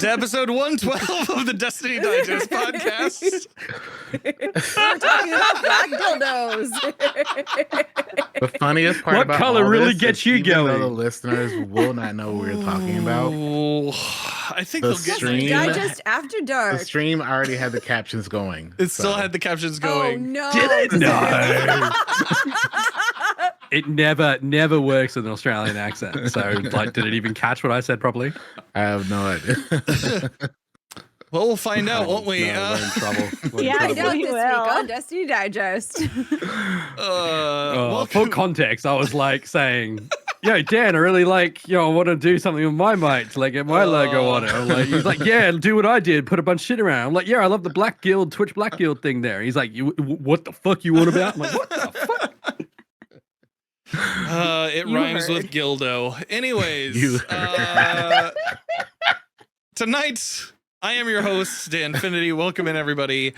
to episode 112 of the Destiny Digest podcast. We're talking about black dildos. The funniest part What about color all really this gets is you even though going? the listeners will not know what we're talking about. Ooh, I think The they'll get stream- Digest after The dark. stream already had the captions going. It still so- had the captions Oh going. no! Did it? No. It never works with an Australian accent. So, like, did it even catch what I said properly? I have no idea. Well, we'll find out, won't we? No, we're in trouble. We're in Yeah, Find trouble. out we this will. week on Destiny Digest. For welcome- context, I was like saying, "Yo, Dan, I really like, I want to do something with my mic to like get my logo on it." I'm like, he's like, "Yeah, do what I did, put a bunch of shit around." I'm like, "Yeah, I love the Black Guild, Twitch Black Guild thing there." He's like, "What the fuck you want about?" I'm like, "What the fuck?" It You rhymes heard. with Gildo. Anyways, You tonight I am your host, Dan Finity. Welcome in, everybody.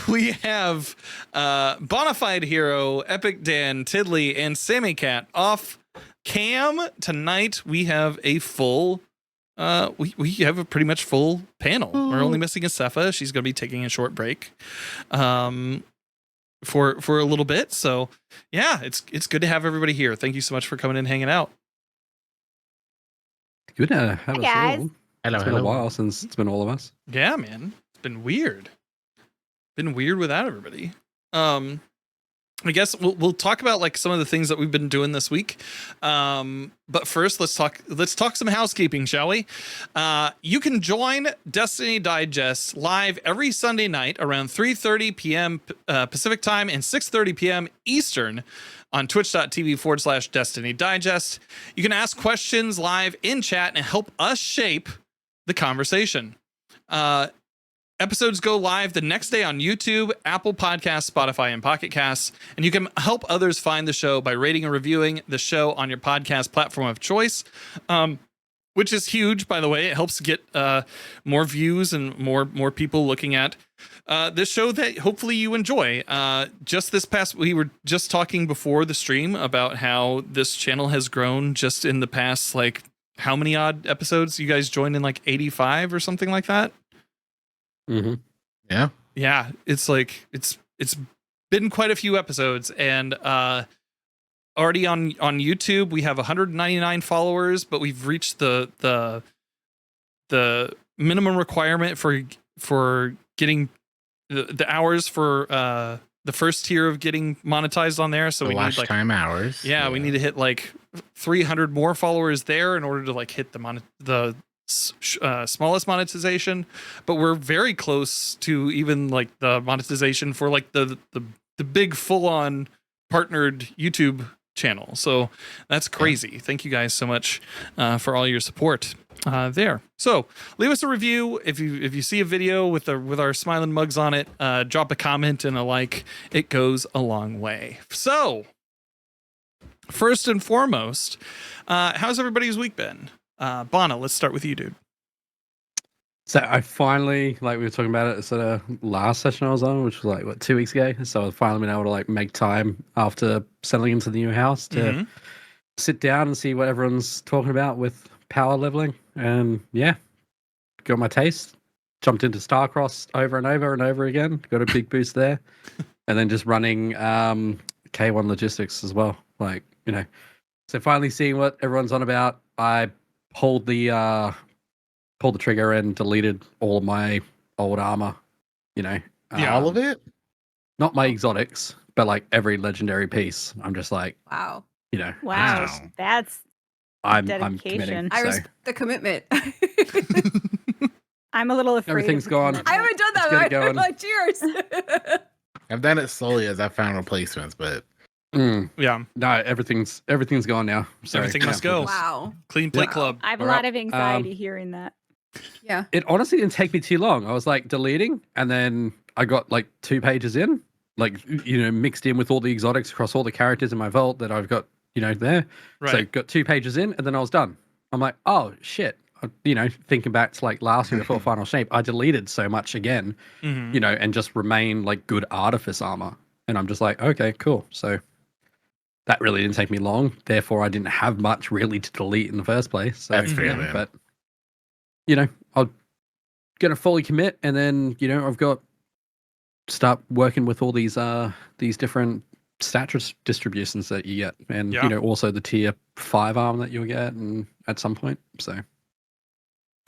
We have Bonafide Hero, Epic Dan, Tidley, and Sammy Cat off cam. Tonight we have a full we have a pretty much full panel. We're only missing Eseipha. She's gonna be taking a short break. For a little bit. So yeah, it's good to have everybody here. Thank you so much for coming and hanging out. Good to have us guys. all. Hello, It's been a while since it's been all of us. Yeah, man. It's been weird. Been weird without everybody. I guess we'll talk about like some of the things that we've been doing this week. But first let's talk some housekeeping, shall we? You can join Destiny Digest live every Sunday night around 3:30 p.m. Pacific time and 6:30 p.m. Eastern on twitch.tv/Destiny Digest. You can ask questions live in chat and help us shape the conversation. Episodes go live the next day on YouTube, Apple Podcasts, Spotify, and Pocket Casts. And you can help others find the show by rating and reviewing the show on your podcast platform of choice, which is huge, by the way. It helps get more views and more people looking at this show that hopefully you enjoy. We were just talking before the stream about how this channel has grown just in the past, like, how many odd episodes? You guys joined in like 85 or something like that? Mm-hmm. Yeah, it's like it's been quite a few episodes, and already on YouTube we have 199 followers, but we've reached the minimum requirement for getting the hours for the first tier of getting monetized on there. So the we watch need like time hours. yeah, we need to hit like 300 more followers there in order to like hit the smallest monetization, but we're very close to even like the monetization for like the big full-on partnered YouTube channel. So that's crazy. Thank you guys so much for all your support there. So leave us a review if you see a video with our smiling mugs on it. Drop a comment and a like. It goes a long way. So first and foremost, how's everybody's week been? Bonna, let's start with you, dude. So I finally, like we were talking about it, sort of last session I was on, which was like 2 weeks ago. So I've finally been able to like make time after settling into the new house to sit down and see what everyone's talking about with power leveling. And yeah, got my taste. Jumped into Starcross over and over and over again. Got a big boost there. And then just running K1 logistics as well. Like, so finally seeing what everyone's on about. I pulled the trigger and deleted all of my old armor. all of it. Not my exotics, but like every legendary piece. I'm just like, Wow. Wow, Wow. that's I'm dedication. committing. I so respect the commitment. I'm a little afraid. Everything's of the gone. commitment. I haven't done Let's that. get it I'm going. like, cheers. I've done it slowly as I found replacements, but Yeah, no, everything's gone now. So, Everything must go. Wow. Clean Plate Yeah. Club. I have a Alright, lot of anxiety hearing that. Yeah. It honestly didn't take me too long. I was like deleting, and then I got like 2 pages in, like mixed in with all the exotics across all the characters in my vault that I've got, there. Right. So got 2 pages in, and then I was done. I'm like, oh shit. Thinking back to like last year before Final Shape, I deleted so much again, Mhm. and just remained like good artifice armor. And I'm just like, okay, cool. So that really didn't take me long. Therefore, I didn't have much really to delete in the first place. So, That's fair, man. But gonna fully commit, and then I've got start working with all these different stat distributions that you get, and also the tier 5 arm that you'll get, and at some point. So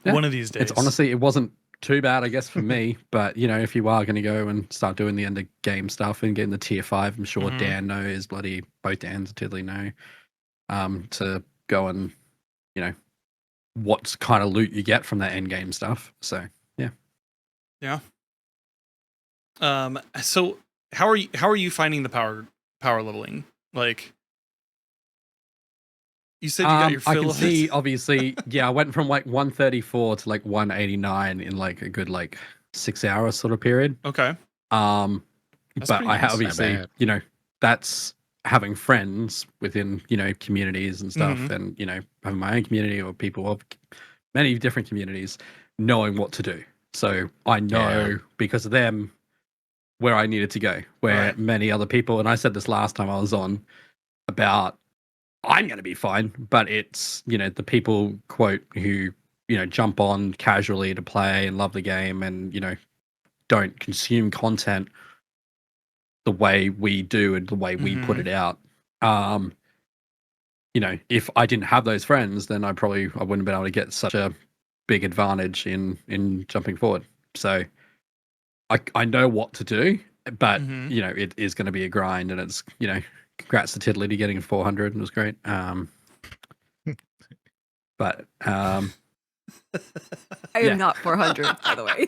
one of these days, it's honestly it wasn't too bad, I guess, for me. But if you are going to go and start doing the end of game stuff and getting the tier 5, I'm sure Dan knows, bloody both Dans Tiddly know, to go and what kind of loot you get from that end game stuff. So yeah. So how are you finding the power leveling? Like, you said you got your fill I can of see, it. obviously, I went from like 134 to like 189 in like a good 6 hour sort of period. Okay. But I have nice. obviously, that's having friends within, communities and stuff, and having my own community or people of many different communities knowing what to do. So I know because of them where I needed to go, where many other people, and I said this last time I was on about I'm going to be fine, but it's, the people, quote, who, jump on casually to play and love the game and, don't consume content the way we do and the way we put it out. If I didn't have those friends, then I wouldn't have been able to get such a big advantage in jumping forward. So I know what to do, but it is going to be a grind, and it's congrats to Tiddly to getting 400. It was great. But I am not 400, by the way.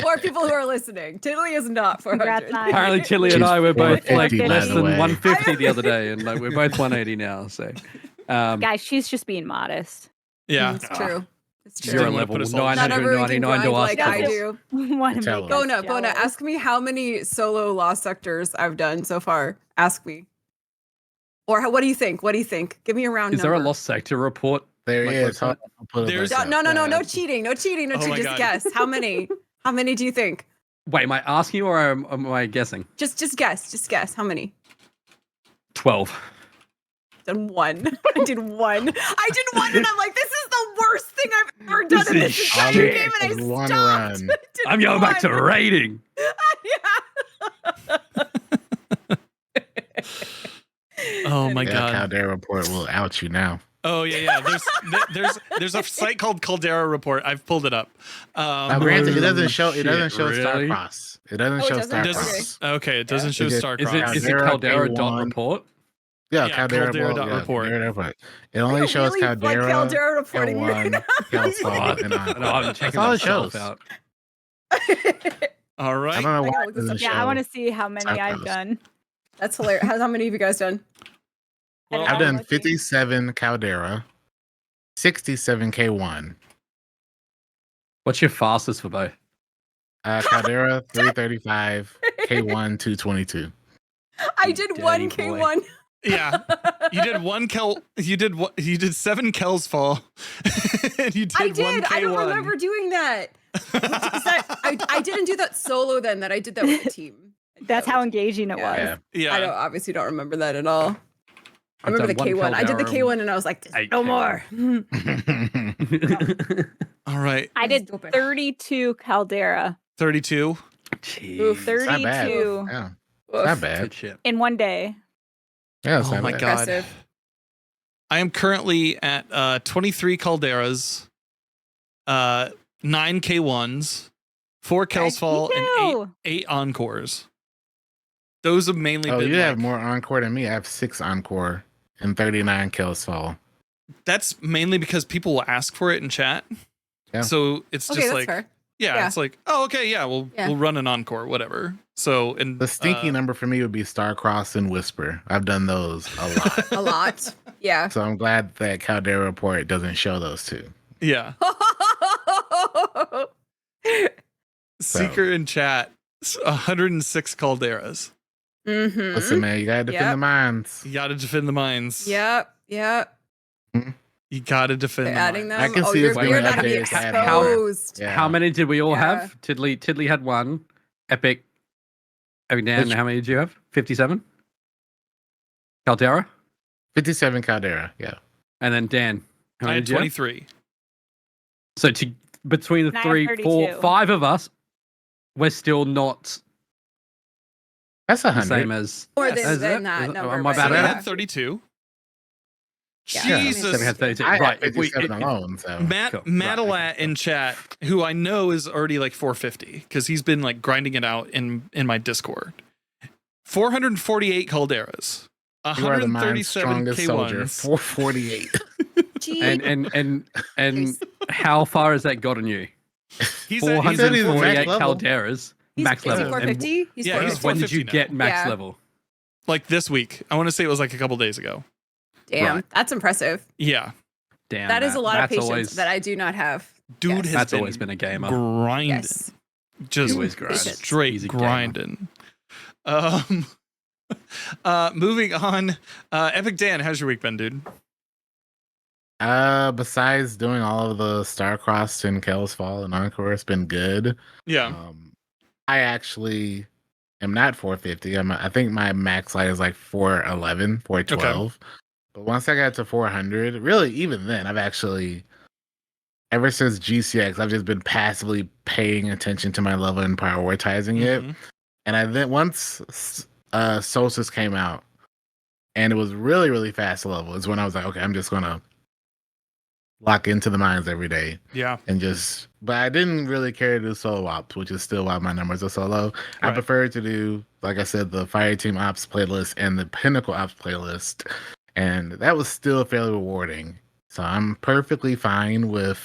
For people who are listening, Tiddly is not 400. Apparently, Tiddly and I were both like 450, less than by the way. 150 the other day, and we're both 180 now. So, Guys, she's just being modest. Yeah. It's true. It's true. You're a Didn't wanna level put us all- Not everyone can 999 to grind us. like I Devils. do. Want to Tell make them. us Bona, jealous. ask me how many solo lost sectors I've done so far. Ask me. Or what do you think? What do you think? Give me a round Is number. there a lost sector report? There Like, is. what's I'll put it There's- back No, up. no cheating. No cheating. No Oh cheating. my Just God. guess. How many? How many do you think? Wait, am I asking you or am I guessing? Just guess. Just guess. How many? 12. Done one. I did one. And I'm like, this is the worst thing I've ever done in This this is entire shit. game, and I One stopped. run. I did I'm going back to one. raiding. Oh my Yeah, god. Caldera report will out you now. Oh yeah. There's a site called Caldera Report. I've pulled it up. Now, granted, it doesn't show. It doesn't Shit, show really? Starcross. It doesn't Oh, it show doesn't? Starcross. Okay, it doesn't show Is it- Starcross. Is it Caldera Caldera K1? dot report? Yeah, Yeah, Caldera Caldera.report. Caldera report. It I only don't shows really like Caldera, Caldera reporting right L1, Kelsall, and No, I'm Encore. checking That's all it myself shows. out. All I right. don't know I why gotta it look this doesn't up. Yeah, show. I want to see how many I've Starcross. done. That's hilarious. How many have you guys done? Well, I'm I've done looking. 57 Caldera, 67 K1, What's your fastest for both? Caldera 335, K1 222. I did Dirty one boy. K1. Yeah. You did one you did 7 Kells fall. And you did I one did. K1. I don't remember doing that. I didn't do that solo then. That I did that with the team. That's how engaging it Yeah. was. Yeah. Yeah. I don't obviously don't remember that at all. I I've remember the done one K1. I did the Caldera K1 and I was like, and no 8K. more. All right. I did Stupid. 32 Caldera 32. Jeez. It's not bad. 32 Yeah, Oof. not bad. Good shit. in one day. Yeah, it's Oh not my bad. god. Impressive. I am currently at 23 Calderas, 9 K1s, 4 Kells fall, and too. 8 Encores. Those have mainly Oh, been you have like- more Encore than me. I have 6 Encore and 39 kills fall. That's mainly because people will ask for it in chat. Yeah. So it's Okay, just that's like fair. yeah, Yeah. it's like, oh okay, yeah, we'll run an encore, whatever. So and The stinky number for me would be Starcross and Whisper. I've done those a lot. A lot. Yeah. So I'm glad that Caldera report doesn't show those two. yeah. Seeker in chat, 106 calderas. Mm-hmm. Listen, man, you gotta defend Yep. the mines. You gotta defend the mines. Yep. Yep. You gotta defend They're the adding mines. them. I can oh, see you're, it's being you're not gonna be updated to add more. exposed. Yeah. How many did we all Yeah. have? Tiddly had one. Epic. I mean, Dan, Which- how many did you have? 57? Caldera? 57 Caldera, yeah. And then Dan, how I many had did you have? 23. So between the Now I have 3, 4, 32. 5 of us, we're still not That's the 100. same as. More Yes. than, Is than it? that Is- number. am I but bad So we at yeah. had 32. Yeah. Jesus. So we had 32. I Right. had If we, 57 alone, so Matt Cool. Matalat Right, okay, in chat, who I know is already like 450 because he's been like grinding it out in my Discord. 448 calderas, you are the mind's 137 strongest soldier. K1s. 448. Gee. and how far has that gotten you? He's at, he's at he's max 448 level. calderas, max Is he level. And 450? He's Yeah, he's 450. when did you 450 now. get max Yeah. level? like this week. I want to say it was like a couple days ago. Damn, Right. that's impressive. Yeah, Damn, That is a lot of that's patience always, that I do not have. dude Yes. has That's been always been a gamer. grinding, Yes. just Always grind. straight Easy gamer. grinding. Moving on. Epic Dan, how's your week been, dude? Besides doing all of the Starcrossed and Kel's Fall and Encore, it's been good. Yeah, I actually am not 450. I think my max light is like 411, 412. But once I got to 400, really, even then, I've actually, ever since GCX, I've just been passively paying attention to my level and prioritizing it. Mhm. And I then once Solstice came out, and it was really, really fast level, is when I was like, okay, I'm just gonna lock into the mines every day Yeah, and just. But I didn't really care to do solo ops, which is still why my numbers are so low. I Right. prefer to do, like I said, the Fire Team Ops playlist and the Pinnacle Ops playlist, and that was still fairly rewarding. So I'm perfectly fine with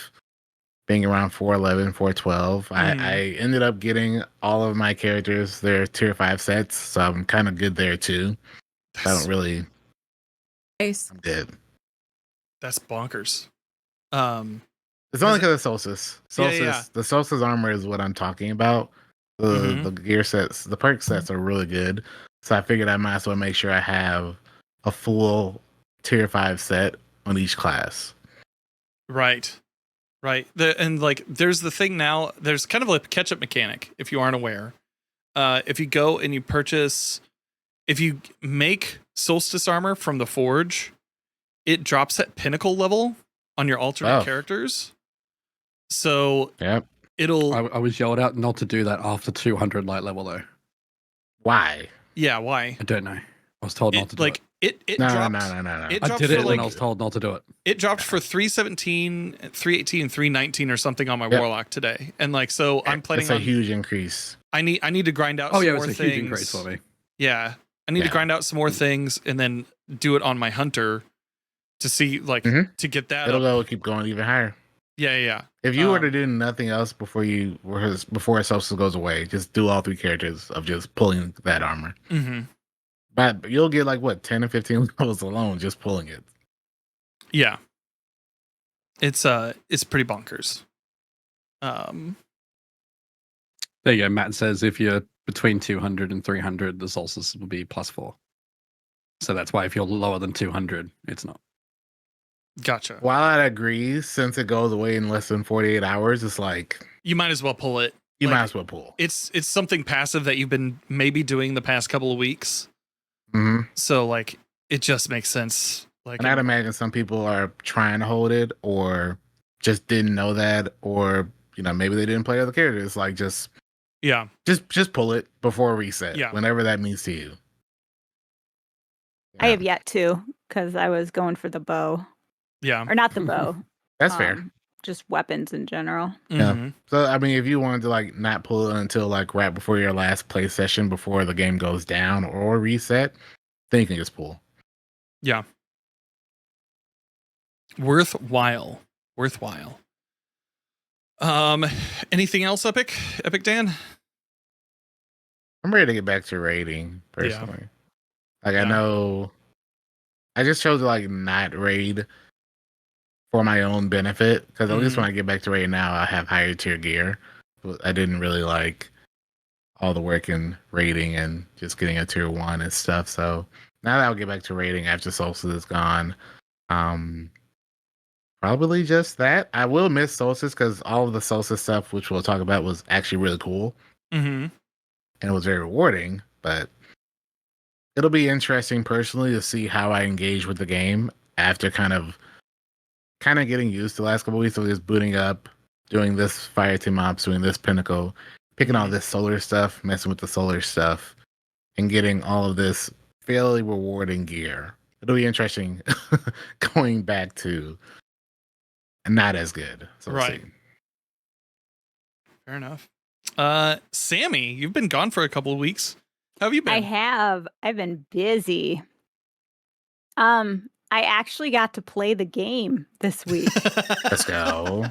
being around 411, 412. I ended up getting all of my characters their tier 5 sets, so I'm kind of good there too. I don't really. Nice. I'm good. that's bonkers. It's only because of Solstice. Solstice, Yeah. the Solstice armor is what I'm talking about. The Mhm. the gear sets, the perk sets are really good. So I figured I might as well make sure I have a full tier 5 set on each class. Right. And like, there's the thing now. There's kind of like a catch-up mechanic if you aren't aware. If you go and you purchase, if you make Solstice armor from the forge, it drops at pinnacle level on your alternate characters. So Yep. it'll, I was yelled out not to do that after 200 light level though. Why? yeah. Why? I don't know. I was told not to do Like it. it No, dropped. no. It I dropped did for it when like, I was told not to do it. it dropped for 317, 318, and 319 or something on my Yep. Warlock today. And like, so I'm planning It's a on. huge increase. I need to grind out. Oh some yeah, it more was a things. huge increase for me. Yeah, I need to Yeah. grind out some more things and then do it on my hunter to see like Mhm. to get that. It'll Up. go keep going even higher. Yeah. If you were Um, to do nothing else before Solstice goes away, just do all 3 characters of just pulling that armor. Mm-hmm. But you'll get like what 10 or 15 levels alone just pulling it. Yeah. It's pretty bonkers. There you go. Matt says if you're between 200 and 300, the Solstice will be +4. So that's why if you're lower than 200, it's not. Gotcha. While I agree, since it goes away in less than 48 hours, it's like You might as well pull it. you Like, might as well pull. It's something passive that you've been maybe doing the past couple of weeks. hmm So like it just makes sense. Like And I'd imagine some people are trying to hold it or just didn't know that, or maybe they didn't play other characters. Like just yeah. pull it before reset. Yeah. Whenever that means to you. I have yet to because I was going for the bow, Yeah. or not the bow. That's fair. Just weapons in general. Yeah. Mhm. So I mean, if you wanted to like not pull it until like right before your last play session, before the game goes down or reset, then you can just pull. Yeah. Worthwhile. Anything else, Epic Dan? I'm ready to get back to raiding personally. Like I know I just chose to like not raid for my own benefit, because at least when I get back to raid now, I have higher tier gear. But I didn't really like all the work in raiding and just getting a tier 1 and stuff. So now that I'll get back to raiding after Solstice is gone, probably just that. I will miss Solstice because all of the Solstice stuff, which we'll talk about, was actually really cool. Mm-hmm. And it was very rewarding, but it'll be interesting personally to see how I engage with the game after kind of getting used to the last couple weeks of just booting up, doing this fire team ops, doing this pinnacle, picking all this solar stuff, messing with the solar stuff, and getting all of this fairly rewarding gear. It'll be interesting going back to not as good. So we'll Right. see. Fair enough. Sammy, you've been gone for a couple of weeks. How have you been? I have. I've been busy. I actually got to play the game this week. Let's go.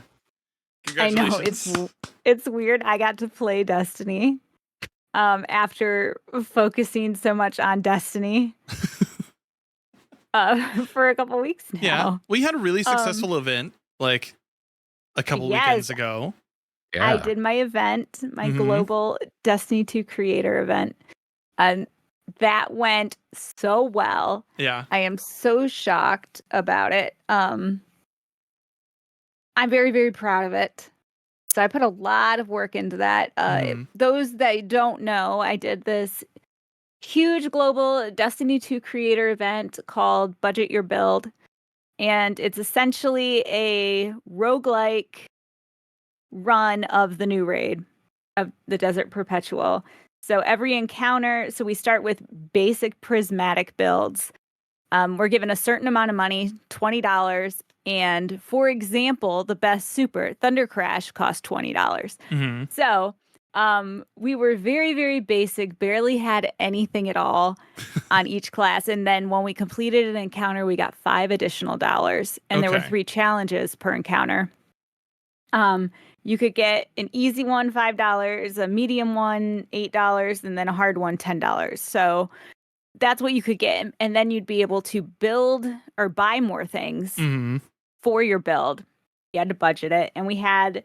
I know Congratulations. it's weird. I got to play Destiny. After focusing so much on Destiny for a couple weeks now. Yeah, we had a really successful event like a couple weekends ago. Yeah. I did my event, my Mhm. global Destiny 2 creator event. And that went so well. Yeah. I am so shocked about it. I'm very, very proud of it. So I put a lot of work into that. Mhm. Those that don't know, I did this huge global Destiny 2 creator event called Budget Your Build. And it's essentially a roguelike run of the new raid of the Desert Perpetual. So every encounter, so we start with basic prismatic builds. We're given a certain amount of money, $20. And for example, the best super, Thunder Crash, cost $20. Mhm. So we were very, very basic, barely had anything at all on each class. And then when we completed an encounter, we got $5 additional. And there were Okay. 3 challenges per encounter. You could get an easy one, $5, a medium one, $8, and then a hard one, $10. So that's what you could get. And then you'd be able to build or buy more things Mhm. for your build. You had to budget it. And we had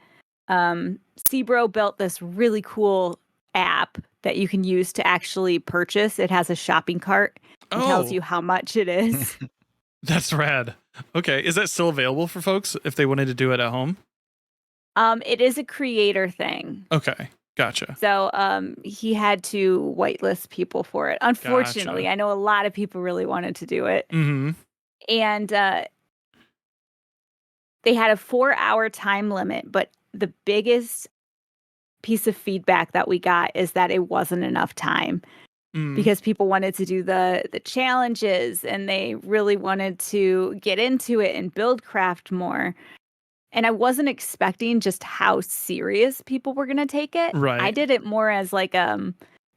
Cbro built this really cool app that you can use to actually purchase. It has a shopping cart and tells Oh. you how much it is. That's rad. Okay, is that still available for folks if they wanted to do it at home? It is a creator thing. Okay, gotcha. So he had to whitelist people for it. Unfortunately, Gotcha. I know a lot of people really wanted to do it. Mm-hmm. And they had a 4-hour time limit, but the biggest piece of feedback that we got is that it wasn't enough time because people wanted to do the challenges and they really wanted to get into it and build craft more. And I wasn't expecting just how serious people were going to take it. Right. I did it more as like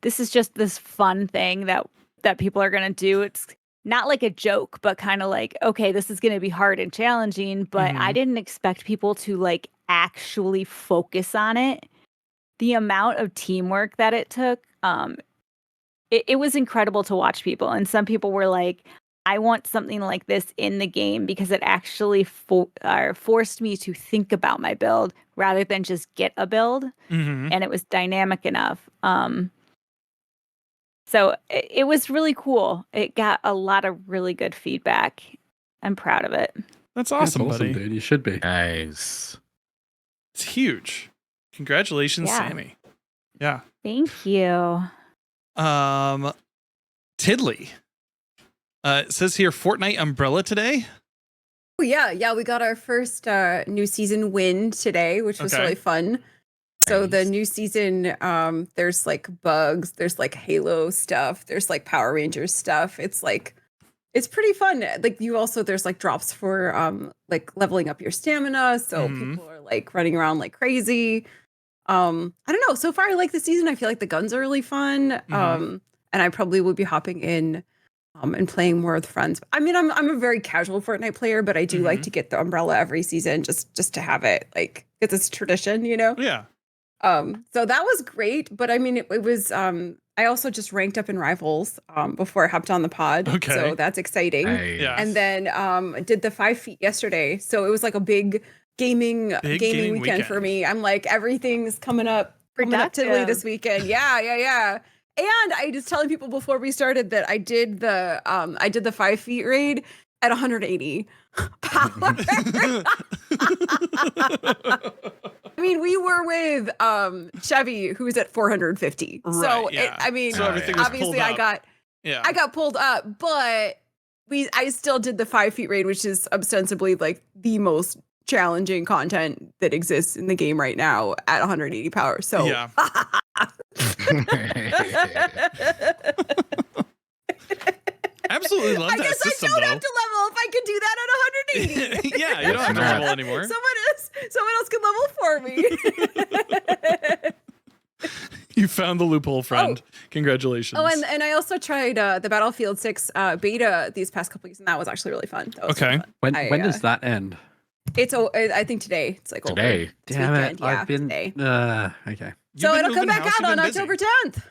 this is just this fun thing that people are going to do. It's not like a joke, but kind of like, okay, this is going to be hard and challenging, but I didn't expect people to like actually focus on it. The amount of teamwork that it took, it was incredible to watch people. And some people were like, I want something like this in the game because it actually forced me to think about my build rather than just get a build. Mm-hmm. And it was dynamic enough. So it was really cool. It got a lot of really good feedback. I'm proud of it. That's awesome, That's awesome, buddy. dude. You should be. Nice. It's huge. Congratulations, Yeah. Sammy. Yeah. Thank you. Tiddly. It says here Fortnite Umbrella today. Oh, yeah. We got our first new season win today, which was Okay. really fun. So the Nice. new season, there's like bugs, there's like Halo stuff, there's like Power Rangers stuff. It's pretty fun. Like there's like drops for like leveling up your stamina. So Mhm. people are like running around like crazy. I don't know. So far I like the season. I feel like the guns are really fun. Mhm. And I probably will be hopping in and playing more with friends. I mean, I'm a very casual Fortnite player, but I do like to get the umbrella every season just to have it, like, it's a tradition, you know? Yeah. So that was great, but I mean, it was, I also just ranked up in Rivals before I hopped on the pod. Okay. So that's exciting. Nice. Yeah. And then did the 5 feet yesterday. So it was like a big gaming weekend for me. I'm like, everything's coming up to Italy Productive. this weekend. Yeah. And I just telling people before we started that I did the 5 feet raid at 180 power. I mean, we were with Chevy, who's at 450. So Right, yeah. I mean, So everything was obviously pulled up. Yeah. I got pulled up, but I still did the 5 feet raid, which is ostensibly like the most challenging content that exists in the game right now at 180 power. So Yeah. Absolutely love I that guess system, I don't though. have to level if I can do that at 180. Yeah, you don't have to level anymore. Someone else can level for me. You found the loophole, friend. Congratulations. Oh, and I also tried the Battlefield 6 beta these past couple weeks, and that was actually really fun. That was Okay. really fun. When does that end? It's I think today. It's like Today. Over this Damn weekend. it! Yeah, I've been. today. Okay. So You've been it'll come moving back house, out you've on been busy. October 10th.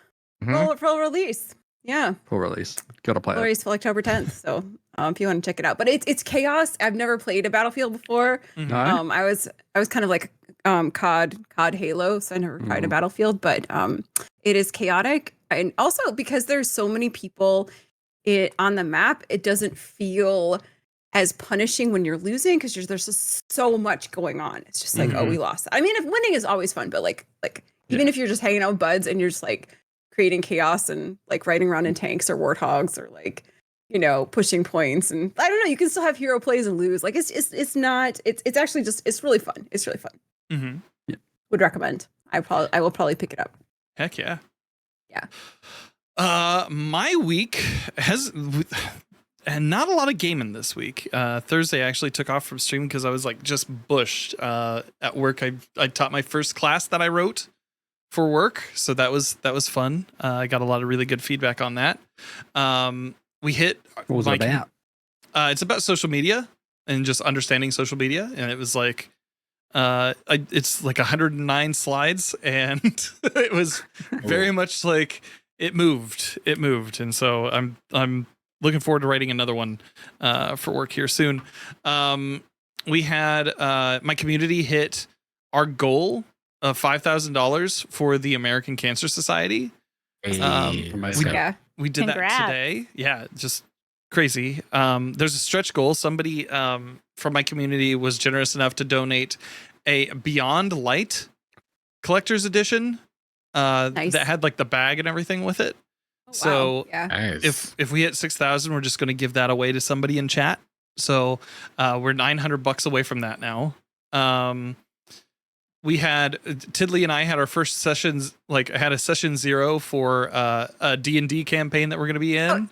Mhm. Full release. Yeah, Full release. Gotta play full it. release for October 10th. So if you want to check it out, but it's chaos. I've never played a Battlefield before. Mhm. No. I was kind of like COD Halo, so I never tried a Battlefield, but it is chaotic, and also because there's so many people on the map, it doesn't feel as punishing when you're losing because there's just so much going on. It's just like, oh, we lost. I mean, if winning is always fun, but like even if you're just hanging out with buds and you're just like creating chaos and like riding around in tanks or warthogs or like, you know, pushing points, and I don't know, you can still have hero plays and lose. Like it's actually just, it's really fun. It's really fun. Mm-hmm. Would recommend. I will probably pick it up. Heck yeah. Yeah. My week has, and not a lot of gaming this week. Thursday I actually took off from stream because I was like just bushed at work. I taught my first class that I wrote for work, so that was fun. I got a lot of really good feedback on that. We hit. What was it about? It's about social media and just understanding social media, and it was like. It's like 109 slides, and it was very much like it moved, and so I'm looking forward to writing another one for work here soon. We had my community hit our goal of $5,000 for the American Cancer Society. Amazing. We did Congrats. that today. Yeah, just crazy. There's a stretch goal. Somebody from my community was generous enough to donate a Beyond Light collector's edition Nice. that had like the bag and everything with it. Oh, So wow. Yeah. Nice. if we hit 6,000, we're just going to give that away to somebody in chat. So we're $900 away from that now. We had Tidley and I had our first sessions. Like I had a session 0 for a D&D campaign that we're going to be in.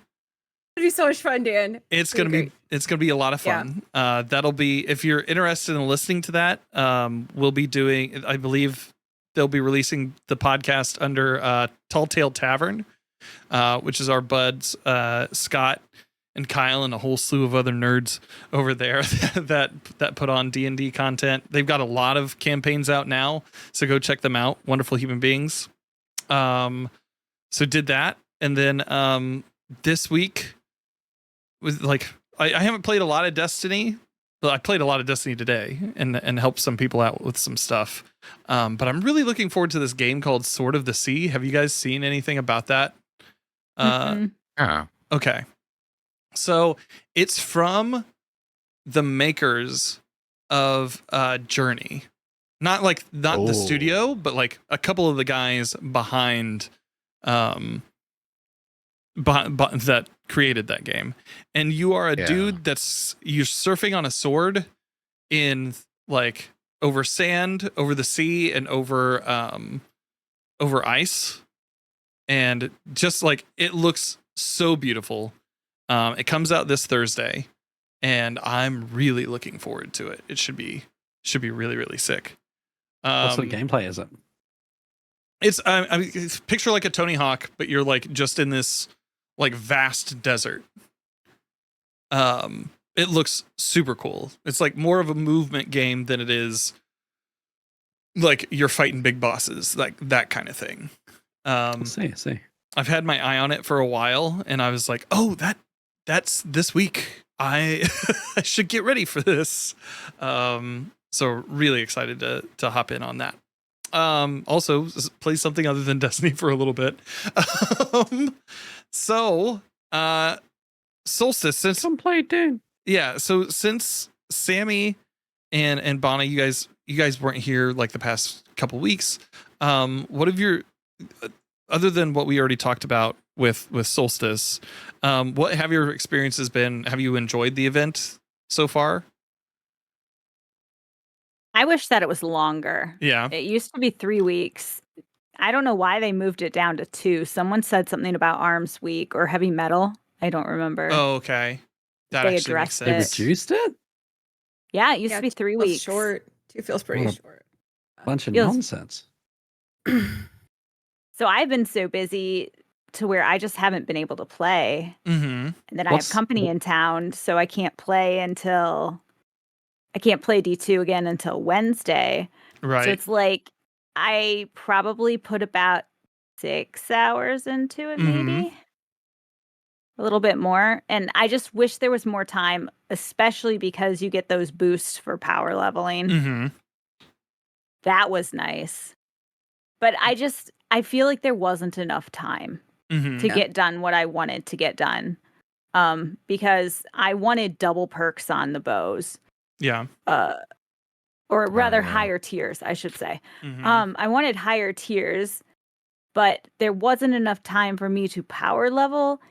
It'll be so much fun, Dan. It's gonna be a lot of fun. That'll be, if you're interested in listening to that, we'll be doing, I believe they'll be releasing the podcast under Tall Tale Tavern, which is our buds Scott and Kyle and a whole slew of other nerds over there that put on D&D content. They've got a lot of campaigns out now, so go check them out. Wonderful human beings. So did that, and then this week was like I haven't played a lot of Destiny, but I played a lot of Destiny today and helped some people out with some stuff. But I'm really looking forward to this game called Sword of the Sea. Have you guys seen anything about that? Yeah. Okay. So it's from the makers of Journey. Not the studio, but like a couple of the guys behind that created that game. And you are a dude you're surfing on a sword in like over sand, over the sea, and over ice. And just like it looks so beautiful. It comes out this Thursday, and I'm really looking forward to it. It should be really, really sick. What sort of gameplay is it? It's I mean, picture like a Tony Hawk, but you're like just in this like vast desert. It looks super cool. It's like more of a movement game than it is like you're fighting big bosses, like that kind of thing. I see. I've had my eye on it for a while, and I was like, oh, that's this week. I should get ready for this. So really excited to hop in on that. Also play something other than Destiny for a little bit. So Solstice, since Come play, dude. Yeah, so since Sammy and Bonnie, you guys weren't here like the past couple weeks. What have your, other than what we already talked about with Solstice, what have your experiences been? Have you enjoyed the event so far? I wish that it was longer. Yeah. It used to be 3 weeks. I don't know why they moved it down to 2. Someone said something about Arms Week or Heavy Metal. I don't remember. Oh, okay. That They actually makes addressed They sense. reduced it? Yeah, it used Yeah, to be 3 feels weeks. short. 2 feels pretty What a- short. Bunch of Feels- nonsense. So I've been so busy to where I just haven't been able to play. Mm-hmm. And then I have company in town, so I can't play D2 again until Wednesday. Right. So it's like I probably put about 6 hours into it, maybe a little bit more. And I just wish there was more time, especially because you get those boosts for power leveling. Mm-hmm. That was nice. But I feel like there wasn't enough time Mm-hmm. to get done what I wanted to get done. Because I wanted double perks on the bows. Yeah. Or rather yeah. higher tiers, I should say. Mm-hmm. I wanted higher tiers, but there wasn't enough time for me to power level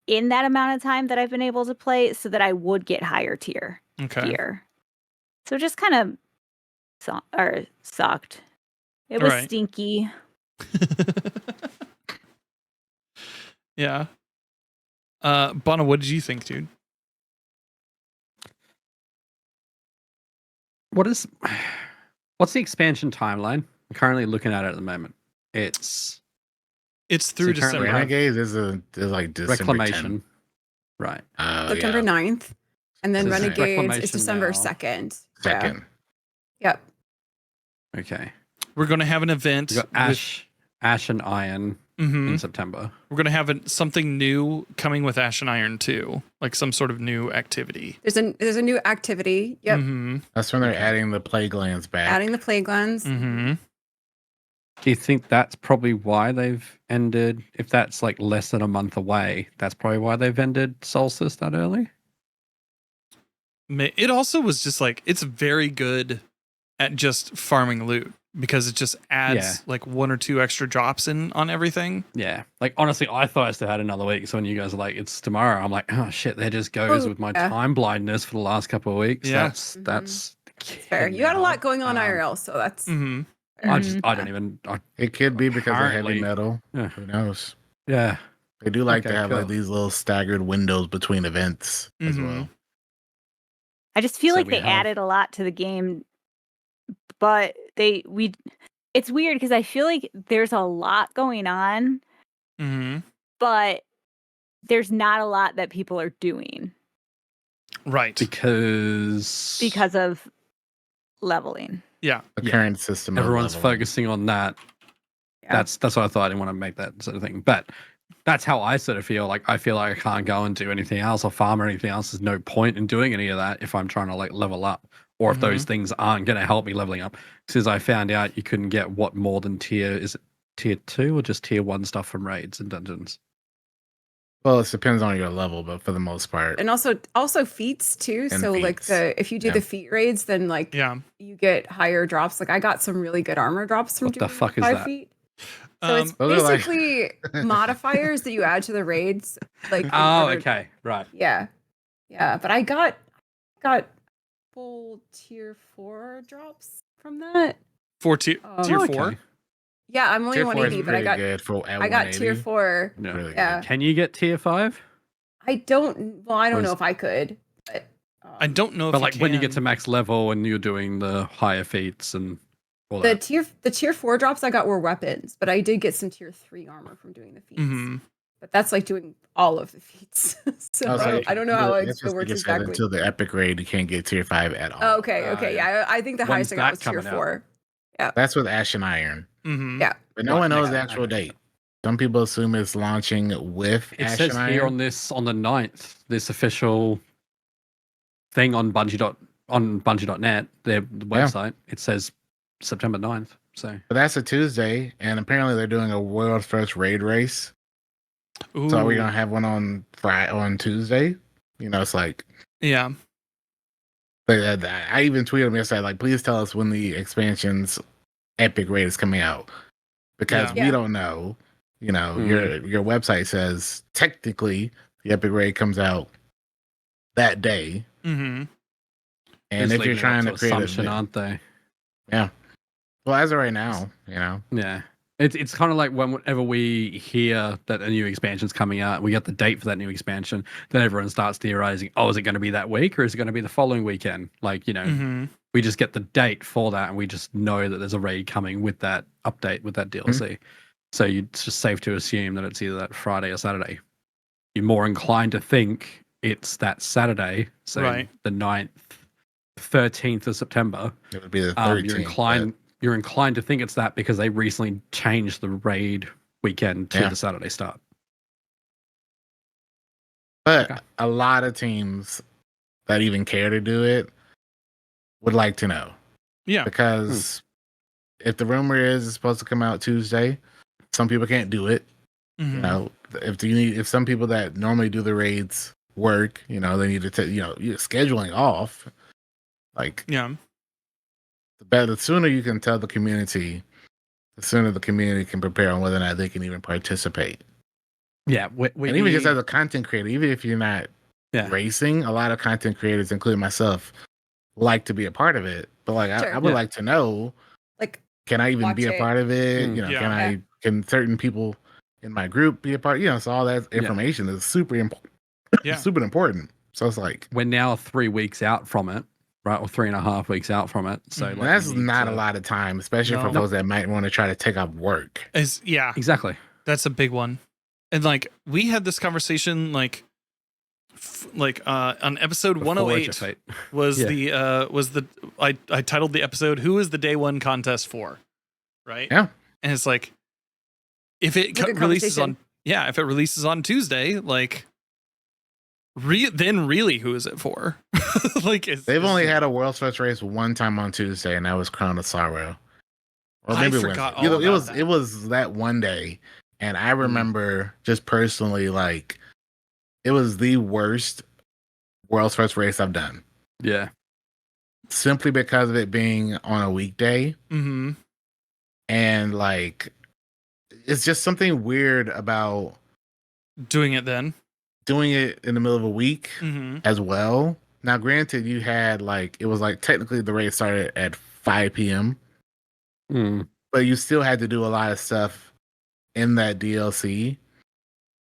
in that amount of time that I've been able to play so that I would get higher tier Okay. gear. So just kind of sucked. It was Right. stinky. Yeah. Bono, what did you think, dude? What's the expansion timeline? I'm currently looking at it at the moment. It's It's through So currently December. Renegades is like December Reclamation. 10th. Right. September 9th. And then So this is Renegades Reclamation is December now. 2nd. Second. Yeah. Yep. Okay. We're going to have an event. We got Ash and Iron Mm-hmm. in September. We're going to have something new coming with Ash and Iron too, like some sort of new activity. There's a new activity. Yep. Mm-hmm. That's when they're adding the plague lands back. Adding the plague lands. Mm-hmm. Do you think that's probably why they've ended? If that's like less than a month away, that's probably why they've ended Solstice that early? It also was just like, it's very good at just farming loot because it just adds like 1 or 2 extra drops in on everything. Yeah. Like, honestly, I thought I still had another week. So when you guys are like, it's tomorrow, I'm like, oh shit, there just goes with my time blindness for the last couple of weeks. Yeah. That's Fair. You got a lot going on IRL, so that's Mm-hmm. I don't even. It could be because of Apparently. heavy metal. Yeah. Who knows? Yeah. They do like to Okay, have cool. like these little staggered windows between events as Mhm. well. I just feel So like we they have- added a lot to the game, but it's weird because I feel like there's a lot going on, Mm-hmm. but there's not a lot that people are doing Right. Because of leveling. Yeah. The Yeah. current system. of everyone's leveling. focusing on that. Yeah. That's what I thought. I didn't want to make that sort of thing, but that's how I sort of feel. Like I feel like I can't go and do anything else or farm or anything else. There's no point in doing any of that if I'm trying to like level up, or if those things aren't going to help me leveling up. Because I found out you couldn't get more than tier 2 or just tier 1 stuff from raids and dungeons. Well, it depends on your level, but for the most part, and also feats too. And so like feats. if you do Yeah. the feat raids, then like Yeah. you get higher drops. Like I got some really good armor drops from What the doing fuck is 5 that? feet. So it's Those are like- basically modifiers that you add to the raids. Like in Oh, order- okay, right. Yeah. But I got full tier 4 drops from that. Tier Oh, 4. Okay. Yeah, I'm only tier 4 is 180, but I pretty got good for at I got tier 180. 4. Yeah. Really good. Yeah. Can you get tier 5? I don't know Was- if I could. But, I don't know if But like when you get can. to max level and you're doing the higher feats and all the that. tier 4 drops I got were weapons, but I did get some tier 3 armor from doing the feats. Mhm. But that's like doing all of the feats. So was like, I don't know how that's it just works like it said, exactly. until the epic raid, you can't get tier 5 at all. Oh, okay. Yeah, I think the When's highest I got was that tier coming out? 4. That's with Ash and Iron, Mhm. Yeah. but no Right, one knows next the time. actual date. Some people assume it's launching with It Ash says and here Iron. on the 9th, this official thing on Bungie.net, their website, it says September 9th. So But that's a Tuesday, and apparently they're doing a world first raid race. Ooh. So are we gonna have one on Tuesday? You know, it's like Yeah. I even tweeted them yesterday, like, please tell us when the expansion's epic raid is coming out, because Yeah. we don't know. You know, your website says technically the epic raid comes out that day. Mm-hmm. And if you're trying to create assumption, aren't they? Yeah. Well, as of right now, Yeah. It's kind of like whenever we hear that a new expansion's coming out, we get the date for that new expansion, then everyone starts theorizing, oh, is it going to be that week or is it going to be the following weekend? Like, we just get the date for that and we just know that there's a raid coming with that update, with that DLC. So it's just safe to assume that it's either that Friday or Saturday. You're more inclined to think it's that Saturday, so the 9th, 13th of September. It would be the 13th. You're inclined to think it's that because they recently changed the raid weekend to the Saturday start. But a lot of teams that even care to do it would like to know. Yeah. Because if the rumor is it's supposed to come out Tuesday, some people can't do it. If some people that normally do the raids work, they need to you're scheduling off. The sooner you can tell the community, the sooner the community can prepare on whether or not they can even participate. Yeah, and even just as a content creator, even if you're not racing, a lot of content creators, including myself, like to be a part of it. But I would like to know, can I even be a part of it? Can certain people in my group be a part? So all that information is super important. Super important. So it's like we're now 3 weeks out from it. Right, or 3.5 weeks out from it. So that's not a lot of time, especially for those that might want to try to take off work. Exactly. That's a big one. And we had this conversation on episode 108 was I titled the episode "Who is the Day One Contest for?" Right? Yeah. And it's like if it releases on Tuesday, then really who is it for? They've only had a World's First race one time on Tuesday, and that was Crown of Sorrow. Or maybe it was that one day, and I remember just personally it was the worst World's First race I've done. Yeah, simply because of it being on a weekday, and it's just something weird about doing it in the middle of a week as well. Now, granted, you had it was technically the race started at 5 p.m. But you still had to do a lot of stuff in that DLC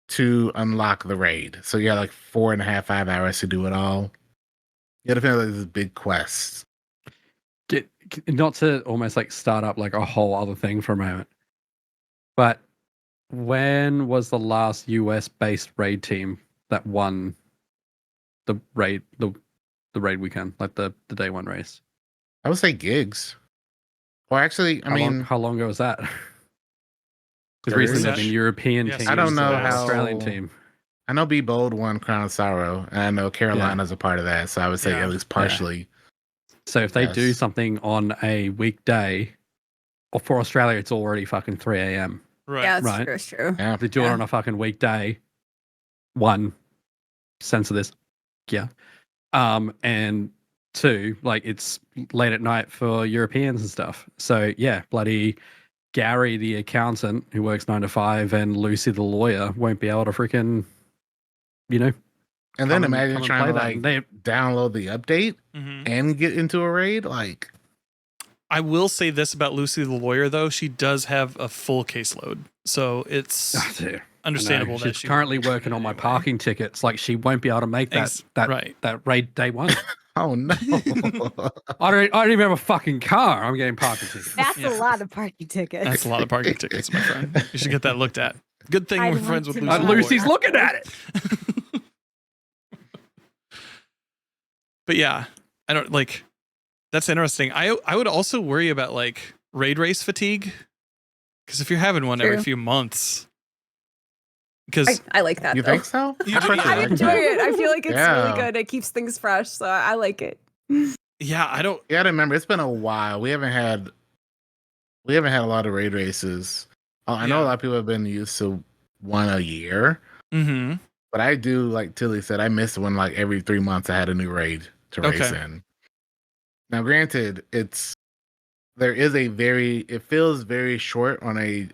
to unlock the raid. So you had 4.5, 5 hours to do it all. You had to finish this big quest. Not to almost start up a whole other thing for a moment, but when was the last US-based raid team that won the raid weekend, the day one race? I would say Gigs. Or actually, how long ago was that? Because recently there've been European teams. I don't know how Australian team. I know Be Bold won Crown of Sorrow, and I know Carolina's a part of that, so I would say at least partially. So if they do something on a weekday, or for Australia, it's already fucking 3 a.m. Right. Yeah, that's true. Yeah. If they do it on a fucking weekday, sense of this, and two, it's late at night for Europeans and stuff. So yeah, bloody Gary the accountant who works 9 to 5 and Lucy the lawyer won't be able to freaking, And then imagine trying to download the update and get into a raid. I will say this about Lucy the lawyer, though. She does have a full caseload. So it's understandable that she's currently working on my parking tickets. She won't be able to make that raid day one. Oh no. I don't even have a fucking car. I'm getting parking tickets. That's a lot of parking tickets. That's a lot of parking tickets, my friend. You should get that looked at. Good thing we're friends with Lucy. Lucy's looking at it. But yeah, I don't that's interesting. I would also worry about raid race fatigue, because if you're having one every few months, because I like that. You think so? I enjoy it. I feel like it's really good. It keeps things fresh, so I like it. Yeah, I don't. Yeah, I remember it's been a while. We haven't had a lot of raid races. I know a lot of people have been used to one a year. But I do, like Tilly said, I miss when every 3 months I had a new raid to race in. Now, granted, it feels very short on a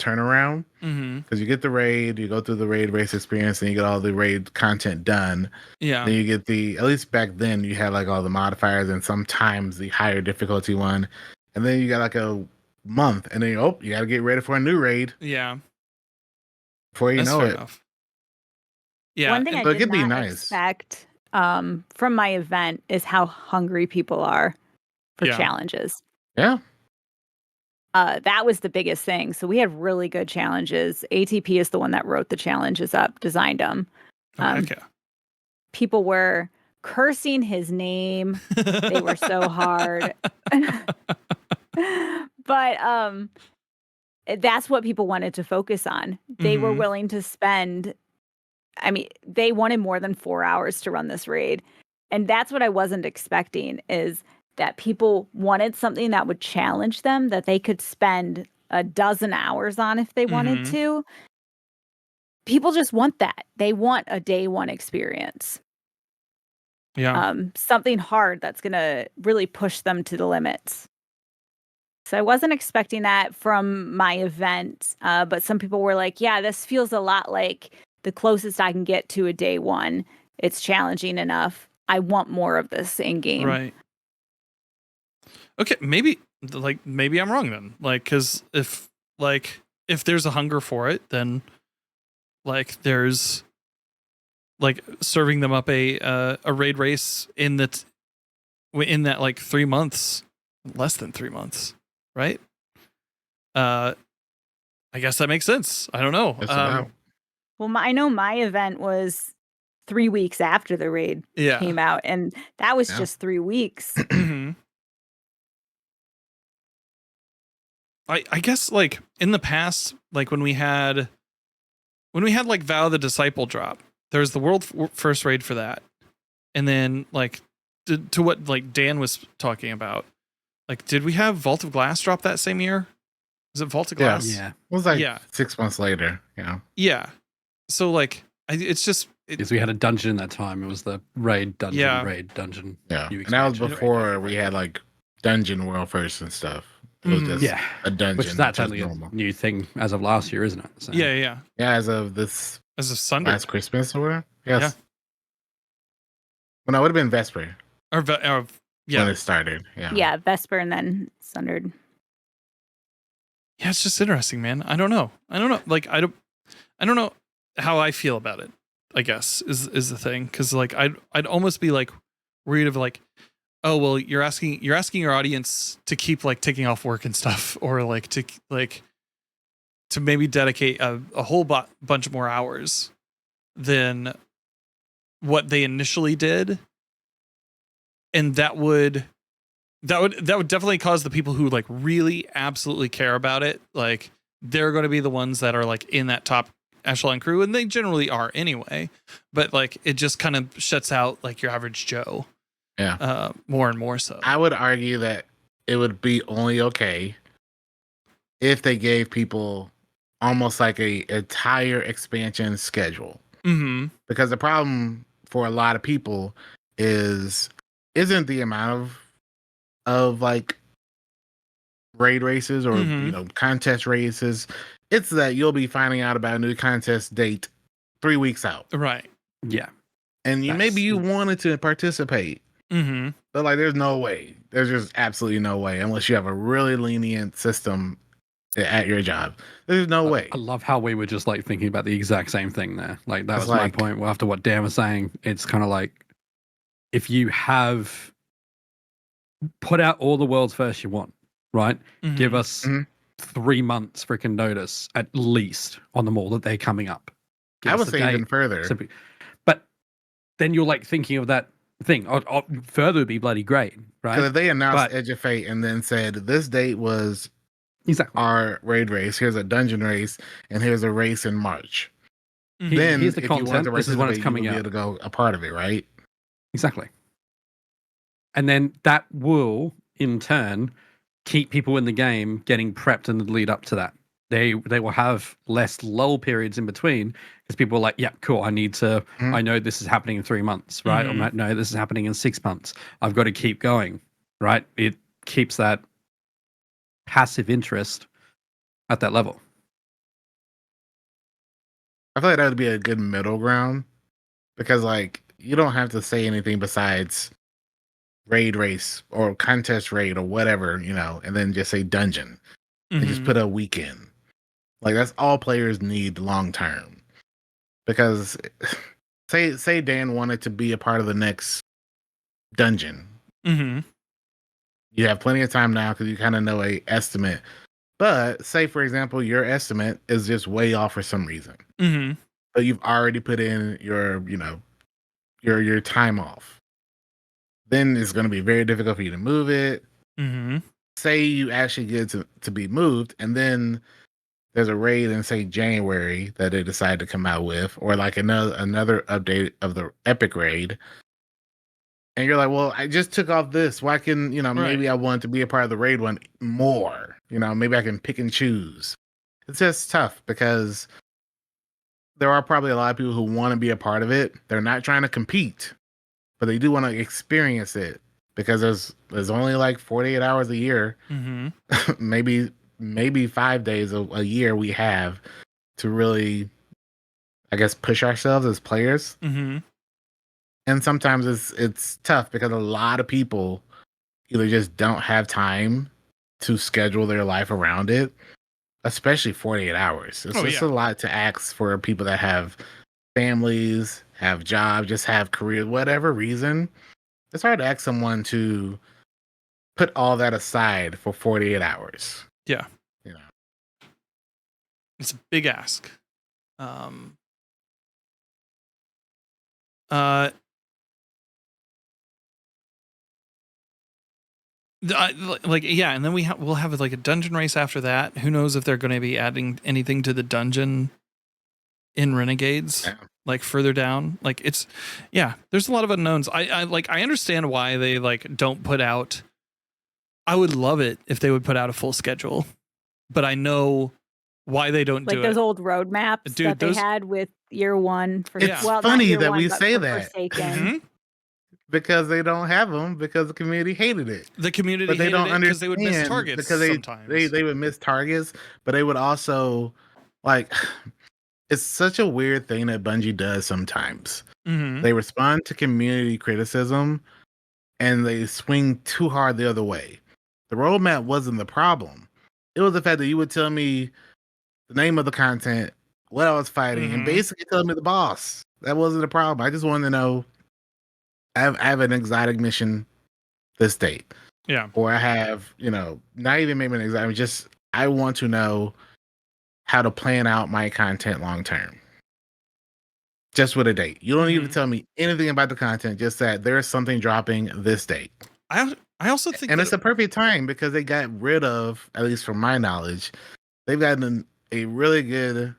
turnaround because you get the raid, you go through the raid race experience, and you get all the raid content done. Yeah. Then you get at least back then you had like all the modifiers and sometimes the higher difficulty one, and then you got like a month, and then you got to get ready for a new raid. Yeah. Before you know it. Enough. Yeah. One thing I did not expect from my event is how hungry people are for challenges. Yeah. That was the biggest thing. So we had really good challenges. ATP is the one that wrote the challenges up, designed them. Okay. People were cursing his name. They were so hard. But that's what people wanted to focus on. They were willing to spend, I mean, they wanted more than 4 hours to run this raid. And that's what I wasn't expecting, is that people wanted something that would challenge them, that they could spend a dozen hours on if they wanted to. People just want that. They want a day one experience. Yeah. Something hard that's going to really push them to the limits. So I wasn't expecting that from my event, but some people were like, yeah, this feels a lot like the closest I can get to a day one. It's challenging enough. I want more of this in game. Right. Okay, maybe I'm wrong then. Like, because if there's a hunger for it, then like there's like serving them up a raid race in that like 3 months, less than 3 months, right? I guess that makes sense. I don't know. Well, I know my event was 3 weeks after the raid came out, and that was just 3 weeks. I guess like in the past, like when we had like Vow of the Disciple drop, there was the world first raid for that, and then like to what like Dan was talking about, like did we have Vault of Glass drop that same year? Is it Vault of Glass? Yeah, it was like 6 months later. Yeah. So like it's just because we had a dungeon that time. It was the raid dungeon. Raid dungeon. Yeah, and that was before we had like dungeon world first and stuff. It was just a dungeon. Which that's only a new thing as of last year, isn't it? So. Yeah. As of Sunday, last Christmas or whatever. Yes. Yeah. Well, no, it would have been Vesper. When it started. Yeah. Yeah, Vesper and then Sundered. Yeah, it's just interesting, man. I don't know. Like I don't know how I feel about it, I guess is the thing. Cause like I'd almost be like worried of like, oh well, you're asking your audience to keep like taking off work and stuff, or like to maybe dedicate a whole bunch more hours than what they initially did, and that would definitely cause the people who like really absolutely care about it, like they're going to be the ones that are like in that top echelon crew, and they generally are anyway, but like it just kind of shuts out like your average Joe. Yeah. More and more so. I would argue that it would be only okay if they gave people almost like a entire expansion schedule. Because the problem for a lot of people isn't the amount of like raid races or contest races. It's that you'll be finding out about a new contest date 3 weeks out. Right. Yeah. And maybe you wanted to participate. But like there's no way. There's just absolutely no way unless you have a really lenient system at your job. There's no way. I love how we were just like thinking about the exact same thing there. Like that was my point. Well, after what Dan was saying, it's kind of like if you have put out all the world's first you want, right? Give us 3 months freaking notice at least on them all that they're coming up. I would say even further. But then you're like thinking of that thing. Further would be bloody great, right? Because if they announced Edge of Fate and then said this date was our raid race, here's a dungeon race, and here's a race in March. Then here's the if content. You want to this is when it's coming out. Be able to go a part of it, right? Exactly. And then that will, in turn, keep people in the game getting prepped in the lead up to that. They will have less lull periods in between because people are like, yeah, cool. I need to. I know this is happening in 3 months, right? I might know this is happening in 6 months. I've got to keep going, right? It keeps that passive interest at that level. I feel like that would be a good middle ground because like you don't have to say anything besides raid race or contest raid or whatever, and then just say dungeon and just put a weekend. Like that's all players need long term. Because say Dan wanted to be a part of the next dungeon. You have plenty of time now because you kind of know a estimate. But say, for example, your estimate is just way off for some reason. But you've already put in your time off. Then it's going to be very difficult for you to move it. Say you actually get to be moved, and then there's a raid in say January that they decide to come out with, or like another update of the epic raid. And you're like, well, I just took off this. Why can, maybe I want to be a part of the raid one more. Maybe I can pick and choose. It's just tough because there are probably a lot of people who want to be a part of it. They're not trying to compete, but they do want to experience it because there's only like 48 hours a year. maybe 5 days a year we have to really, I guess, push ourselves as players. And sometimes it's tough because a lot of people either just don't have time to schedule their life around it, especially 48 hours. It's just a lot to ask for people that have families, have jobs, just have careers, whatever reason. It's hard to ask someone to put all that aside for 48 hours. Yeah. It's a big ask. And then we'll have like a dungeon race after that. Who knows if they're going to be adding anything to the dungeon in Renegades, like further down. Like there's a lot of unknowns. I understand why they like don't put out. I would love it if they would put out a full schedule, but I know why they don't do it. Like those old roadmaps that they had with year one. It's funny that we say that. Because they don't have them because the community hated it. The community hated it because they would miss targets because sometimes. They would miss targets, but they would also like it's such a weird thing that Bungie does sometimes. They respond to community criticism and they swing too hard the other way. The roadmap wasn't the problem. It was the fact that you would tell me the name of the content, what I was fighting, and basically tell me the boss. That wasn't the problem. I just wanted to know I have an exotic mission this date. Yeah. Or I have, not even maybe an exotic, just I want to know how to plan out my content long term. Just with a date. You don't even tell me anything about the content, just that there's something dropping this date. I also think it's a perfect time because they got rid of, at least from my knowledge, they've gotten a really good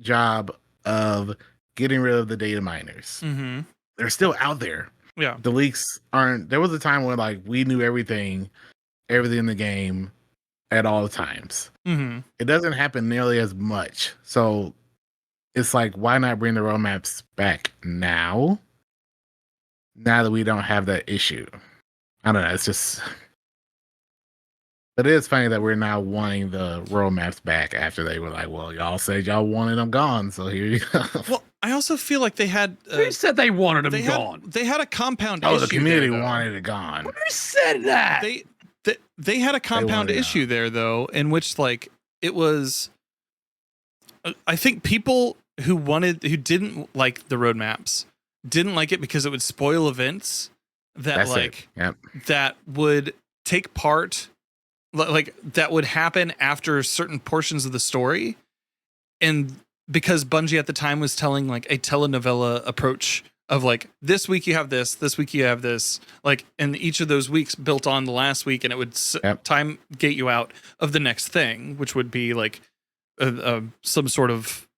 job of getting rid of the data miners. They're still out there. Yeah. The leaks aren't. There was a time when like we knew everything in the game at all times. It doesn't happen nearly as much. So it's like, why not bring the roadmaps back now? Now that we don't have that issue. I don't know. It's just. But it is funny that we're now wanting the roadmaps back after they were like, well, y'all said y'all wanted them gone, so here you go. Well, I also feel like they had... Who said they wanted them gone? They had a compound issue. Oh, the community wanted it gone. Who said that? They had a compound issue there, though, in which, like, it was... I think people who didn't like the roadmaps didn't like it because it would spoil events that, that would take part... like that would happen after certain portions of the story. And because Bungie at the time was telling like a telenovela approach of like, this week you have this week you have this, like, and each of those weeks built on the last week, and it would time gate you out of the next thing, which would be like some sort of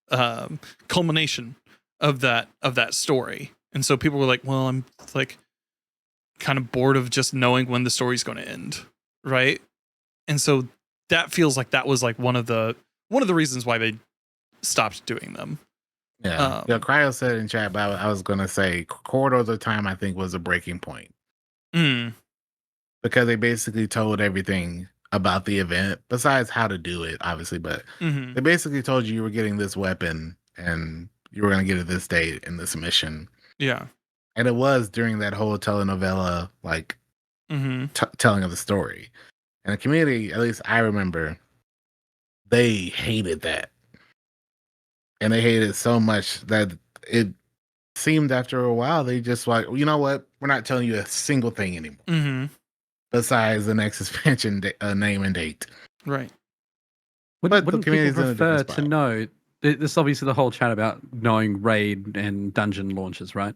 culmination of that story. And so people were like, well, I'm like kind of bored of just knowing when the story's going to end. Right. And so that feels like that was like one of the reasons why they stopped doing them. Yeah. Cryo said in chat, but I was going to say Corridors of Time, I think, was a breaking point. Because they basically told everything about the event, besides how to do it, obviously. But they basically told you were getting this weapon and you were going to get it this date in this mission. Yeah. And it was during that whole telenovela, like telling of the story. And the community, at least I remember, they hated that. And they hated it so much that it seemed after a while, they just like, you know what? We're not telling you a single thing anymore. Besides the next expansion name and date. Right. But wouldn't the community's people in a different prefer to spot. know? This is obviously the whole chat about knowing raid and dungeon launches, right?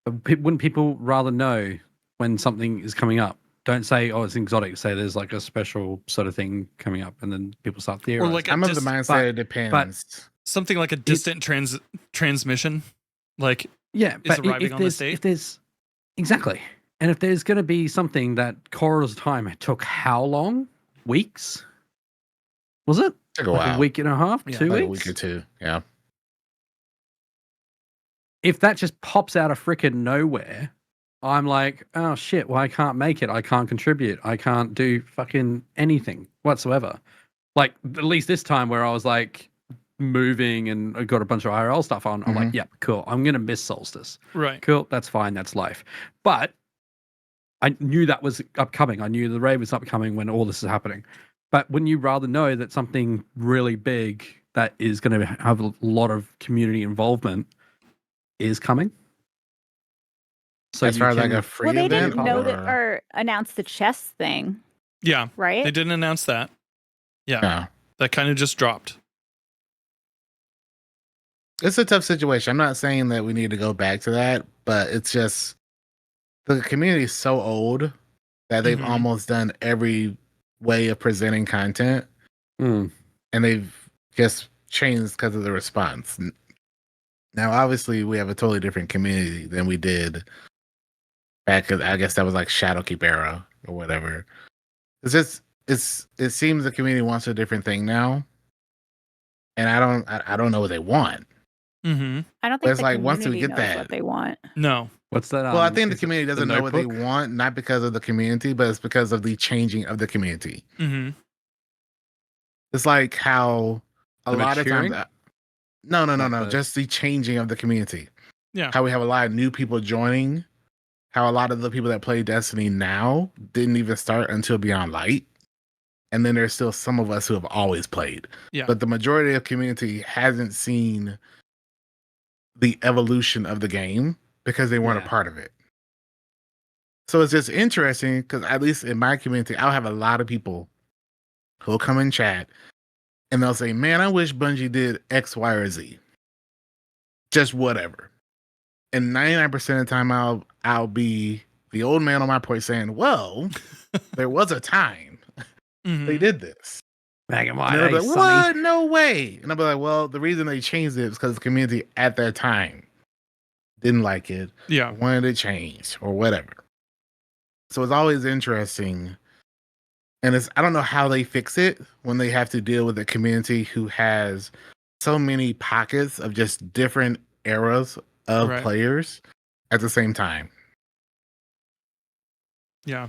But wouldn't people rather know when something is coming up? Don't say, "Oh, it's exotic." Say there's like a special sort of thing coming up, and then people start theorizing. Or like I'm of the mindset it depends. Something like a distant transmission, like yeah, is but arriving on this date. If there's exactly, and if there's going to be something that Corridor's time took how long? Weeks? Was it? Took a like while. a week and a half, Yeah. 2 Like weeks? a week or two. Yeah. If that just pops out of frickin' nowhere, I'm like, oh shit, well, I can't make it. I can't contribute. I can't do fucking anything whatsoever. Like, at least this time where I was like moving and I got a bunch of IRL stuff on, I'm like, yeah, cool. I'm going to miss Solstice. Right. Cool. That's fine. That's life. But I knew that was upcoming. I knew the raid was upcoming when all this is happening. But wouldn't you rather know that something really big that is going to have a lot of community involvement is coming? So as far as like a free Well, they event, didn't know that or announce the chess thing, Yeah. right? They didn't announce that. Yeah. No. That kind of just dropped. It's a tough situation. I'm not saying that we need to go back to that, but it's just the community is so old that they've almost done every way of presenting content, and they've just changed because of the response. Now, obviously, we have a totally different community than we did back. I guess that was like Shadowkeep era or whatever. It's just it seems the community wants a different thing now, and I don't know what they want. I don't But think it's the like once we community get knows that, what they want. No. What's that? well, I think the is it community doesn't the know what they Notebook? want, not because of the community, but it's because of the changing of the community. It's like how a The lot maturing? of times, no, the- just the changing of the community. Yeah. How we have a lot of new people joining. How a lot of the people that play Destiny now didn't even start until Beyond Light. And then there's still some of us who have always played. Yeah. But the majority of the community hasn't seen the evolution of the game because they weren't a part of it. So it's just interesting because at least in my community, I'll have a lot of people who'll come in chat and they'll say, man, I wish Bungie did X, Y, or Z. Just whatever. And 99% of the time I'll be the old man on my porch saying, well, there was a time they did this. Bang And my they'll be hey, like, Sonny. what? No way. And I'll be like, well, the reason they changed it is because the community at that time didn't like it. Yeah. Wanted it changed or whatever. So it's always interesting. And I don't know how they fix it when they have to deal with a community who has so many pockets of just different eras of players at the same time. Yeah.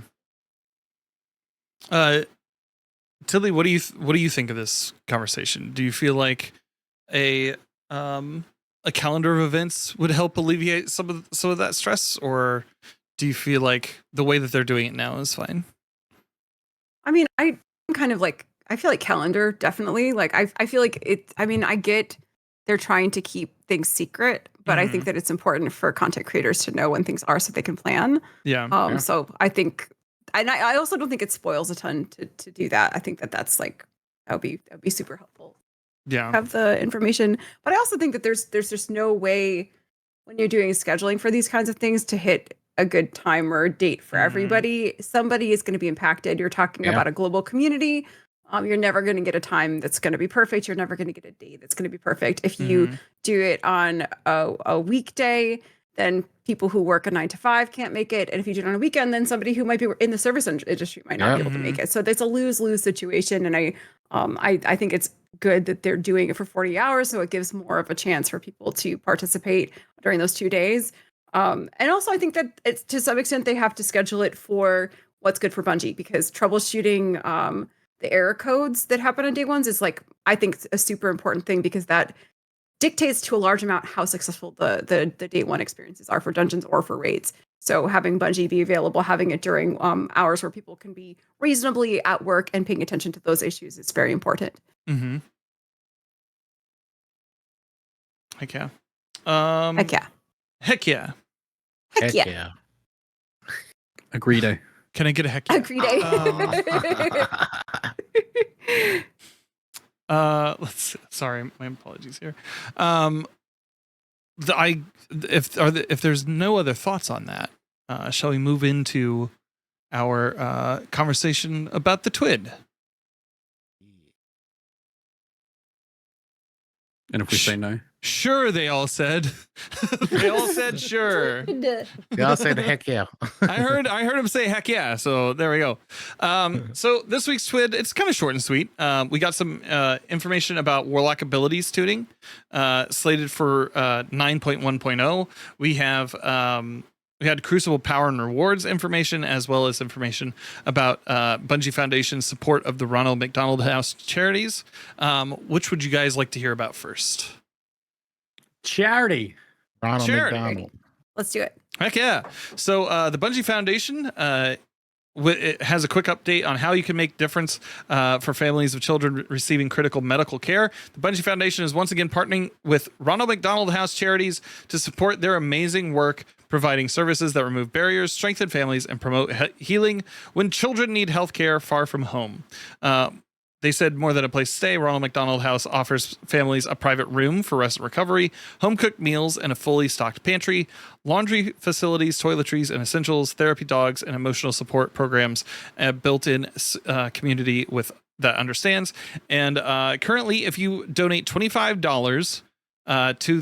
Tilly, what do you think of this conversation? Do you feel like a calendar of events would help alleviate some of that stress, or do you feel like the way that they're doing it now is fine? I mean, I'm kind of like, I feel like calendar, definitely. Like, I feel like I get they're trying to keep things secret, but I think that it's important for content creators to know when things are so they can plan. Yeah. So I think, and I also don't think it spoils a ton to do that. I think that's like, that would be super helpful. Yeah. Have the information. But I also think that there's just no way when you're doing scheduling for these kinds of things to hit a good time or a date for everybody. Somebody is going to be impacted. You're talking about a global community. You're never going to get a time that's going to be perfect. You're never going to get a date that's going to be perfect. If you do it on a weekday, then people who work a 9 to 5 can't make it. And if you do it on a weekend, then somebody who might be in the service industry might not be able to make it. So there's a lose-lose situation. And I think it's good that they're doing it for 40 hours. So it gives more of a chance for people to participate during those 2 days. And also I think that it's to some extent they have to schedule it for what's good for Bungie, because troubleshooting the error codes that happen on day ones is like, I think a super important thing, because that dictates to a large amount how successful the day one experiences are for dungeons or for raids. So having Bungie be available, having it during hours where people can be reasonably at work and paying attention to those issues is very important. Mm-hmm. Heck yeah. Heck yeah. Heck yeah. Heck yeah. Agreed. Can I get a heck yeah? Agreed. Sorry, my apologies here. If there's no other thoughts on that, shall we move into our conversation about the TWID? And if we say no? Sure, they all said. They all said sure. They all said heck yeah. I heard him say heck yeah. So there we go. So this week's TWID, it's kind of short and sweet. We got some information about Warlock abilities tuning, slated for 9.1.0. We had Crucible power and rewards information, as well as information about Bungie Foundation's support of the Ronald McDonald House charities. Which would you guys like to hear about first? Charity. Ronald Charity. McDonald. Let's do it. Heck yeah. So the Bungie Foundation it has a quick update on how you can make difference for families of children receiving critical medical care. The Bungie Foundation is once again partnering with Ronald McDonald House charities to support their amazing work, providing services that remove barriers, strengthen families, and promote healing when children need health care far from home. They said more than a place to stay, Ronald McDonald House offers families a private room for rest and recovery, home-cooked meals, and a fully stocked pantry, laundry facilities, toiletries, and essentials, therapy dogs, and emotional support programs, a built-in community that understands. And currently, if you donate $25 to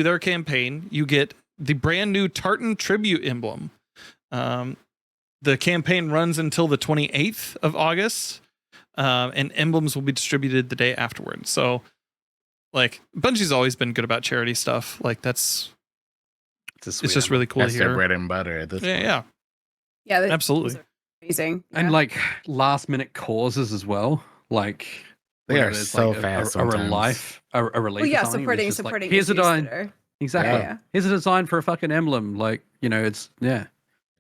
their campaign, you get the brand new Tartan Tribute emblem. The campaign runs until the 28th of August. And emblems will be distributed the day afterward. So, like, Bungie's always been good about charity stuff. Like, it's just really cool That's to their hear. bread and butter at this point. Yeah, absolutely. Amazing. And like last minute causes as well. Like They whether are it's so like fast a sometimes. relief. Well, yeah, or something, supporting it's just like, supporting here's a issues design. that are- Exactly. Yeah. Here's a design for a fucking emblem. Like, it's Or Yeah.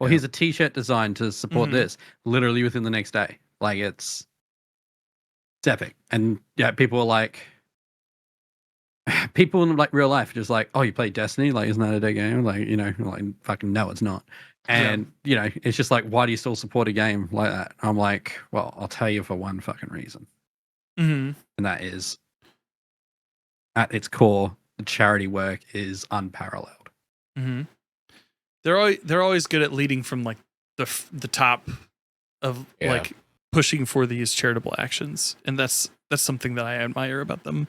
here's a t-shirt design to support Mhm. this. Literally within the next day. Like it's epic. And yeah, people are like, people in like real life are just like, oh, you play Destiny? Like, isn't that a dead game? Like, like fucking no, it's not. And it's just like, why do you still support a game like that? I'm like, well, I'll tell you for one fucking reason. Mm-hmm. And that is, at its core, the charity work is unparalleled. Mm-hmm. They're always good at leading from like the top of like pushing for these charitable actions, and that's something that I admire about them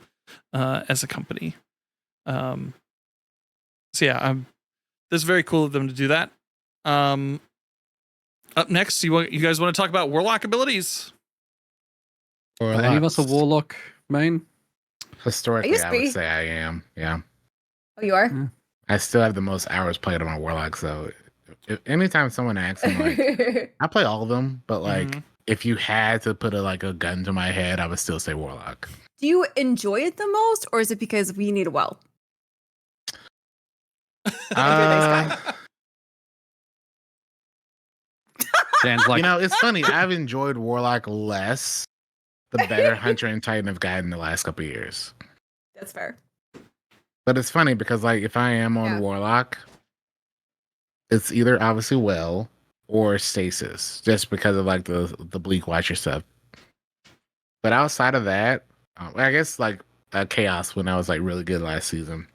as a company. So yeah, this is very cool of them to do that. Up next, you guys want to talk about Warlock abilities? Or Are any of us a Warlock main? Historically, I would be. say I am. Yeah. Oh, you are? I still have the most hours played on my Warlock, so anytime someone asks, I'm like, I play all of them, but like, if you had to put a gun to my head, I would still say Warlock. Do you enjoy it the most, or is it because we need a well? Dan's like, It's funny. I've enjoyed Warlock less the better Hunter and Titan have gotten the last couple of years. That's fair. But it's funny because like if I am on Warlock, it's either obviously well or stasis, just because of like the Bleak Watcher stuff. But outside of that, I guess like Chaos when I was like really good last season.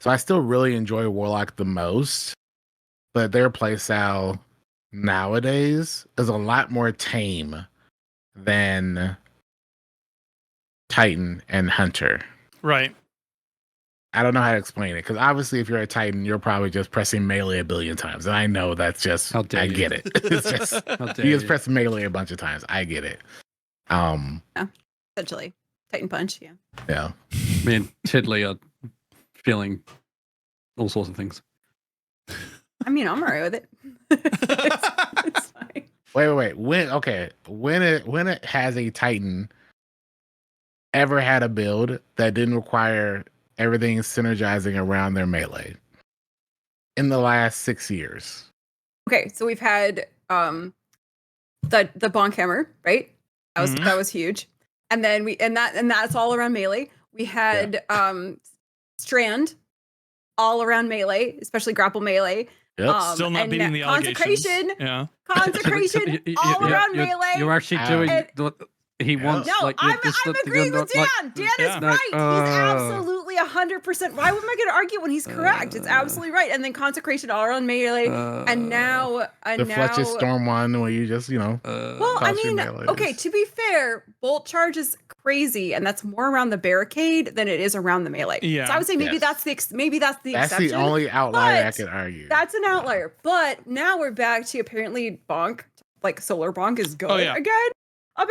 So I still really enjoy Warlock the most, but their playstyle nowadays is a lot more tame than Titan and Hunter. Right. I don't know how to explain it because obviously, if you're a Titan, you're probably just pressing melee a billion times, and I know that's just. How dare I you. get it. It's just you just press melee a bunch of times. I get it. Essentially, Titan Punch. Yeah. Yeah. me and Tiddly are feeling all sorts of things. I mean, I'm alright with it. It's fine. Wait. When it has a Titan ever had a build that didn't require everything synergizing around their melee in the last 6 years. Okay, so we've had the bonk hammer, right? That was huge. And then that's all around melee. We had strand all around melee, especially grapple melee. Yep. Still not beating the consecration. Yeah. Consecration all around melee. You're actually doing what he wants. No, like, I'm agreeing with Dan. Dan is right. He's absolutely 100%. Why am I going to argue when he's correct? It's absolutely right. And then consecration all around melee, and now Fletcher's Storm one where you just well, I mean, okay. To be fair, bolt charge is crazy, and that's more around the barricade than it is around the melee. Yeah. So I would say maybe that's the exception. That's the only outlier I could argue. That's an outlier. But now we're back to apparently bonk, like solar bonk is good again.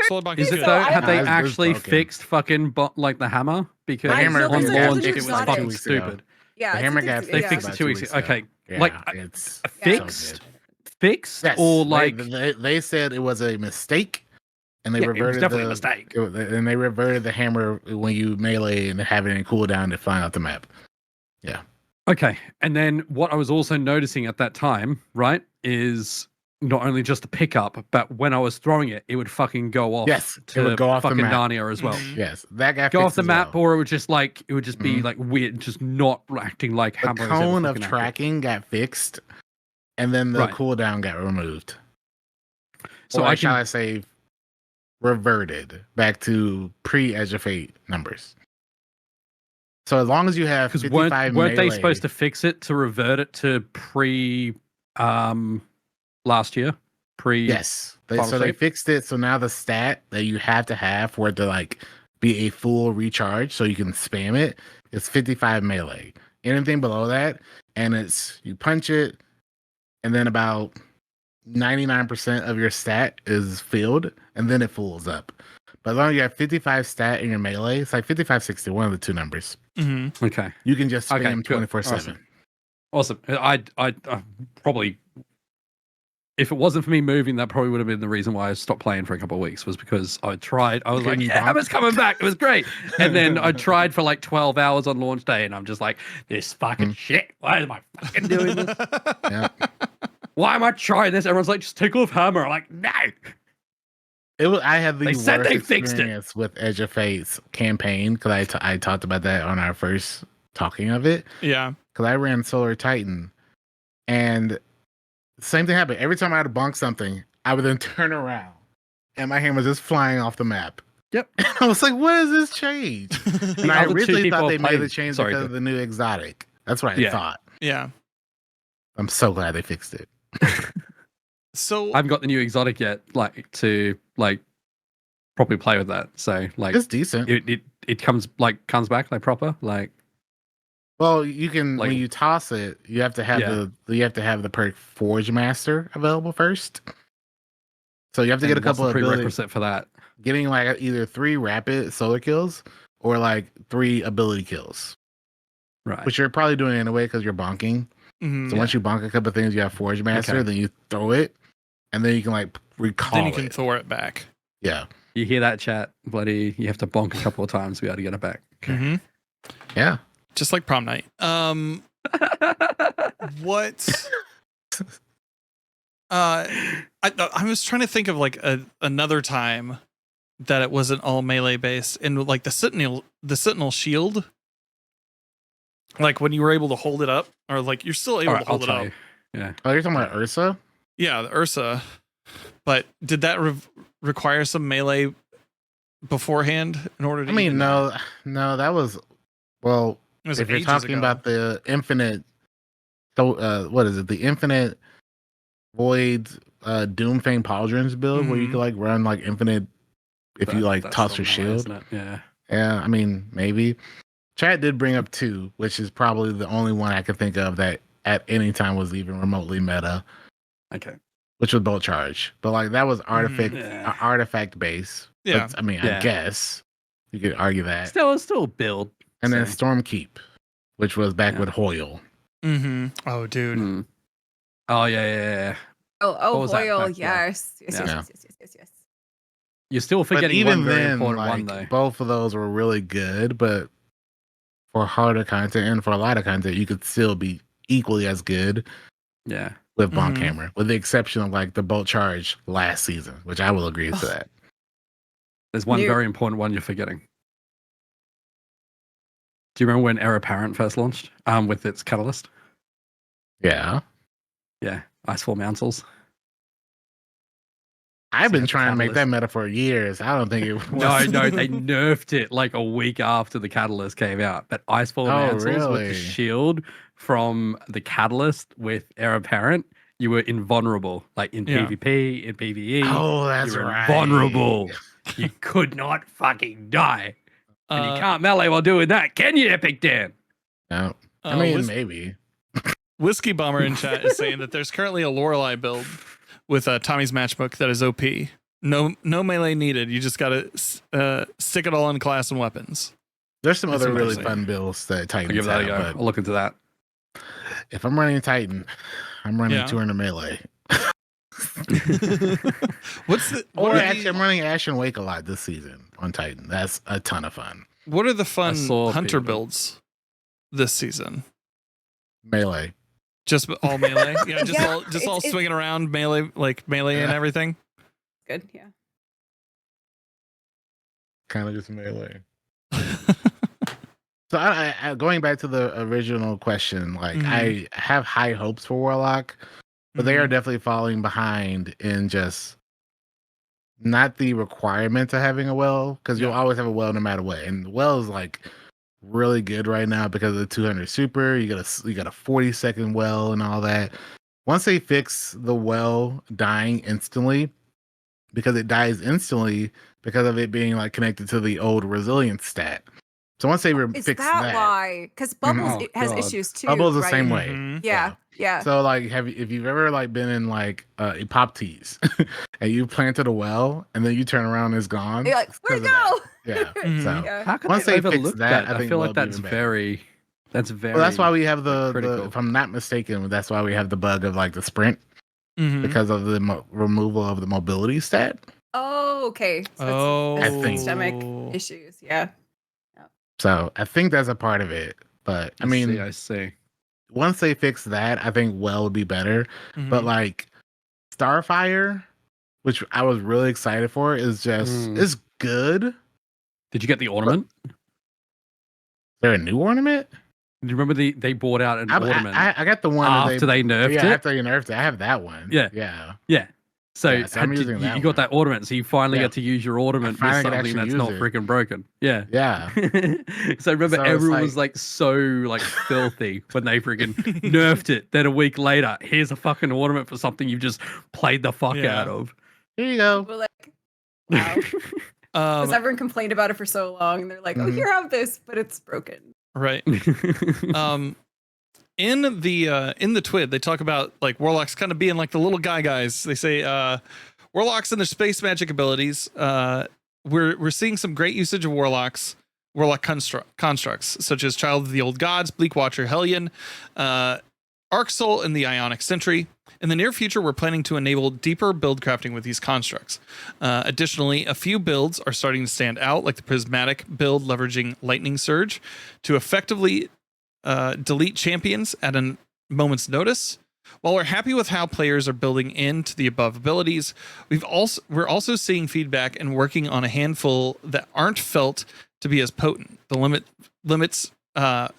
Solar bonk is good. So have they actually fixed fucking like the hammer? Because the hammer on launch it was exotic. fucking stupid. Yeah, the hammer got they fixed it 2 weeks ago. Okay, yeah, like it's fixed, yes. or like they said it was a mistake, and they reverted it was definitely a mistake. And they reverted the hammer when you melee and having it cool down to flying out the map. Yeah. Okay, and then what I was also noticing at that time, right, is not only just the pickup, but when I was throwing it, it would fucking go off. Yes, to it would go off fucking the map. Narnia as well. Yes, that guy go off the map, well. or it would just be like weird, just not acting like the hammer. cone of tracking got fixed, and then the cooldown got removed. So I say reverted back to pre-Edge of Fate numbers. So as long as you have 55 weren't they supposed to fix it to revert it to pre last year? Yes. They fixed it, so now the stat that you have to have for it to like be a full recharge so you can spam it is 55 melee. Anything below that, and it's you punch it, and then about 99% of your stat is filled, and then it fulls up. But as long as you have 55 stat in your melee, it's like 55-60, one of the two numbers. Mm-hmm. Okay. You can just spam 24/7. Awesome. I probably, if it wasn't for me moving, that probably would have been the reason why I stopped playing for a couple of weeks, was because I was like, yeah, Hammer's coming back. It was great. And then I tried for like 12 hours on launch day, and I'm just like, this fucking shit. Why am I fucking doing this? Yeah. Why am I trying this? Everyone's like, just take off Hammer. I'm like, no. I had the worst fixed experience with Edge of Fate's campaign, because I talked about that on our first talking of it. Yeah. Because I ran Solar Titan, and same thing happened. Every time I had to bonk something, I would then turn around, and my hand was just flying off the map. Yep. And I was like, what is this change? And I originally thought they made the change because of the new exotic. That's what I thought. Yeah. I'm so glad they fixed it. So I haven't got the new exotic yet, to properly play with that. So it's decent. It comes back like proper. Well, you can when you toss it, you have to have the perk Forge Master available first. So you have to get a couple of prerequisite for that. Getting either 3 rapid solar kills or 3 ability kills. Right. Which you're probably doing anyway because you're bonking. Mm-hmm. So once you bonk a couple of things, you have Forge Master, then you throw it, and then you can recall Then you can throw it back. Yeah. You hear that, chat? Bloody, you have to bonk a couple of times to be able to get it back. Okay. Mm-hmm. Yeah. Just like prom night. What? I was trying to think of another time that it wasn't all melee based, and the Sentinel shield. Like when you were able to hold it up, or you're still able to hold it up. Yeah. Oh, you're talking about Ursa? Yeah, the Ursa. But did that require some melee beforehand in order to? No, that was if you're talking about the infinite, what is it? The infinite void Doomfang Pauldrons build where you could run infinite if you toss your shield. Yeah. Yeah, maybe. Chat did bring up 2, which is probably the only one I could think of that at any time was even remotely meta. Okay. Which was Bolt Charge. But that was artifact base. Yeah. But, I guess you could argue that. Still build. And then Stormkeep, which was back with Hoyle. Mm-hmm. Oh, dude. Mm. Oh, yeah. Oh, Hoyle, yes. Yes. You're still But forgetting even one very then, important one, like though. both of those were really good, but for harder content and for a lot of content, you could still be equally as good Yeah. with Bonk Hammer, with the exception of like the bolt charge last season, which I will agree to Ugh. that. There's one very important one you're forgetting. Do you remember when Heir Apparent first launched with its catalyst? Yeah. Yeah, Icefall Mouncils. I've So been the trying to make that catalyst- meta for years. I don't think it was. No, they nerfed it like a week after the catalyst came out. But Icefall Mantles with really? the shield from the catalyst with Heir Apparent, you were invulnerable. Like in Yeah. PvP, in PvE, Oh, that's you were right. invulnerable. You could not fucking die. And you Uh, can't melee while doing that, can you, Epic Dan? No. I uh, mean, Whis- maybe. Whiskey Bomber in chat is saying that there's currently a Lorelei build with Tommy's matchbook that is OP. No melee needed. You just gotta stick it all in class and weapons. There's some That's other really amazing. fun builds that I'll Titans give that a have, go. but I'll look into that. if I'm running Titan, I'm running Yeah. 200 melee. What's the Or what are actually, the- I'm running Ash and Wake a lot this season on Titan. That's a ton of fun. what are the fun saw hunter people- builds this season? Melee. Just all melee? Yeah, just Yeah, all it's- swinging around melee, like melee and Yeah. everything. Good, yeah. Kind of just melee. So I going back to the original question, like I have high hopes for Warlock, but they are definitely falling behind in just not the requirement of having a well, because you'll always have a well no matter what. And the well is like really good right now because of the 200 super. You got a 40-second well and all that. Once they fix the well dying instantly, because it dies instantly because of it being like connected to the old resilience stat. So once they Is fix that, that, why? Because Bubbles Oh, it has God. issues too. Bubble's the right? same way. Mhm. Yeah. So like, if you've ever like been in like Epoptes and you planted a well and then you turn around and it's gone. You're like, where'd it because of go? that. Yeah. So Yeah. How could Once they they fix overlook that, that? I I think feel we'll like be that's even better. very. That's very. Well, that's why we have the critical. if I'm not mistaken, that's why we have the bug of like the sprint Mhm. because of the removal of the mobility stat. Oh, okay. So Oh, it's I think. systemic issues. Yeah. So I think that's a part of it. But I mean, I see. once they fix that, I think well would be better. Mhm. But like Starfire, which I was really excited for, is just it's good. Did you get the ornament? Is there a new ornament? Do you remember they brought out an ornament I got the one after they nerfed yeah, it? after they nerfed it. I have that one. Yeah. Yeah. Yeah. So, Yeah, so I'm using you that got one. that ornament, so you finally Yeah. get to use your ornament with finally could something actually that's use not it. freaking broken. Yeah. Yeah. So remember, So it's everyone like- was like so like filthy when they freaking nerfed it. Then a week later, here's a fucking ornament for something you've just played the fuck Yeah. out of. Here you go. We're like, wow. Because everyone complained about it for so long, and they're like, "Oh, Mhm. here, have this," but it's broken. right. In the TWID, they talk about like warlocks kind of being like the little guys. They say warlocks and their space magic abilities. We're seeing some great usage of warlocks, warlock constructs such as Child of the Old Gods, Bleak Watcher, Hellion, Arc Soul, and the Ionic Sentry. In the near future, we're planning to enable deeper build crafting with these constructs. Additionally, a few builds are starting to stand out, like the Prismatic build leveraging Lightning Surge to effectively delete champions at a moment's notice. While we're happy with how players are building into the above abilities, we're also seeing feedback and working on a handful that aren't felt to be as potent.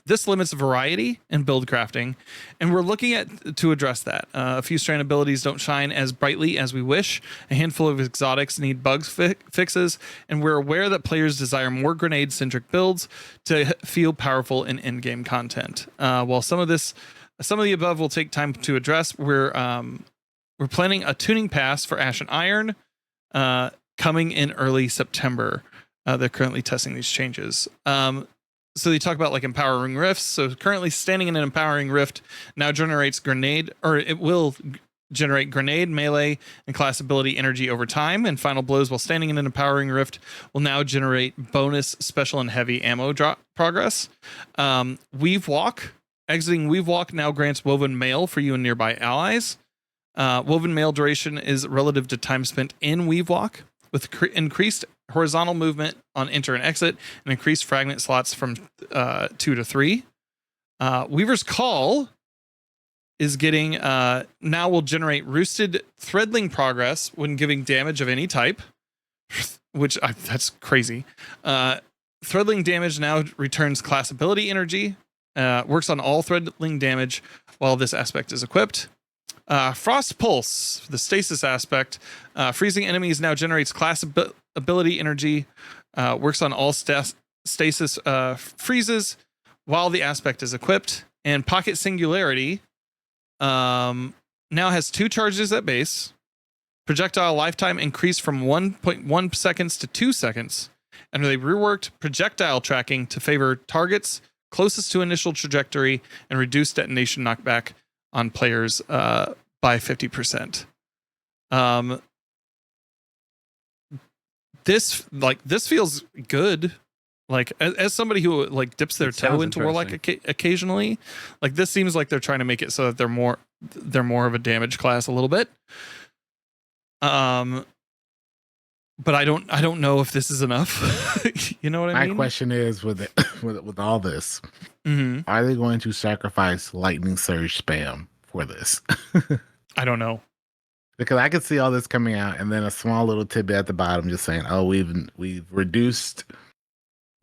This limits variety in build crafting, and we're looking to address that. A few strand abilities don't shine as brightly as we wish. A handful of exotics need bugs fixes, and we're aware that players desire more grenade-centric builds to feel powerful in in-game content. While some of the above will take time to address, we're planning a tuning pass for Ash and Iron coming in early September. They're currently testing these changes. So they talk about like empowering rifts. So currently standing in an empowering rift now generates it will generate grenade, melee, and class ability energy over time. And final blows while standing in an empowering rift will now generate bonus special and heavy ammo drop progress. Exiting Weave Walk now grants Woven Mail for you and nearby allies. Woven Mail duration is relative to time spent in Weave Walk. with increased horizontal movement on enter and exit, and increased fragment slots from 2 to 3. Weaver's Call is getting now will generate roosted threadling progress when giving damage of any type, which that's crazy. Threadling damage now returns class ability energy, works on all threadling damage while this aspect is equipped. Frost Pulse, the stasis aspect, freezing enemies now generates class ability energy, works on all stasis freezes while the aspect is equipped. And Pocket Singularity now has 2 charges at base. Projectile lifetime increased from 1.1 seconds to 2 seconds. And they reworked projectile tracking to favor targets closest to initial trajectory and reduce detonation knockback on players by 50%. This feels good. Like as somebody who like dips their toe into Warlock occasionally, like this seems like they're trying to make it so that they're more of a damage class a little bit. But I don't know if this is enough. You know what I mean? My question is with all this, are they going to sacrifice lightning surge spam for this? I don't know. Because I could see all this coming out and then a small little tidbit at the bottom just saying, "Oh, we've reduced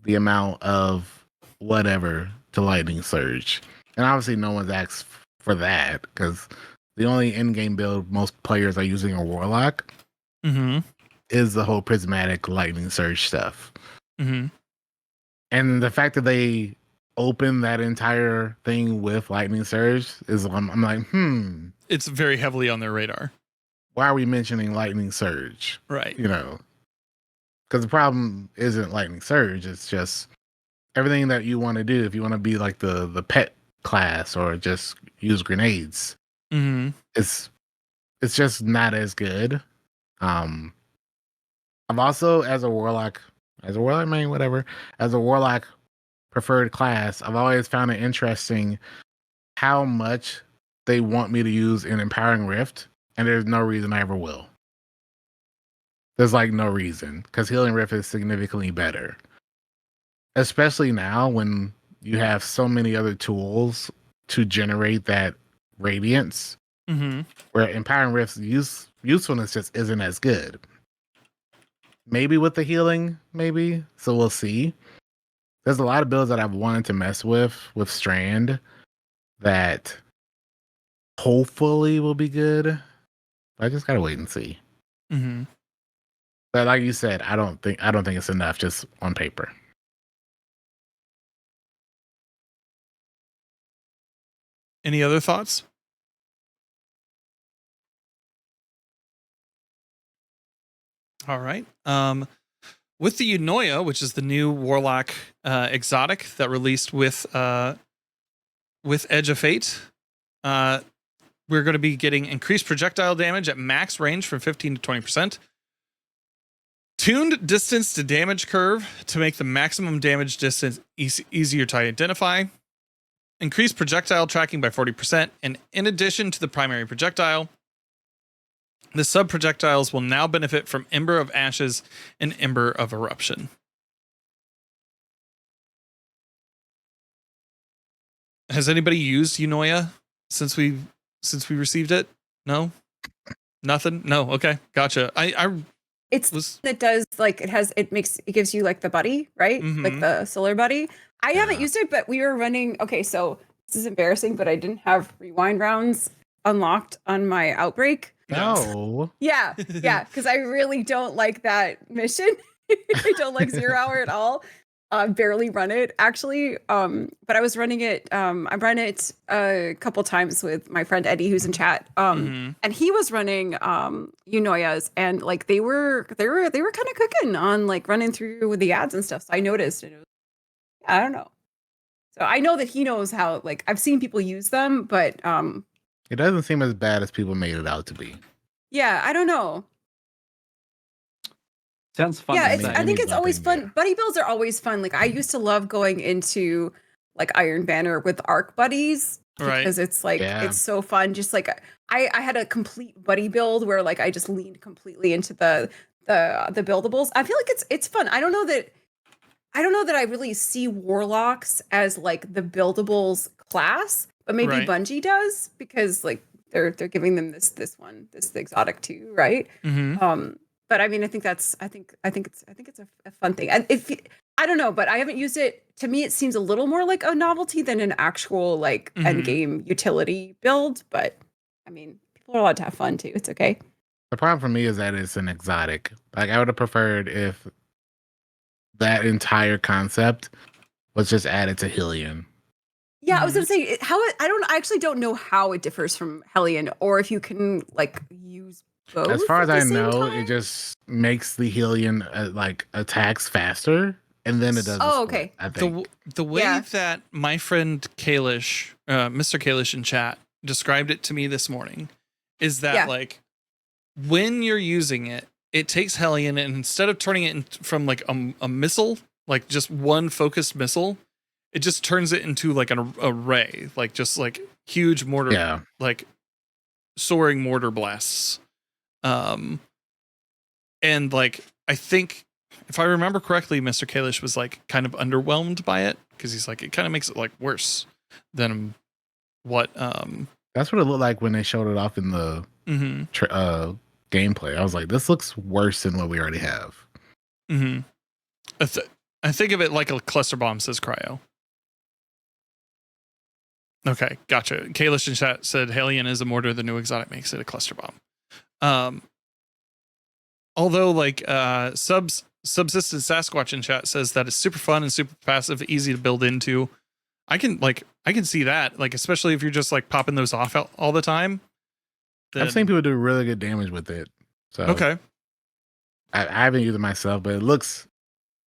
the amount of whatever to lightning surge." And obviously no one's asked for that because the only in-game build most players are using a Warlock is the whole prismatic lightning surge stuff. And the fact that they open that entire thing with lightning surge is I'm like, it's very heavily on their radar. Why are we mentioning lightning surge? Right. You know, because the problem isn't lightning surge. It's just everything that you want to do. If you want to be like the pet class or just use grenades, it's just not as good. I've also, as a warlock preferred class, I've always found it interesting how much they want me to use an Empowering Rift, and there's no reason I ever will. There's like no reason, because Healing Rift is significantly better. Especially now when you have so many other tools to generate that radiance, where Empowering Rift's usefulness just isn't as good. Maybe with the healing, maybe. So we'll see. There's a lot of builds that I've wanted to mess with Strand that hopefully will be good. I just gotta wait and see. But like you said, I don't think it's enough just on paper. Any other thoughts? All right. With the Eunoia, which is the new Warlock exotic that released with Edge of Fate, we're going to be getting increased projectile damage at max range from 15 to 20%. Tuned distance to damage curve to make the maximum damage distance easier to identify. Increased projectile tracking by 40%. And in addition to the primary projectile, the sub-projectiles will now benefit from Ember of Ashes and Ember of Eruption. Has anybody used Eunoia since we received it? No? Nothing? No. Okay. Gotcha. It does like it gives you like the buddy, right? Like the solar buddy. I haven't used it, but we were running. Okay, so this is embarrassing, but I didn't have rewind rounds unlocked on my outbreak. No. Yeah, because I really don't like that mission. I don't like 0 hour at all. Barely run it actually. But I was running it. I ran it a couple times with my friend Eddie, who's in chat. And he was running Eunoias, and like they were kind of cooking on like running through with the ads and stuff. So I noticed, and it was, I don't know. So I know that he knows how. Like I've seen people use them, but it doesn't seem as bad as people made it out to be. Yeah, I don't know. Sounds fun. Yeah, I think it's always fun. Buddy builds are always fun. Like I used to love going into like Iron Banner with ARC buddies because it's like it's so fun. Just like I had a complete buddy build where like I just leaned completely into the the buildables. I feel like it's fun. I don't know that I really see warlocks as like the buildables class, but maybe Right. Bungie does because like they're giving them this exotic too, right? But I mean, I think it's a fun thing. And I don't know, but I haven't used it. To me, it seems a little more like a novelty than an actual like end game utility build. But I mean, people are allowed to have fun too. It's okay. The problem for me is that it's an exotic. Like I would have preferred if that entire concept was just added to Hylian. Yeah, I was gonna say I actually don't know how it differs from Hellion, or if you can like use both. As far as at I the same know, time? it just makes the Hylian like attacks faster, and then it does. Oh, okay. I think The way Yeah. that my friend Kalish, Mr. Kalish in chat, described it to me this morning is that Yeah. like when you're using it, it takes Hellion and instead of turning it from like a missile, like just one focused missile, it just turns it into like an array, like just like huge mortar, like soaring mortar blasts. And like I think if I remember correctly, Mr. Kalish was like kind of underwhelmed by it because he's like it kind of makes it like worse than what that's what it looked like when they showed it off in the gameplay. I was like, this looks worse than what we already have. I think of it like a cluster bomb, says Cryo. Okay, gotcha. Kalish in chat said Hellion is a mortar, the new exotic makes it a cluster bomb. Although like Subsistence Sasquatch in chat says that it's super fun and super passive, easy to build into. I can see that, like especially if you're just like popping those off all the time. I've seen people do really good damage with it. So okay. I haven't used it myself, but it looks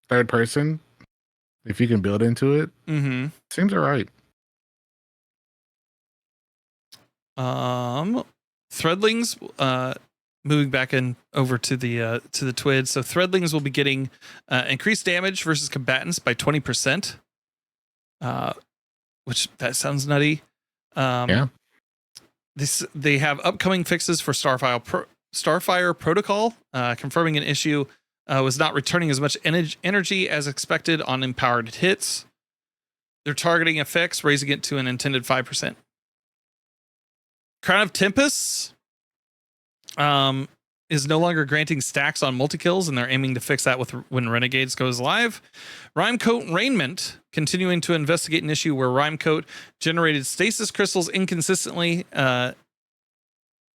third person. If you can build into it, seems alright. Threadlings, moving back in over to the Twid. So Threadlings will be getting increased damage versus combatants by 20%. Which that sounds nutty. Yeah. They have upcoming fixes for Starfire Protocol, confirming an issue was not returning as much energy as expected on empowered hits. They're targeting a fix, raising it to an intended 5%. Crown of Tempest is no longer granting stacks on multi-kills, and they're aiming to fix that when Renegades goes live. Rhymecoat Raiment, continuing to investigate an issue where Rhymecoat generated stasis crystals inconsistently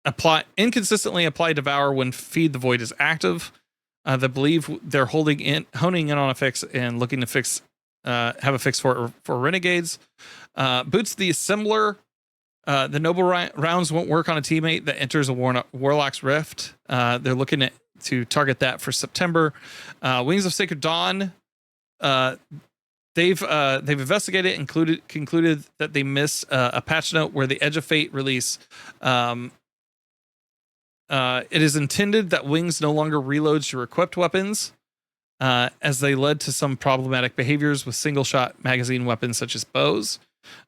apply Devour when Feed the Void is active. They believe they're honing in on a fix and looking to have a fix for Renegades. Boots the Assembler. The Noble rounds won't work on a teammate that enters a Warlock's Rift. They're looking to target that for September. Wings of Sacred Dawn. They've investigated and concluded that they missed a patch note where the Edge of Fate release. It is intended that Wings no longer reloads your equipped weapons, as they led to some problematic behaviors with single-shot magazine weapons such as bows.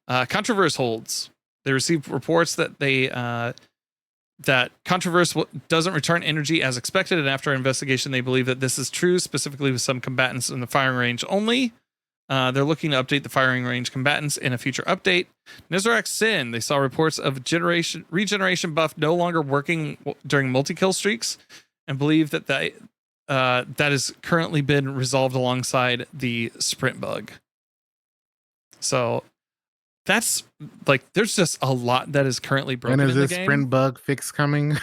Controverse holds. They received reports that that Controverse doesn't return energy as expected, and after investigation, they believe that this is true, specifically with some combatants in the firing range only. They're looking to update the firing range combatants in a future update. Nizrak Sin, they saw reports of regeneration buff no longer working during multi-kill streaks, and believe that has currently been resolved alongside the sprint bug. So that's like, there's just a lot that is currently broken in the game. When is this sprint bug fix coming?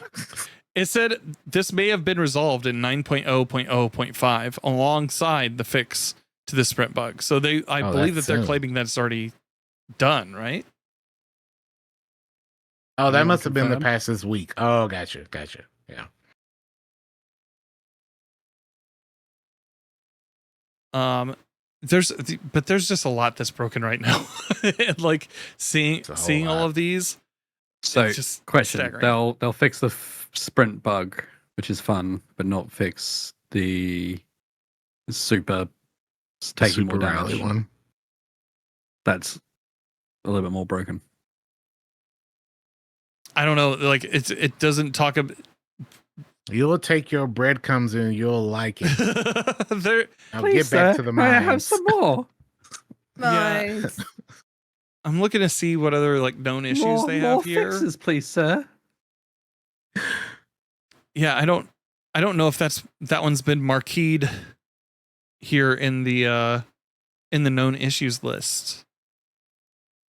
It said this may have been resolved in 9.0.0.5 alongside the fix to the sprint bug. So I believe that they're claiming that it's already done, right? Oh, that must have been the past this week. Oh, gotcha. Yeah. There's just a lot that's broken right now. And like seeing all of these. So just question, staggering. they'll fix the sprint bug, which is fun, but not fix the super taking more damage one. That's a little bit more broken. I don't know, like it doesn't talk about You'll take your breadcrumbs and you'll like it. Now Please, get back sir, to the may I have mines. some more? Yeah. Mines. I'm looking to see what other like known issues they have more here. fixes, please, sir. Yeah, I don't know if that one's been marqueed here in the known issues list.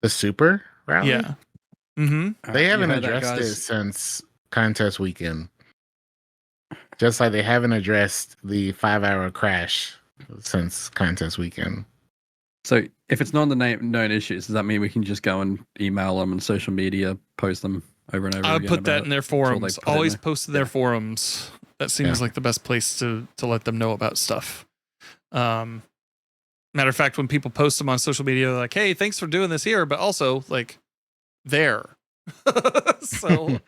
The super rally? Yeah. Mm-hmm. They haven't You heard that, addressed it guys? since contest weekend. Just like they haven't addressed the 5-hour crash since contest weekend. So if it's not the known issues, does that mean we can just go and email them and social media post them over and over I would again? put that about in their until they forums. put it in Always there? post in their forums. That seems like the best place to let them know about stuff. Matter of fact, when people post them on social media, they're like, hey, thanks for doing this here, but also like there. So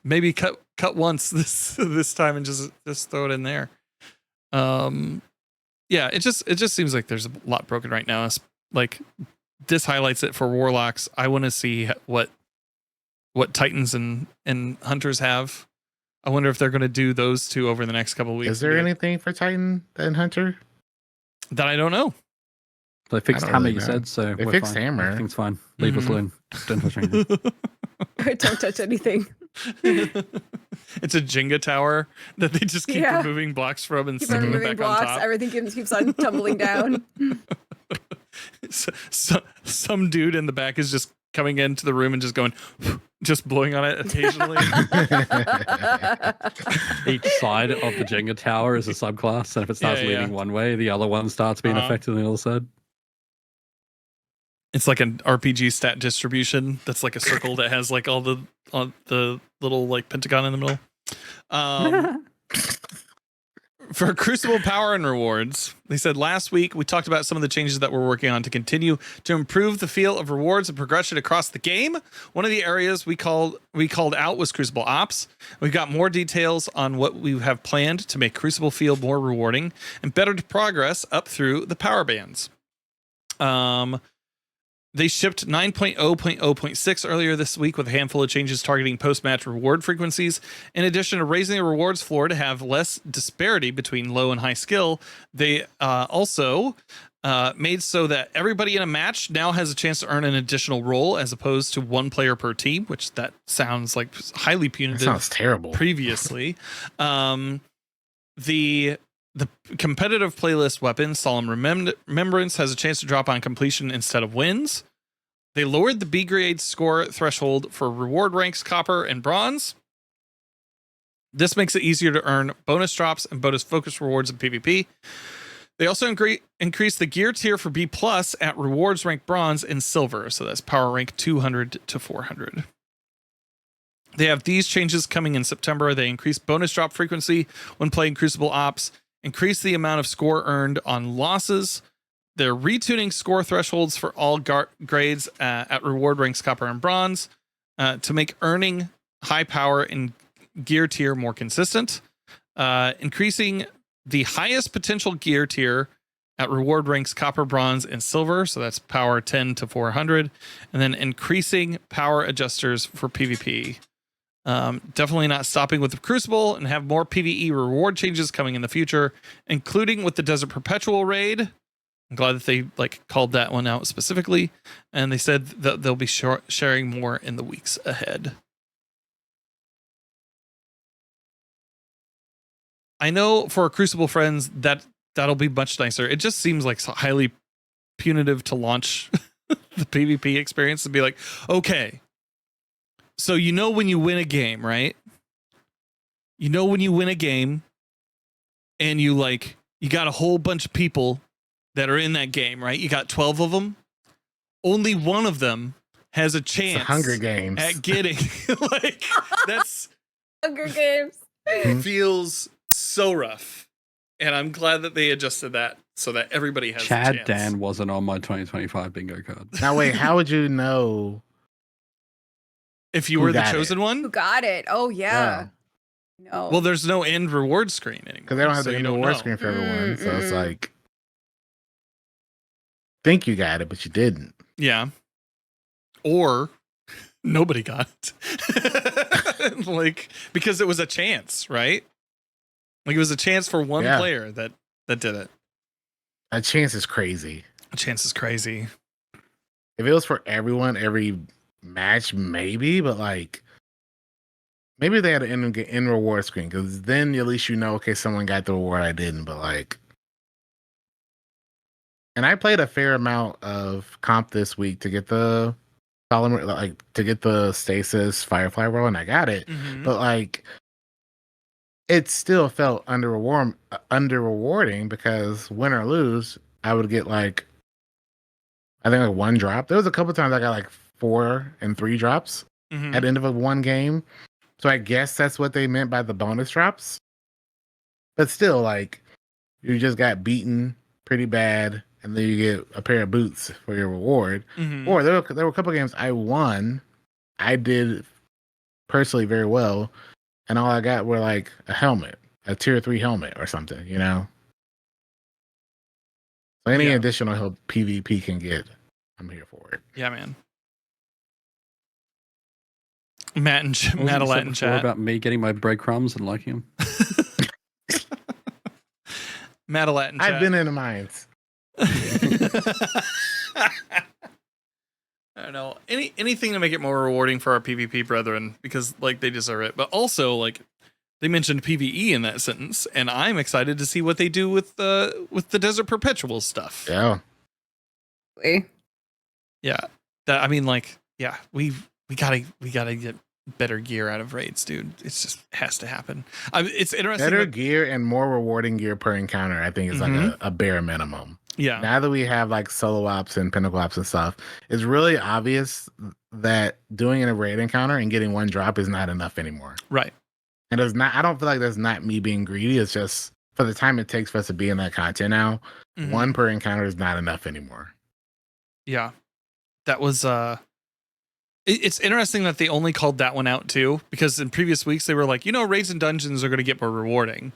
maybe cut once this time and just throw it in there. Yeah, it just seems like there's a lot broken right now. It's like this highlights it for warlocks. I want to see what Titans and Hunters have. I wonder if they're going to do those two over the next couple of weeks. Is there anything for Titan and Hunter? that I don't know? They fixed I don't Hammer, really you know. said, so They we're fixed fine. Hammer. Everything's fine. Leave us Mhm. alone. Don't touch anything. Don't touch anything. It's a Jenga tower that they just keep Yeah. removing blocks from and Keep on sticking them removing back on blocks. top. Everything keeps on tumbling down. So, some dude in the back is just coming into the room and just going, just blowing on it occasionally. Each side of the Jenga tower is a subclass, and if it starts Yeah, leaning one way, the other one starts being Uh-huh. affected on the other side. It's like an RPG stat distribution that's like a circle that has like all the little like pentagon in the middle. For Crucible Power and Rewards, they said last week we talked about some of the changes that we're working on to continue to improve the feel of rewards and progression across the game. One of the areas we called out was Crucible Ops. We've got more details on what we have planned to make Crucible feel more rewarding and better to progress up through the power bands. They shipped 9.0.0.6 earlier this week with a handful of changes targeting post-match reward frequencies. In addition to raising the rewards floor to have less disparity between low and high skill, they also made so that everybody in a match now has a chance to earn an additional role as opposed to one player per team, which that sounds like highly That punitive. sounds terrible. Previously. The competitive playlist weapon, Solemn Remembrance, has a chance to drop on completion instead of wins. They lowered the B grade score threshold for reward ranks Copper and Bronze. This makes it easier to earn bonus drops and bonus focus rewards in PvP. They also increased the gear tier for B+ at rewards rank Bronze and Silver, so that's power rank 200 to 400. They have these changes coming in September. They increase bonus drop frequency when playing Crucible Ops, increase the amount of score earned on losses. They're retuning score thresholds for all grades at reward ranks Copper and Bronze to make earning high power and gear tier more consistent. Increasing the highest potential gear tier at reward ranks Copper, Bronze, and Silver. So that's power 10 to 400. And then increasing power adjusters for PvP. Definitely not stopping with the Crucible, and have more PvE reward changes coming in the future, including with the Desert Perpetual raid. I'm glad that they called that one out specifically, and they said that they'll be sharing more in the weeks ahead. I know for Crucible friends that'll be much nicer. It just seems like highly punitive to launch the PvP experience and be like, okay, so when you win a game, right? When you win a game and you got a whole bunch of people that are in that game, right? You got 12 of them. Only one of them has a chance It's the Hunger Games. at getting that's Hunger Games. feels so rough. And I'm glad that they adjusted that so that everybody has a Chad chance. Dan wasn't on my 2025 bingo card. Now wait, how would you know? If you Who were the got it? chosen Who one, got it? Oh yeah. No. well, there's no end reward screen anymore. Because they don't have so the you end don't reward know. screen for everyone. So it's Mm-mm. like, think you got it, but you didn't. Yeah. Or nobody got it. like, because it was a chance, right? Like, it was a chance for one player that did it. A chance is crazy. A chance is crazy. If it was for everyone, every match, maybe, but like, maybe they had an in reward screen, because then at least you know, okay, someone got the reward, I didn't, but like, and I played a fair amount of comp this week to get the to get the stasis firefly roll, and I got it, but like, it still under rewarding, because win or lose, I would get like, I think like 1 drop. There was a couple times I got like 4 and 3 drops at the end of one game. So I guess that's what they meant by the bonus drops. But still, like, you just got beaten pretty bad, and then you get a pair of boots for your reward. Or there were a couple games I won. I did personally very well, and all I got were like a helmet, a tier 3 helmet or something, you know? So any additional help PvP can get, I'm here for it. Yeah, man. Matt in chat about me getting my breadcrumbs and liking them. Matt in chat. I've been in the mines. I don't know, anything to make it more rewarding for our PvP brethren, because like they deserve it. But also, like, they mentioned PvE in that sentence, and I'm excited to see what they do with the Desert Perpetual stuff. Yeah. Yeah. That, I mean, like, yeah, we gotta get better gear out of raids, dude. It's just has to happen. It's interesting. Better gear and more rewarding gear per encounter, I think, is like a bare minimum. Yeah. Now that we have like solo ops and pinnacle ops and stuff, it's really obvious that doing a raid encounter and getting 1 drop is not enough anymore. Right. And it's not. I don't feel like that's not me being greedy. It's just for the time it takes for us to be in that content now. 1 per encounter is not enough anymore. Yeah. That was it's interesting that they only called that one out too, because in previous weeks they were like, raids and dungeons are going to get more rewarding,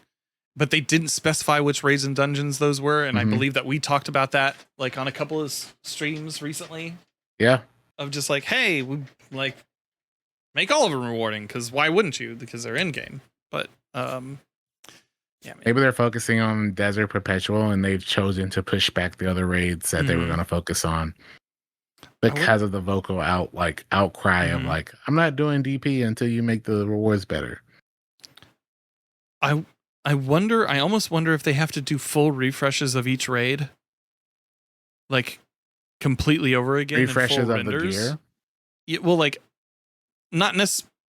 but they didn't specify which raids and dungeons those were. And I believe that we talked about that like on a couple of streams recently. Yeah. Of just like, hey, we like make all of them rewarding, because why wouldn't you? Because they're in game. But yeah, man. Maybe they're focusing on Desert Perpetual, and they've chosen to push back the other raids that they were going to focus on. Because of the vocal outcry of like, I'm not doing DP until you make the rewards better. I almost wonder if they have to do full refreshes of each raid, like completely over again. Refreshes of the gear. Yeah, well, like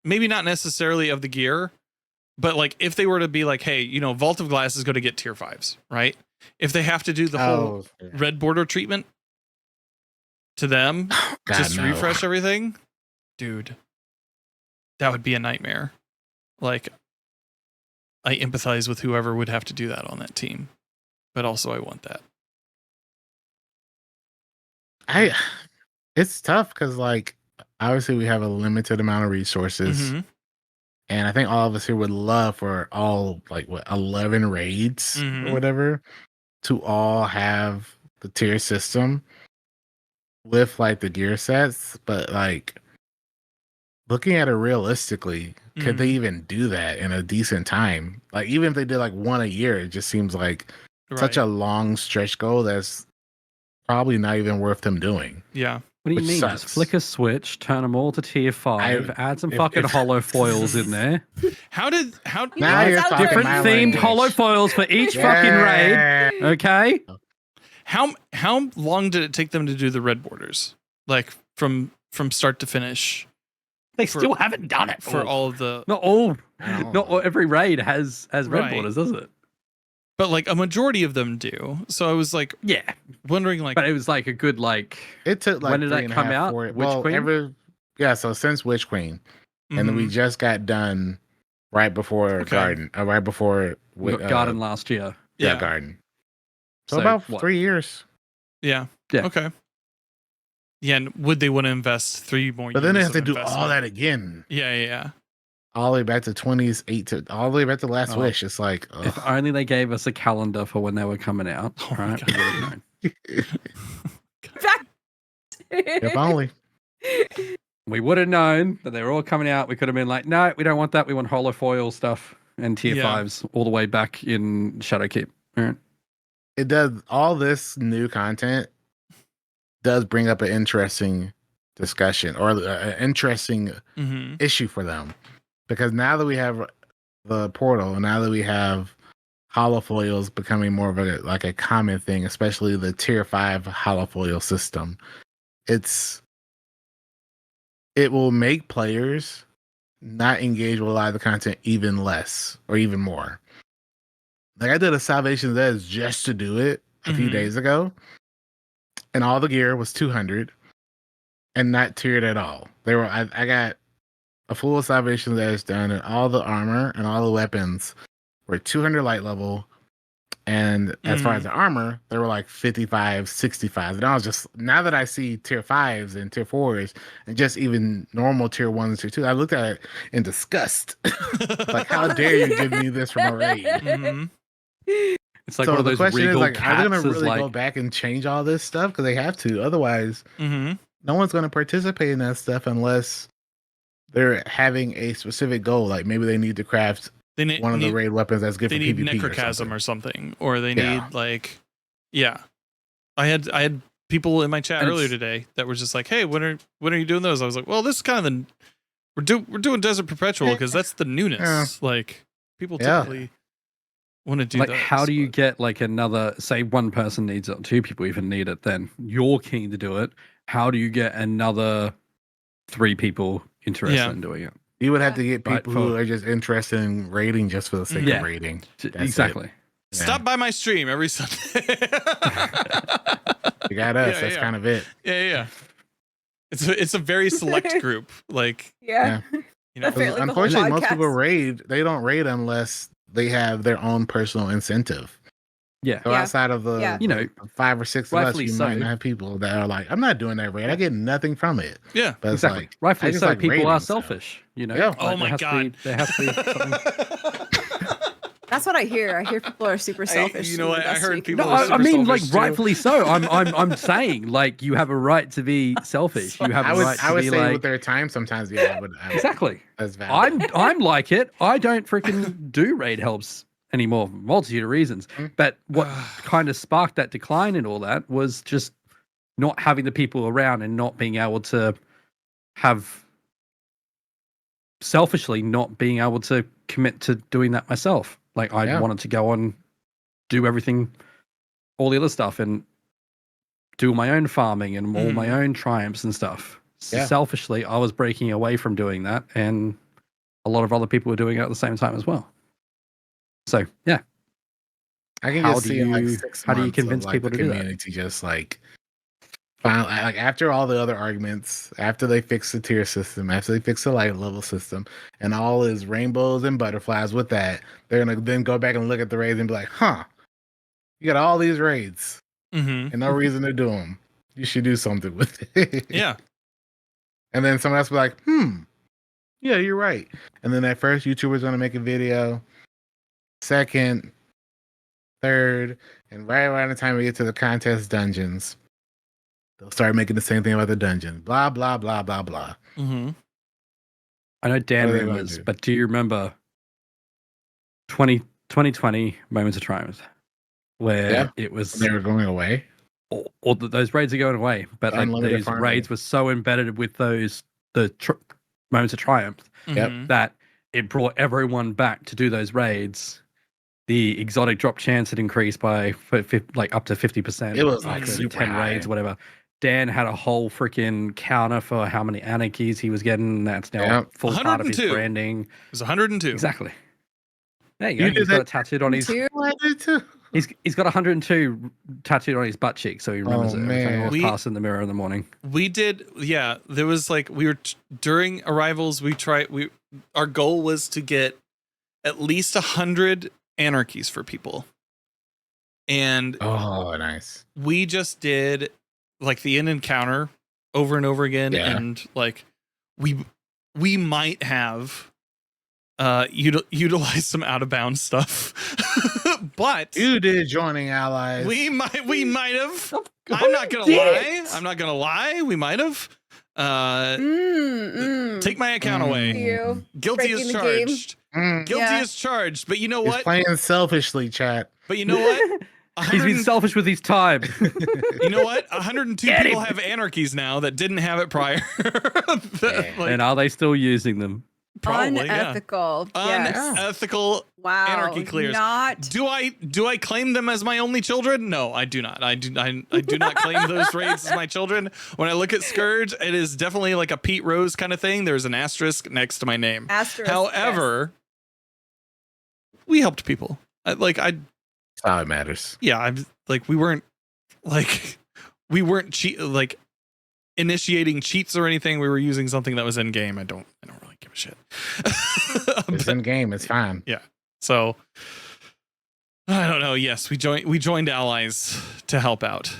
maybe not necessarily of the gear, but like if they were to be like, hey, Vault of Glass is going to get tier 5s, right? If they have to do the whole red border treatment to them, refresh everything, dude, that would be a nightmare. Like, I empathize with whoever would have to do that on that team, but also I want that. It's tough because, like, obviously we have a limited amount of resources, and I think all of us here would love for all 11 raids or whatever to all have the tier system with like the gear sets, but like looking at it realistically, could they even do that in a decent time? Like, even if they did like 1 a year, it just seems like such a long stretch goal that's probably not even worth them doing. Yeah. What do you mean? Sucks. Just flick a switch, turn them all to tier 5, add some fucking hollow foils in there. How different themed hollow foils for each fucking raid? Okay. How long did it take them to do the red borders? Like from start to finish? They still haven't done it for all of the. Not every raid has red borders, does it? But like a majority of them do. So I was like, wondering like. But it was like a good like. It took like when did that come out? Witch Queen. So since Witch Queen, and then we just got done right before Garden. Right before Garden last year. Yeah, Garden. So about 3 years. Yeah. Okay. Yeah, and would they want to invest 3 more years? But then they have to do all that again. Yeah. All the way back to 20s, all the way back to Last Wish. It's like, ugh. If only they gave us a calendar for when they were coming out. Right? If only. We would have known that they were all coming out. We could have been like, no, we don't want that. We want holofoil stuff and tier 5s all the way back in Shadowkeep. All right. It does, all this new content does bring up an interesting discussion or an interesting issue for them, because now that we have the portal, and now that we have holofoils becoming more of a common thing, especially the tier 5 holofoil system, it will make players not engage with a lot of the content even less or even more. Like, I did a Salvation Zeds just to do it a few days ago, and all the gear was 200 and not tiered at all. I got a full Salvation Zeds done, and all the armor and all the weapons were 200 light level. And as far as the armor, they were like 55, 65. And I was just, now that I see tier 5s and tier 4s and just even normal tier 1s and tier 2, I looked at it in disgust. Like, how dare you give me this from a raid? It's like, so one of those the question is, like, are they going to really go back and change all this stuff? Because they have to. Otherwise, no one's going to participate in that stuff unless they're having a specific goal. Like, maybe they need to craft one of the raid weapons that's good for PvP. They need Necrochasm or something. Or they need, like... Yeah. I had people in my chat earlier today that were just like, hey, when are you doing those? I was like, well, this is kind of the... We're doing Desert Perpetual because that's the newness. Yeah. Like, people typically... want to do like those, how do you get like another, say one person needs it, 2 people even need it, then you're keen to do it, how do you get another 3 people interested in doing it? You would have to get people who are just interested in raiding just for the sake of raiding. Exactly. Stop by my stream every Sunday. You got us. That's kind of it. Yeah. It's a very select group. Like you know, unfortunately, most people raid. They don't raid unless they have their own personal incentive. Yeah. So outside of the, you know, 5 or 6 of us, you might not have people that are like, I'm not doing that raid. I get nothing from it. Yeah. But exactly. Like, rightfully so. People are selfish. You know. Yeah. Oh my god. There has to be something. That's what I hear. I hear people are super selfish. You know what? I heard people. No, are super I mean, like, too. rightfully so. I'm saying, like, you have a right to be selfish. You have a right to be like. I would say with their time sometimes. Yeah. I would, exactly. That's valid. I'm like it. I don't freaking do raid helps anymore, for a multitude of reasons. But what kind of sparked that decline and all that was just not having the people around and not being able to have, selfishly not being able to commit to doing that myself. Like, I wanted to go and do everything, all the other stuff, and do my own farming and all my own triumphs and stuff. So selfishly, I was breaking away from doing that, and a lot of other people were doing it at the same time as well. So, yeah. I can just see like 6 months how do you convince of, people the to do community just like finally, like after all the other arguments, after they fix the tier system, after they fix the light level system, and all is rainbows and butterflies with that, they're gonna then go back and look at the raids and be like, huh, you got all these raids and no reason to do them. You should do something with it. Yeah. And then someone else will be like, yeah, you're right. And then at first, YouTuber's gonna make a video. Second, third, and right around the time we get to the contest dungeons, they'll start making the same thing about the dungeon. Blah, blah, blah, blah, blah. I know Dan remembers, but do you remember 2020 Moments of Triumph? Where it was... They were going away? Or those raids are going away, but like those raids were so embedded with the Moments of Triumph that it brought everyone back to do those raids. The exotic drop chance had increased by like up to 50%. It was like 10 raids, whatever. Dan had a whole freaking counter for how many anarchies he was getting. That's now full part of his branding. It was 102. Exactly. There you go. He's got it tattooed on his. He's got 102 tattooed on his butt cheek, so he remembers it. Man. He pass in the mirror in the morning. We did, yeah. There was like during arrivals. Our goal was to get at least 100 anarchies for people, and nice. We just did like the encounter over and over again, and like we might have utilized some out of bounds stuff, but you did joining allies. We might have. I'm not gonna lie. We might have. Take my account away. You. Guilty Breaking is the game. charged. Guilty Yeah. is charged. But you know He's what? playing selfishly, chat. But you know what? He's been selfish with his time. You know what? 102 people have anarchies now that didn't have it prior. And are they still using them? Probably, Unethical. yeah. Yes. Unethical Wow. anarchy clears. Not. Do I claim them as my only children? No, I do not. I do not claim those raids as my children. When I look at Scourge, it is definitely like a Pete Rose kind of thing. There's an asterisk next to my name. Asterisk. However, we helped people. That's how it matters. Yeah, I'm like we weren't initiating cheats or anything. We were using something that was in game. I don't really give a shit. It's in game. It's fine. Yeah. So I don't know. Yes, we joined allies to help out.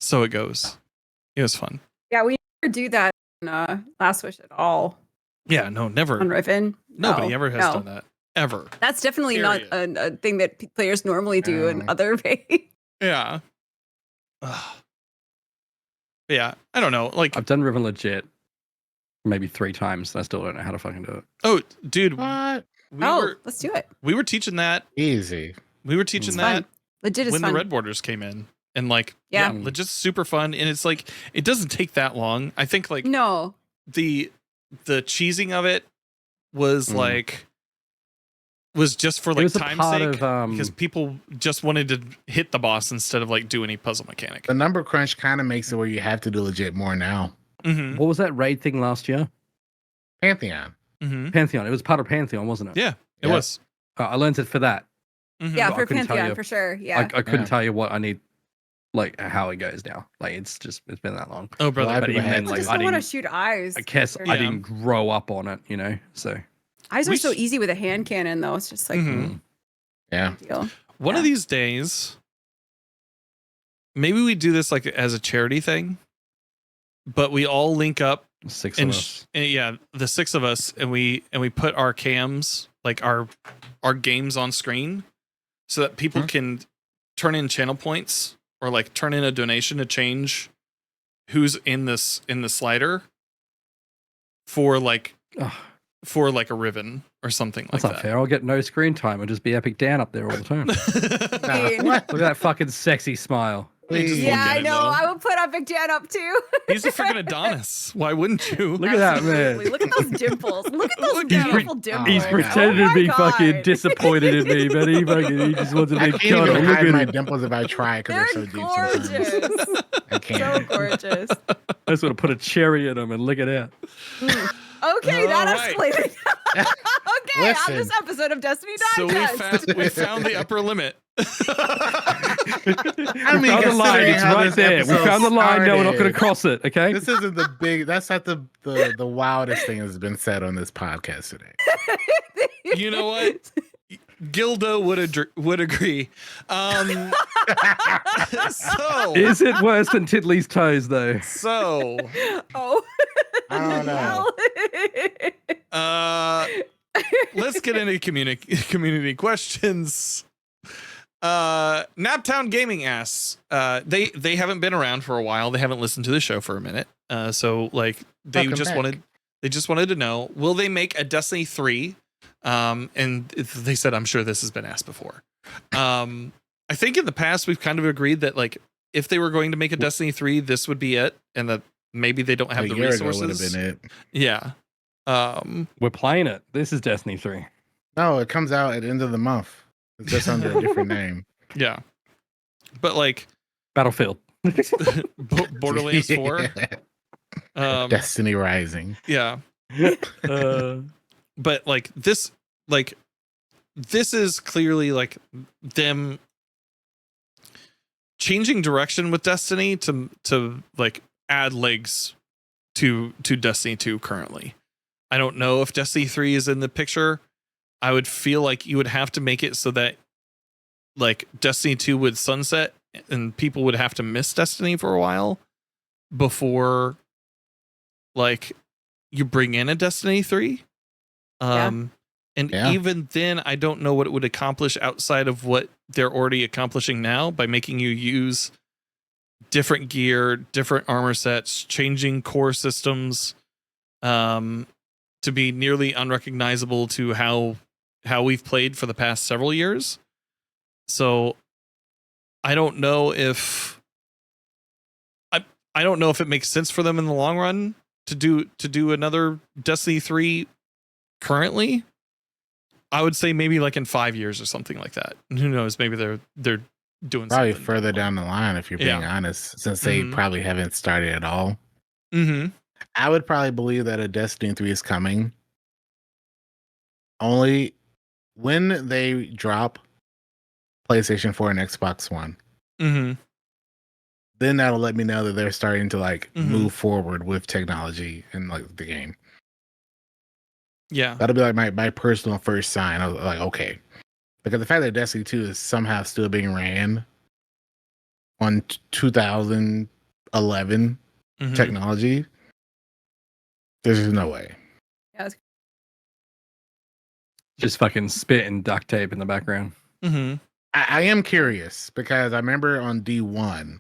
So it goes. It was fun. Yeah, we never do that in Last Wish at all. Yeah. No, never. On Riven. Nobody ever has done that. Ever. That's definitely Period. not a thing that players normally do in other raids. Yeah. Ugh. Yeah. I don't know. Like I've done Riven legit maybe 3 times, and I still don't know how to fucking do it. Oh, dude. What? Let's do it. We were teaching that. Easy. We were teaching It's that fun. Legit is when fun. the Red Borders came in. And like, Yeah. legit super fun. And it's like, it doesn't take that long. I think like No. the cheesing of it was was just for It like was a time's part sake of, because people just wanted to hit the boss instead of like do any puzzle mechanic. The number crunch kind of makes it where you have to do legit more now. Mm-hmm. What was that raid thing last year? Pantheon. Mm-hmm. Pantheon. It was part of Pantheon, wasn't it? Yeah, it Yeah. was. I learned it for that. Mhm. Yeah, But I for couldn't tell Pantheon, you. for sure. Yeah. I couldn't Yeah. tell you what I need, like how it goes now. Like it's been that long. Oh, brother. Well, But people even had then, to. I like just I don't want to didn't. shoot eyes. I guess They're- I Yeah. didn't grow up on it, you know. So Eyes We are so sh- easy with a hand cannon, though. It's just like Mhm. Yeah. deal. One of Yeah. these days, maybe we do this like as a charity thing, but we all link up 6 and of us. yeah, the 6 of us, and we put our cams, like our games on screen, so that people can turn in channel points or like turn in a donation to change who's in the slider for like Ugh, a Riven or something that's like not fair. I'll get no screen time and just be Epic Dan up there all the time. that. I mean, What? Look at that fucking sexy smile. Just Please. look yeah, at I it, know. though. I would put up Big Dan up too. He's a freaking Adonis. Why wouldn't you? Look at that, man. Absolutely. Look at those dimples. Look at those Look at him. beautiful dimples. He's my pretending Oh to be my fucking God. disappointed in me, but he just wants a I big can't cuddle. even Look hide at my him. dimples if I try because They're they're so deep sometimes. gorgeous. I So can't. gorgeous. I just want to put a cherry in them and lick it out. Okay, that All right. escalated. Okay, on this Listen. episode of Destiny So Digest. we found the upper limit. I We mean, found the line. considering It's how right this there. We episode found the line. No, we're not going to started, cross it. Okay. This isn't the big. That's not the wildest thing that's been said on this podcast today. You know what? Gilda would agree. So Is it worse than Tiddly's toes, though? Oh. I don't know. let's get into community questions. Naptown Gaming asks, they haven't been around for a while. They haven't listened to the show for a minute. So like they Welcome just back. wanted to know, will they make a Destiny 3? And they said, I'm sure this has been asked before. I think in the past we've kind of agreed that like if they were going to make a Destiny 3, this would be it, and that maybe they don't have A the year ago would have resources. been it. Yeah. We're playing it. This is Destiny 3. No, it comes out at the end of the month. It's just under a different name. Yeah. But like Battlefield. Borderlands 4. Destiny Rising. Yeah. Uh, But like this is clearly like them changing direction with Destiny to like add legs to Destiny 2 currently. I don't know if Destiny 3 is in the picture. I would feel like you would have to make it so that like Destiny 2 would sunset and people would have to miss Destiny for a while before like you bring in a Destiny 3. And Yeah. even then I don't know what it would accomplish outside of what they're already accomplishing now by making you use different gear, different armor sets, changing core systems, to be nearly unrecognizable to how we've played for the past several years. So I don't know if I don't know if it makes sense for them in the long run to do another Destiny 3 currently. I would say maybe like in 5 years or something like that. Who knows? Maybe they're doing probably something further down the line, if you're being honest, since they probably haven't started at all. I would probably believe that a Destiny 3 is coming only when they drop PlayStation 4 and Xbox One. Then that'll let me know that they're starting to like move forward with technology and like the game. Yeah, that'll be like my personal first sign. I was like, okay, because the fact that Destiny 2 is somehow still being ran on 2011 technology, there's just no way. Yeah, just fucking spit and duct tape in the background. I am curious because I remember on D1,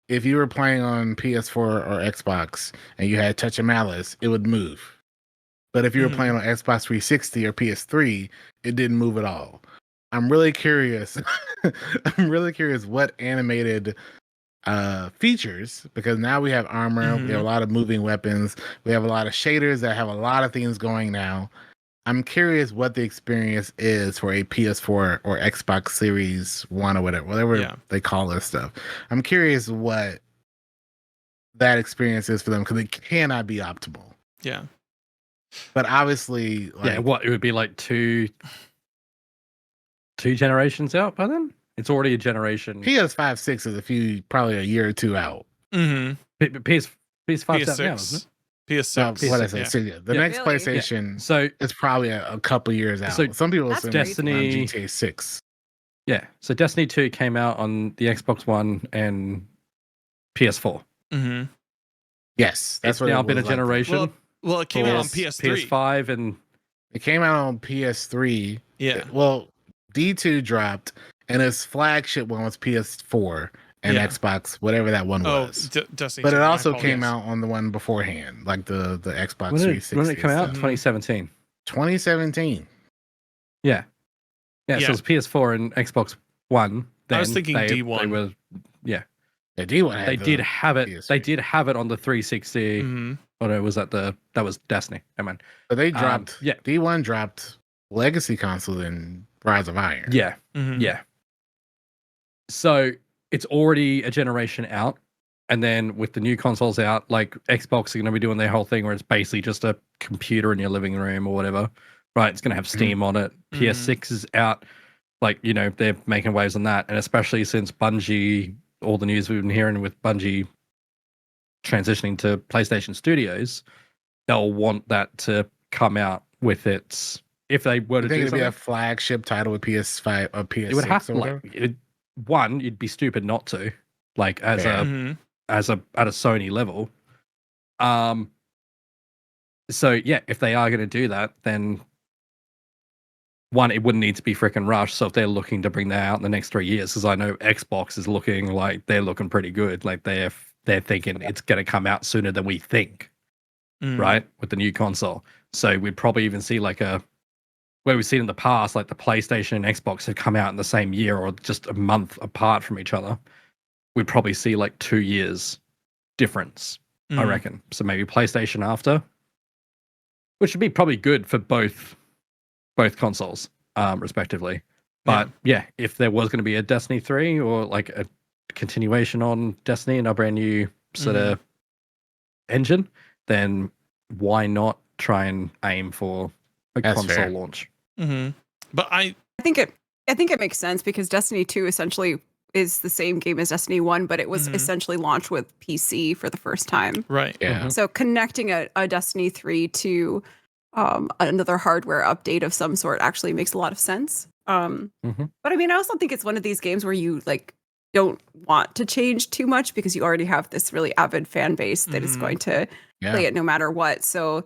if you were playing on PS4 or Xbox and you had Touch of Malice, it would move. But if you were playing on Xbox 360 or PS3, it didn't move at all. I'm really curious. I'm really curious what animated features, because now we have armor, we have a lot of moving weapons, we have a lot of shaders that have a lot of things going now. I'm curious what the experience is for a PS4 or Xbox Series 1 or whatever they call this stuff. I'm curious what that experience is for them, because it cannot be optimal. Yeah. But obviously, like, it would be like two generations out by then? It's already a generation. PS5, 6 is probably a year or two out. PS5 out now, isn't it? PS6. What I said, so the next PlayStation, so it's probably a couple years out. So some people say Destiny on GTA 6. Yeah, so Destiny 2 came out on the Xbox One and PS4. Yes, that's it's what now it been a was generation. Well, it came out on PS3, PS5, and it came out on PS3. Yeah. Well, D2 dropped, and its flagship one was PS4 and Xbox, whatever that one was. Destiny but 2, it also came out on the one beforehand, like the Xbox 360. When did it come out? 2017. 2017. Yeah. So it was PS4 and Xbox One. Then I was thinking D1. They were, Yeah, D1 had they did have it. PS3. They did have it on the 360. Oh no, that was Destiny. I mean, but they dropped. D1 dropped Legacy console in Rise of Iron. Yeah. So it's already a generation out, and then with the new consoles out, like Xbox are going to be doing their whole thing where it's basically just a computer in your living room or whatever, right? It's going to have Steam on it. PS6 is out, like, you know, they're making waves on that, and especially since Bungie, all the news we've been hearing with Bungie transitioning to PlayStation Studios, they'll want that to come out with its. If they were to do something, it'd be a flagship title with PS5 or PS6. It would have to, one, you'd be stupid not to, like, as at a Sony level. So yeah, if they are going to do that, then one, it wouldn't need to be freaking rushed. So if they're looking to bring that out in the next 3 years, because I know Xbox is looking like they're looking pretty good, like they're thinking it's going to come out sooner than we think, right, with the new console. So we'd probably even see like where we've seen in the past, like the PlayStation and Xbox have come out in the same year or just a month apart from each other. We'd probably see like 2 years difference, I reckon. So maybe PlayStation after, which would be probably good for both consoles, respectively. But yeah, if there was going to be a Destiny 3 or like a continuation on Destiny and a brand new sort of engine, then why not try and aim for a console launch? But I think it makes sense, because Destiny 2 essentially is the same game as Destiny 1, but it was essentially launched with PC for the first time. Right. Yeah. So connecting a Destiny 3 to another hardware update of some sort actually makes a lot of sense. But I mean, I also think it's one of these games where you like don't want to change too much, because you already have this really avid fan base that is going to play it no matter what. So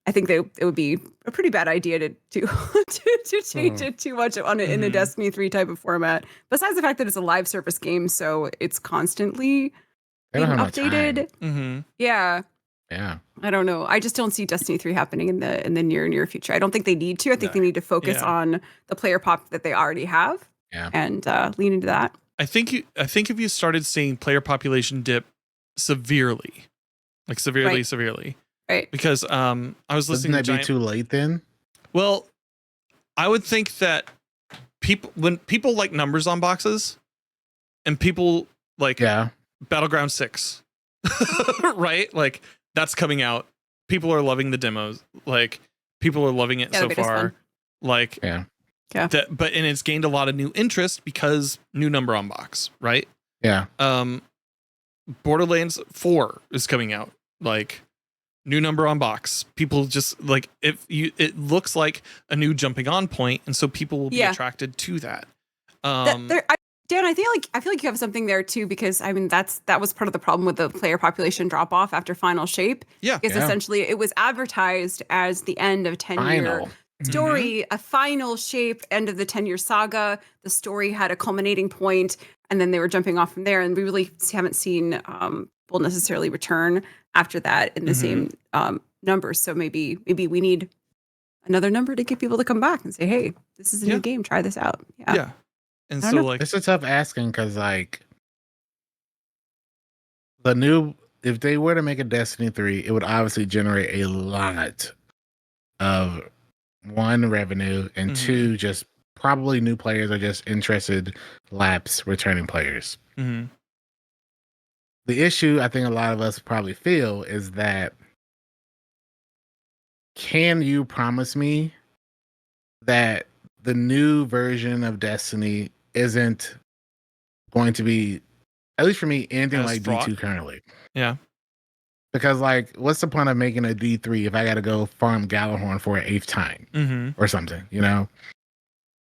I think it would be a pretty bad idea to to change it too much in a Destiny 3 type of format. Besides the fact that it's a live service game, so it's constantly being updated. Yeah. Yeah. I don't know. I just don't see Destiny 3 happening in the near future. I don't think they need to. I think they need to focus on the player pop that they already have. Yeah. And lean into that. I think if you started seeing player population dip severely, like severely, right? Because I was listening. Wouldn't that be too late then? Well, I would think that when people like numbers on boxes, and people like Battleground 6, right? Like that's coming out. People are loving the demos. Like people are loving it so far. Like but and it's gained a lot of new interest because new number on box, right? Yeah. Borderlands 4 is coming out. Like new number on box. People just like it looks like a new jumping on point, and so people will be attracted to that. Dan, I feel like you have something there too, because I mean that was part of the problem with the player population drop off after Final Shape. Yeah. Because essentially it was advertised as the end of 10-year story, a final shape, end of the 10-year saga. The story had a culminating point, and then they were jumping off from there. And we really haven't seen people necessarily return after that in the same numbers. So maybe we need another number to get people to come back and say, hey, this is a new game. Try this out. Yeah. And so like it's a tough asking because like if they were to make a Destiny 3, it would obviously generate a lot of one, revenue, and two, just probably new players or just interested lapsed returning players. The issue I think a lot of us probably feel is that, can you promise me that the new version of Destiny isn't going to be, at least for me, anything like D2 currently? Yeah. Because, like, what's the point of making a D3 if I got to go farm Galahorn for an 8th time or something, you know?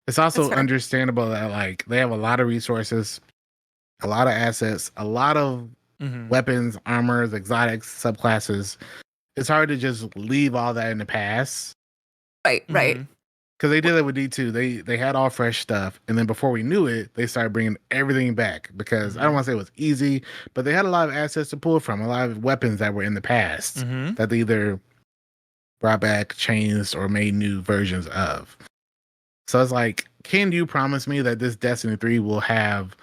It's also understandable that, like, they have a lot of resources, a lot of assets, a lot of weapons, armors, exotics, subclasses. It's hard to just leave all that in the past. Right. Because they did that with D2. They had all fresh stuff. And then before we knew it, they started bringing everything back. Because I don't want to say it was easy, but they had a lot of assets to pull from, a lot of weapons that were in the past that they either brought back, changed, or made new versions of. So it's like, can you promise me that this Destiny 3 will have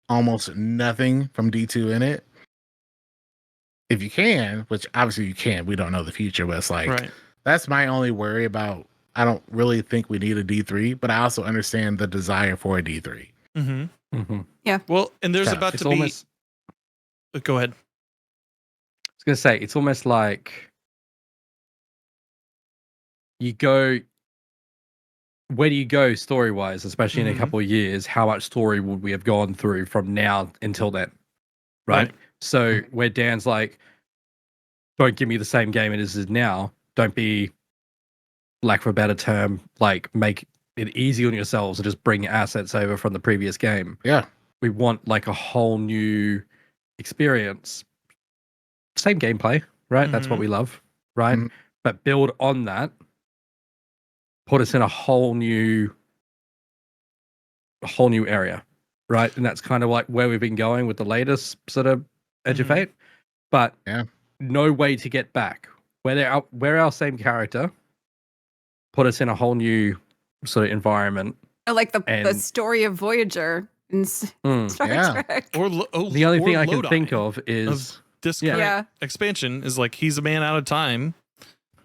almost nothing from D2 in it? If you can, which obviously you can't, we don't know the future, but it's like, that's my only worry about. I don't really think we need a D3, but I also understand the desire for a D3. Yeah. Well, and there's about to be. Go ahead. I was going to say, it's almost like you go. Where do you go story wise, especially in a couple of years? How much story would we have gone through from now until then? Right. So where Dan's like, don't give me the same game it is now. Don't be, lack of a better term, like make it easy on yourselves and just bring assets over from the previous game. Yeah. We want like a whole new experience. Same gameplay, right? That's what we love, right? But build on that. Put us in a whole new area, right? And that's kind of like where we've been going with the latest sort of Edge of Fate. But no way to get back. We're our same character. Put us in a whole new sort of environment. Like the story of Voyager in Star Trek. The only thing I can think of is this current expansion is like he's a man out of time.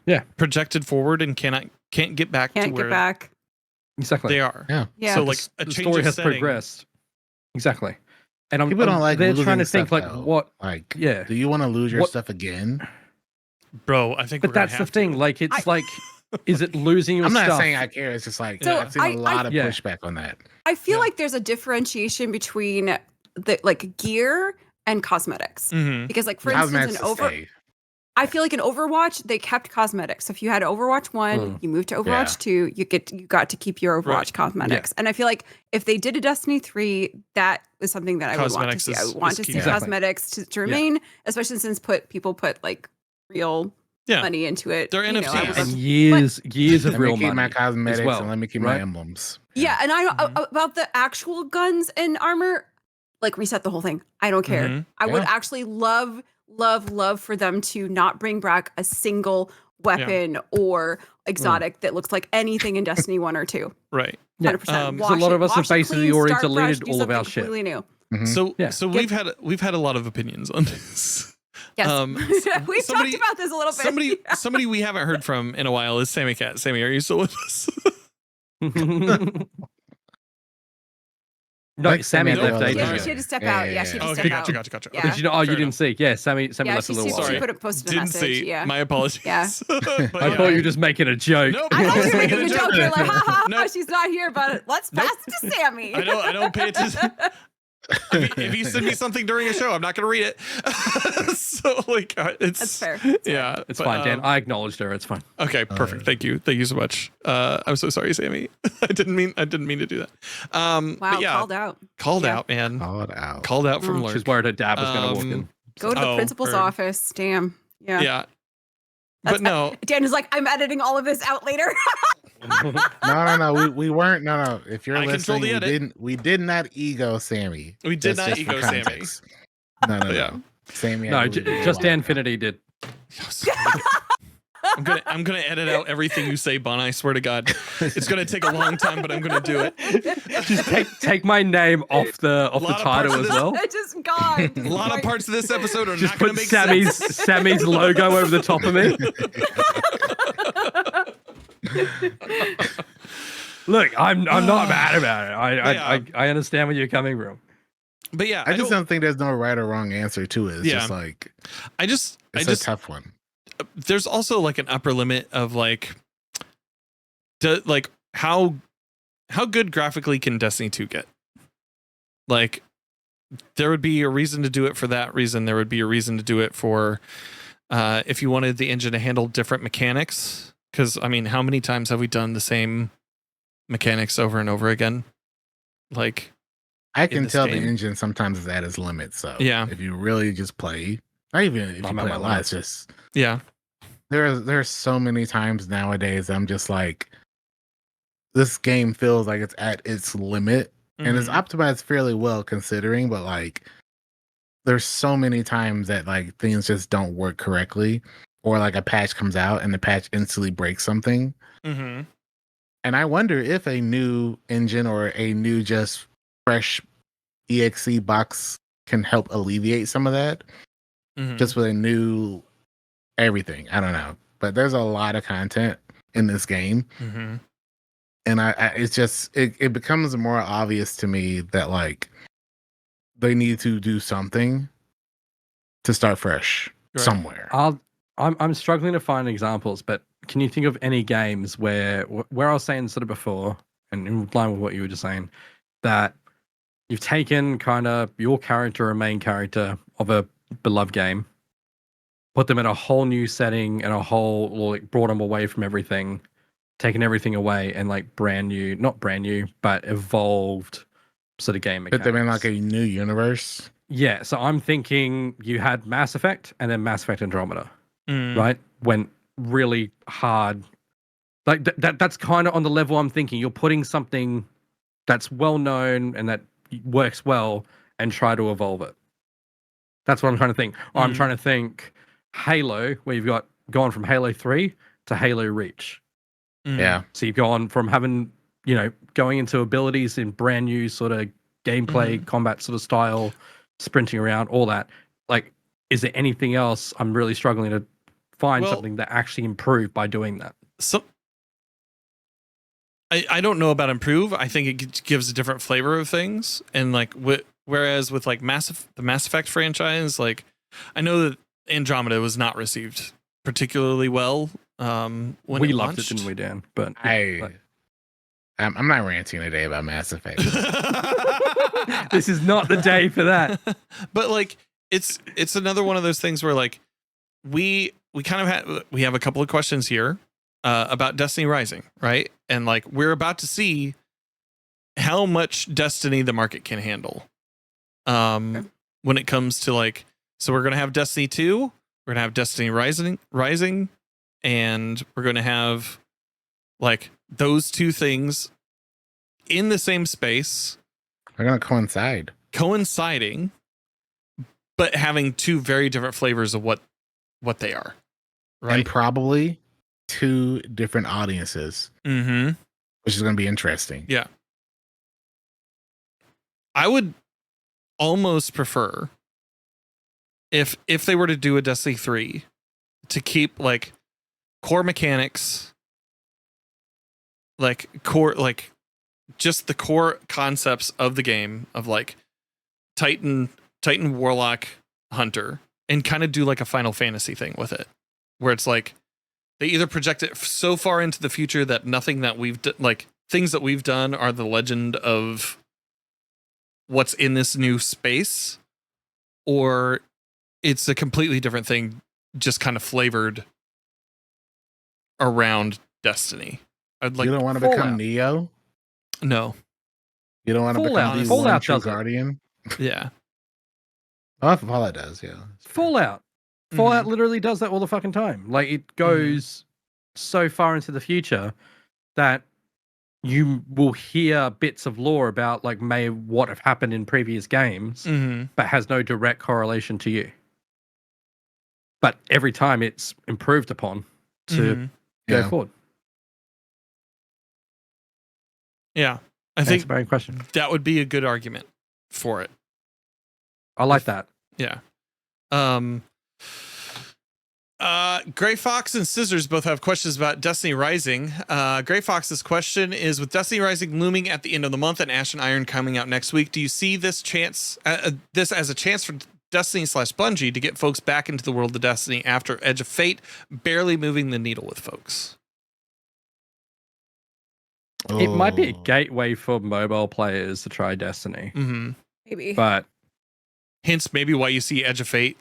Yeah. Projected forward and can't get back to where exactly they are. Yeah. So like the story has progressed. Exactly. And people don't like they're trying to stuff, think like though. what do you want to lose your stuff again? Bro, I think but that's the thing. Like it's like, is it losing your stuff? I'm stuff? not saying I care. It's just like So I've seen a lot of pushback on that. I feel like there's a differentiation between the like gear and cosmetics. Because like for instance, I feel like in Overwatch, they kept cosmetics. So if you had Overwatch 1, you moved to Overwatch 2, you got to keep your Overwatch cosmetics. And I feel like if they did a Destiny 3, that is something that I would want to see. I would want to see cosmetics to remain, especially since people put like real money into it. They're you know, I NFTs. would- And years of Let me real keep money. my cosmetics well, and let me keep right? my emblems. Yeah, and about the actual guns and armor, like reset the whole thing. I don't care. Mhm. I would Yeah. actually love for them to not bring back a single weapon or exotic that looks like anything in Destiny 1 or 2. Right. 100%. So a lot of us have Wash it basically clean, already start fresh, deleted do all of our something shit. completely new. Mhm. So Yeah. so we've had a lot of opinions on this. Yes. We've somebody- talked about this a little bit. Somebody we haven't heard from in a while is Sammy Cat. Sammy, are you still with us? No, Like Sammy Sammy left Dale. ages Yeah, Okay. she had to step Yeah, out. yeah, Yeah, she had to yeah. Okay, step out. gotcha. Yeah. Did you know? Oh, you Fair didn't enough. see. Yeah, Sammy Yeah, left a little while. Sorry. she put a posted a Didn't message. see. Yeah. My apologies. Yeah. But I yeah. thought you were just making a joke. Nope. I thought you were Making making a a joke. joke. You're like, ha ha, Nope. she's not here, but let's pass it to Sammy. I don't pay attention. If you send me something during a show, I'm not going to read it. So like, it's That's fair. Yeah, It's but, fine, Dan. I acknowledged her. It's fine. Okay, perfect. Thank you so much. I'm so sorry, Sammy. I didn't mean to do that. Wow, but yeah, called out. out, man. Called out. From Mm. Lurk. She's worried her dad was going to walk in. Go to the principal's heard. office. Damn. Yeah. Yeah. That's- But no, Dan is like, I'm editing all of this out later. No. We weren't. No. If you're I control listening, the edit. we did not ego Sammy. we did That's not just for ego Sammy. context. No. Yeah. Sammy. No, I believe you just a lot. Danfinity did. I'm gonna edit out everything you say, Bon. I swear to God, it's gonna take a long time, but I'm gonna do it. Just take my name off the Lot of title parts of as this- well. I just gone. A lot of parts of this episode are Just not gonna put make Sammy's sense. Sammy's logo over the top of me. Look, I'm not mad about it. I understand where you're coming from. But yeah, I just don't think there's no right or wrong answer to it. It's Yeah. just like it's a tough one. there's also like an upper limit of like how good graphically can Destiny 2 get? Like there would be a reason to do it for that reason. There would be a reason to do it for if you wanted the engine to handle different mechanics. Because I mean, how many times have we done the same mechanics over and over again? Like I can this tell game. the engine sometimes is at its limit. So Yeah. if you really just play, not even if you I'm at play my a lot, limit. it's just yeah, there's so many times nowadays I'm just like, this game feels like it's at its limit and it's Mhm. optimized fairly well considering, but like there's so many times that like things just don't work correctly, or like a patch comes out and the patch instantly breaks something. Mhm. And I wonder if a new engine or a new just fresh EXE box can help alleviate some of that, Mhm. just with a new everything. I don't know, but there's a lot of content in this game, Mhm. and I it's just it becomes more obvious to me that like they need to do something to start fresh Right. somewhere. I'm struggling to find examples, but can you think of any games where I was saying sort of before, and in line with what you were just saying, that you've taken kind of your character or main character of a beloved game, put them in a whole new setting and like brought them away from everything, taken everything away and like not brand new, but evolved sort of game Put mechanics. them in like a new universe. Yeah, so I'm thinking you had Mass Effect and then Mass Effect Andromeda. Mm. Right? Went really hard. Like that's kind of on the level I'm thinking. You're putting something that's well known and that works well and try to evolve it. That's what I'm trying to think. Or I'm Mhm. trying to think Halo, where you've gone from Halo 3 to Halo Reach. Mhm. Yeah. So you've gone from having, going into abilities in brand new sort of gameplay, combat sort of style, sprinting around, all that. Like, is there anything else? I'm really struggling to find Well- something that actually improved by doing that. So I don't know about improve. I think it gives a different flavor of things, and like whereas with like the Mass Effect franchise, like I know that Andromeda was not received particularly well when We it loved launched. it, didn't we, Dan? But I'm not ranting today about Mass Effect. this is not the day for that. But like it's another one of those things where like we kind of we have a couple of questions here about Destiny Rising, right? And like we're about to see how much Destiny the market can handle when it comes to like, so we're gonna have Destiny 2, We're gonna have Destiny Rising, and we're gonna have like those two things in the same space. They're gonna coinciding, but having two very different flavors of what they are. Right. And probably two different audiences. Mm-hmm. Which is gonna be interesting. Yeah. I would almost prefer if they were to do a Destiny 3 to keep like core mechanics, just the core concepts of the game of like Titan, Warlock, Hunter, and kind of do like a Final Fantasy thing with it, where it's like they either project it so far into the future that nothing that things that we've done are the legend of what's in this new space, or it's a completely different thing, just kind of flavored around Destiny. I'd like. You don't want to become Neo? No. You don't want to become the one true Guardian? Yeah. Oh, Fallout does, yeah. Fallout literally does that all the fucking time. Like, it goes so far into the future that you will hear bits of lore about like what have happened in previous games, but has no direct correlation to you. But every time it's improved upon to go forward. Yeah. I think that's a question. That would be a good argument for it. I like that. Yeah. Gray Fox and Scissors both have questions about Destiny Rising. Gray Fox's question is, with Destiny Rising looming at the end of the month and Ash and Iron coming out next week, do you see this as a chance for Destiny/Bungie to get folks back into the world of Destiny after Edge of Fate barely moving the needle with folks? It might be a gateway for mobile players to try Destiny. Maybe. But hence maybe why you see Edge of Fate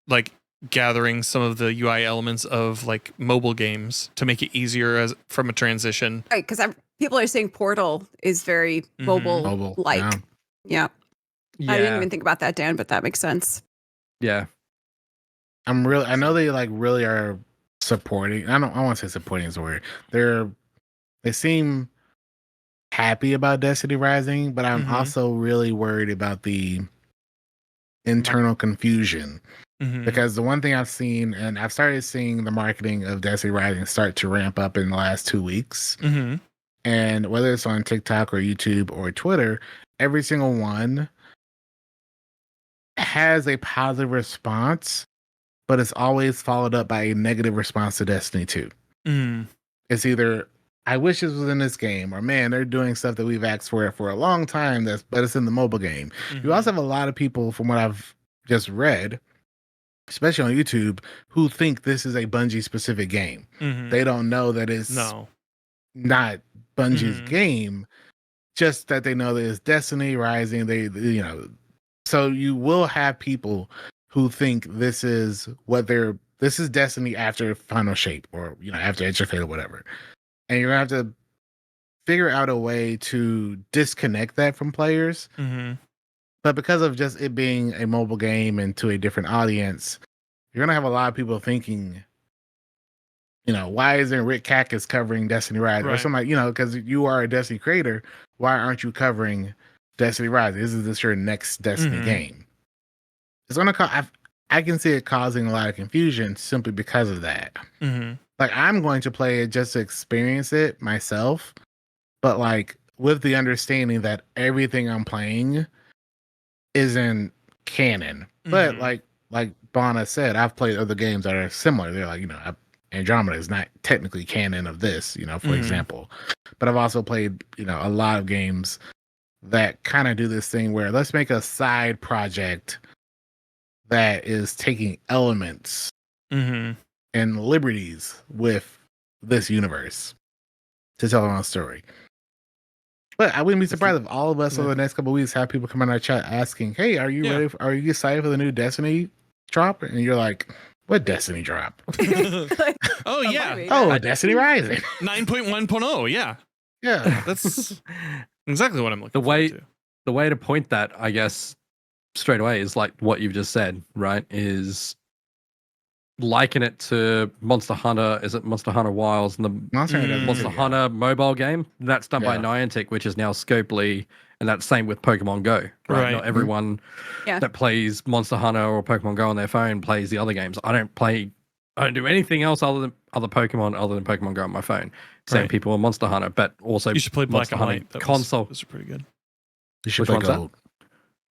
like gathering some of the UI elements of like mobile games to make it easier from a transition. Right, because people are saying Portal is very mobile-like. Yeah. I didn't even think about that, Dan, but that makes sense. Yeah. I know they like really are supporting. I want to say supporting is the word. They seem happy about Destiny Rising, but I'm also really worried about the internal confusion. Because the one thing I've seen, and I've started seeing the marketing of Destiny Rising start to ramp up in the last 2 weeks. And whether it's on TikTok or YouTube or Twitter, every single one has a positive response, but it's always followed up by a negative response to Destiny 2. It's either, I wish this was in this game, or man, they're doing stuff that we've asked for a long time, but it's in the mobile game. You also have a lot of people, from what I've just read, especially on YouTube, who think this is a Bungie specific game. They don't know that it's not Bungie's game, just that they know that it's Destiny Rising. So you will have people who think this is Destiny after Final Shape, or after Edge of Fate or whatever. And you're gonna have to figure out a way to disconnect that from players. But because of just it being a mobile game and to a different audience, you're going to have a lot of people thinking, why isn't Rick Cackus covering Destiny Rising? Right. Or something because you are a Destiny creator, why aren't you covering Destiny Rising? Is this your next Destiny game? It's going to I can see it causing a lot of confusion simply because of that. Like, I'm going to play it just to experience it myself, but like with the understanding that everything I'm playing isn't canon. But like Bonna said, I've played other games that are similar. They're like, Andromeda is not technically canon of this, for example. But I've also played, a lot of games that kind of do this thing where let's make a side project that is taking elements and liberties with this universe to tell our own story. But I wouldn't be surprised if all of us over the next couple of weeks have people come in our chat asking, "Hey, are you ready? Are you excited for the new Destiny drop?" And you're like, "What Destiny drop?" Oh yeah, Destiny Rising 9.1.0. Yeah, that's exactly what I'm looking for. The way to point that, I guess, straight away is like what you've just said, right? Is liken it to Monster Hunter. Is it Monster Hunter Wilds and the Monster Hunter, Monster Hunter mobile game? That's done by Niantic, which is now Scopely, and that's same with Pokemon Go. Right? Not everyone that plays Monster Hunter or Pokemon Go on their phone plays the other games. I don't do anything else other than Pokemon Go on my phone. Same people on Monster Hunter, but also you should play Black and White. Console. Those are pretty good. You should play Gold.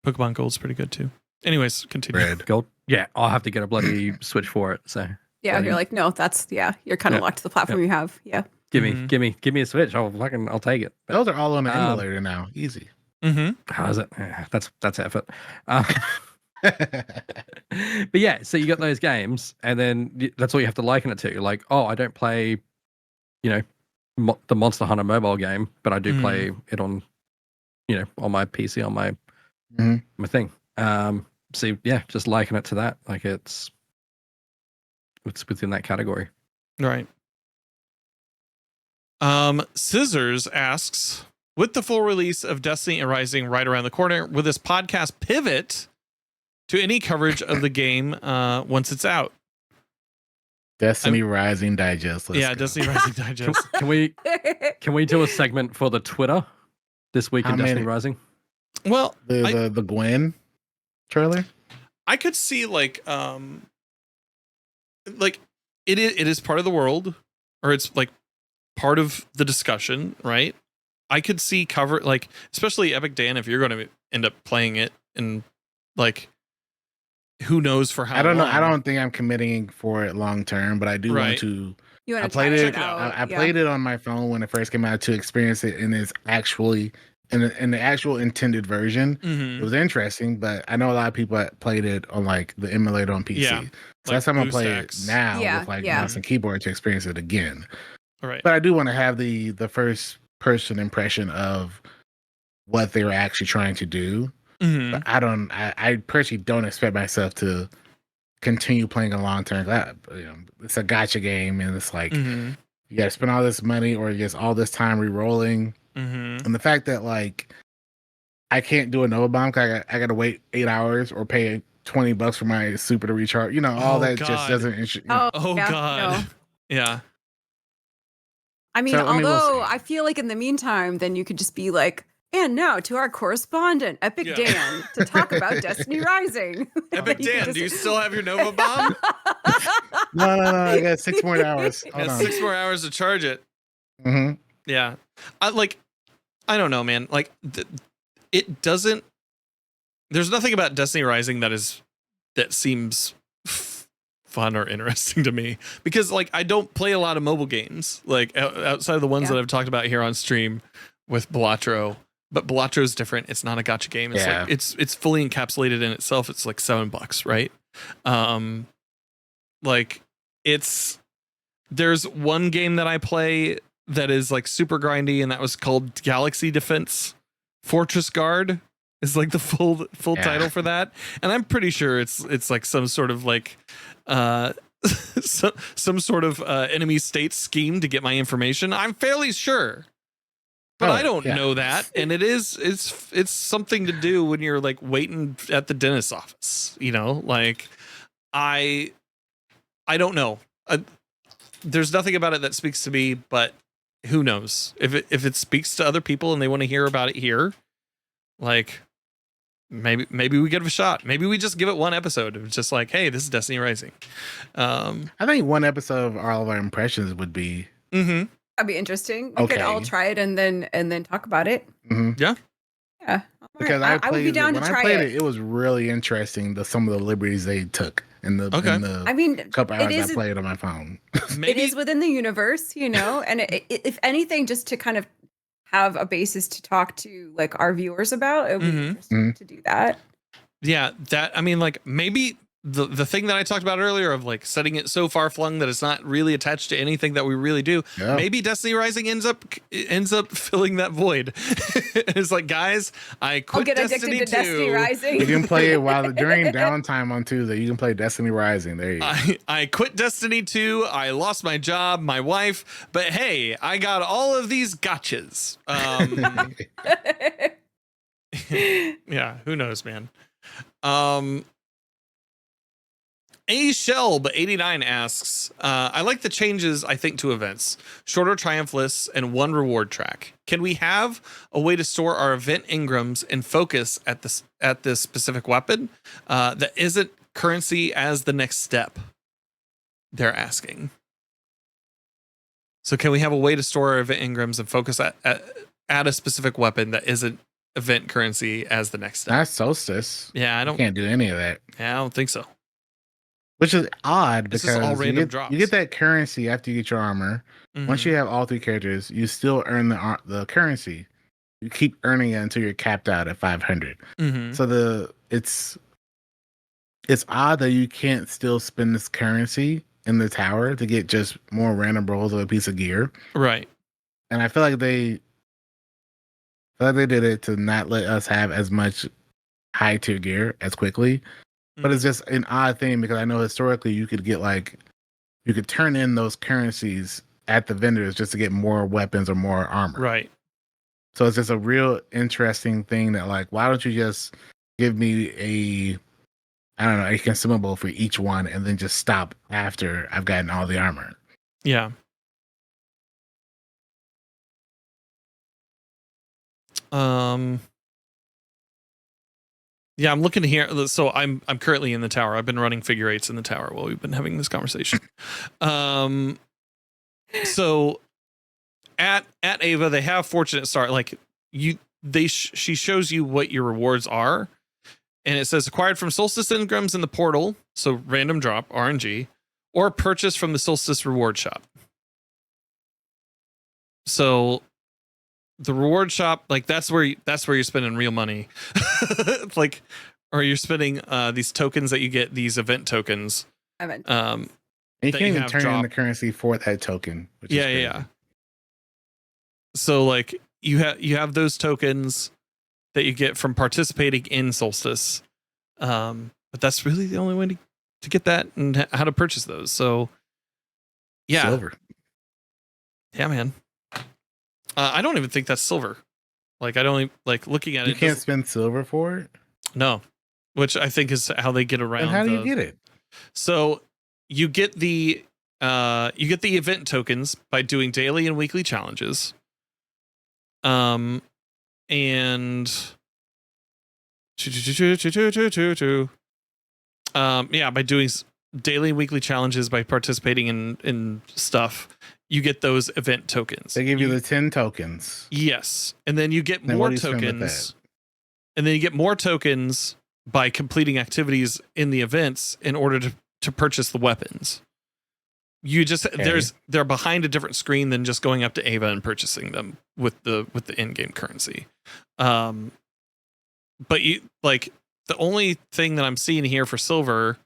Pokemon Gold's pretty good too. Anyways, continue. Red. Gold. Yeah, I'll have to get a bloody Switch for it. So yeah, you're like, no, that's you're kind of locked to the platform you have. Yeah. Give me a Switch. I'll take it. But, those are all on the emulator now. Easy. How is it? That's effort. But yeah, so you got those games, and then that's all you have to liken it to. You're like, oh, I don't play, the Monster Hunter mobile game, but I do play it on, on my PC, on my my thing. So yeah, just liken it to that. Like it's within that category. Right. Scissors asks, with the full release of Destiny Rising right around the corner, will this podcast pivot to any coverage of the game once it's out? Destiny Rising Digest. Let's go. Destiny Rising Digest. Can we do a segment for the Twitter this week in Destiny Rising? Well, the Gwen trailer. I could see like it is part of the world, or it's like part of the discussion, right? I could see cover, like, especially Epic Dan, if you're going to end up playing it, and like, who knows for how I don't long. know. I don't think I'm committing for it long term, but I do want to. I played it. I played it on my phone when it first came out to experience it, and it's actually in the actual intended version. It was interesting, but I know a lot of people that played it on like the emulator on PC. So that's how I'm gonna play it now with like mouse and keyboard to experience it again. All right. But I do want to have the first person impression of what they were actually trying to do. But I personally don't expect myself to continue playing a long term. It's a gacha game, and it's like you gotta spend all this money or just all this time re-rolling. And the fact that like I can't do a Nova Bomb because I gotta wait 8 hours or pay $20 for my super to recharge. All that just doesn't. God. No. Yeah. I mean, although I feel like in the meantime, then you could just be like, and now to our correspondent, Epic Dan, to talk about Destiny Rising. Epic Dan, do you still have your Nova Bomb? No. I got 6 more hours. Hold on. 6 more hours to charge it. Yeah. I don't know, man. Like, it doesn't. There's nothing about Destiny Rising that seems fun or interesting to me, because like I don't play a lot of mobile games, like outside of the ones that I've talked about here on stream with Balatro. But Balatro is different. It's not a gacha game. It's like it's fully encapsulated in itself. It's like $7, right? There's one game that I play that is like super grindy, and that was called Galaxy Defense Fortress Guard is like the full title for that. And I'm pretty sure it's like some sort of like some sort of enemy state scheme to get my information. I'm fairly sure. But I don't know that, and it's something to do when you're like waiting at the dentist's office, like I don't know. There's nothing about it that speaks to me, but who knows if it speaks to other people and they want to hear about it here, like maybe we give it a shot. Maybe we just give it one episode. It's just like, hey, this is Destiny Rising. I think one episode of all of our impressions would be. That'd be interesting. We could all try it and then talk about it. Yeah. Yeah. Because I would be down to try it. It was really interesting. Some of the liberties they took in the couple hours I played on my phone. It is within the universe, and if anything, just to kind of have a basis to talk to like our viewers about, it would be interesting to do that. Yeah, maybe the thing that I talked about earlier of like setting it so far flung that it's not really attached to anything that we really do. Yeah. Maybe Destiny Rising ends up filling that void. It's like, guys, I quit Destiny 2. Destiny Rising. You can play it during downtime on Tuesday. You can play Destiny Rising. There you go. I quit Destiny 2. I lost my job, my wife, but hey, I got all of these gotchas. Yeah, who knows, man. A Shelb 89 asks, I like the changes, I think, to events. Shorter triumph lists and one reward track. Can we have a way to store our event engrams and focus at this specific weapon that isn't currency as the next step? They're asking. So can we have a way to store our event engrams and focus at a specific weapon that isn't event currency as the next step? That's Solstice. Yeah, You can't do any of that. Yeah, I don't think so. Which is odd This because is all random drops. you get that currency after you get your armor. Once you have all 3 characters, you still earn the currency. You keep earning it until you're capped out at 500. So it's odd that you can't still spend this currency in the tower to get just more random rolls of a piece of gear. Right. And I feel like they did it to not let us have as much high tier gear as quickly. But it's just an odd thing because I know historically you could turn in those currencies at the vendors just to get more weapons or more armor. Right. So it's just a real interesting thing that, like, why don't you just give me a consumable for each one and then just stop after I've gotten all the armor? Yeah. Yeah, I'm looking here. So I'm currently in the tower. I've been running figure 8s in the tower while we've been having this conversation. So at Ava, they have fortunate start. Like she shows you what your rewards are, and it says acquired from Solstice Engrams in the portal, so random drop RNG, or purchased from the Solstice reward shop. So the reward shop, like that's where you're spending real money. Like, or you're spending these tokens that you get, these event tokens. And you can't even turn in the currency for that token. Which is crazy. Yeah. So like you have those tokens that you get from participating in Solstice. But that's really the only way to get that and how to purchase those. So yeah. Silver. Yeah, man. I don't even think that's silver. Like I don't even, like looking at it. You can't spend silver for it? No. Which I think is how they get around. And how do you get it? So you get the event tokens by doing daily and weekly challenges. And by doing daily and weekly challenges, by participating in stuff, you get those event tokens. They give you the 10 tokens. Yes. And then you get more tokens. And then you get more tokens by completing activities in the events in order to purchase the weapons. You just they're behind a different screen than just going up to Ava and purchasing them with the in-game currency. But you like the only thing that I'm seeing here for silver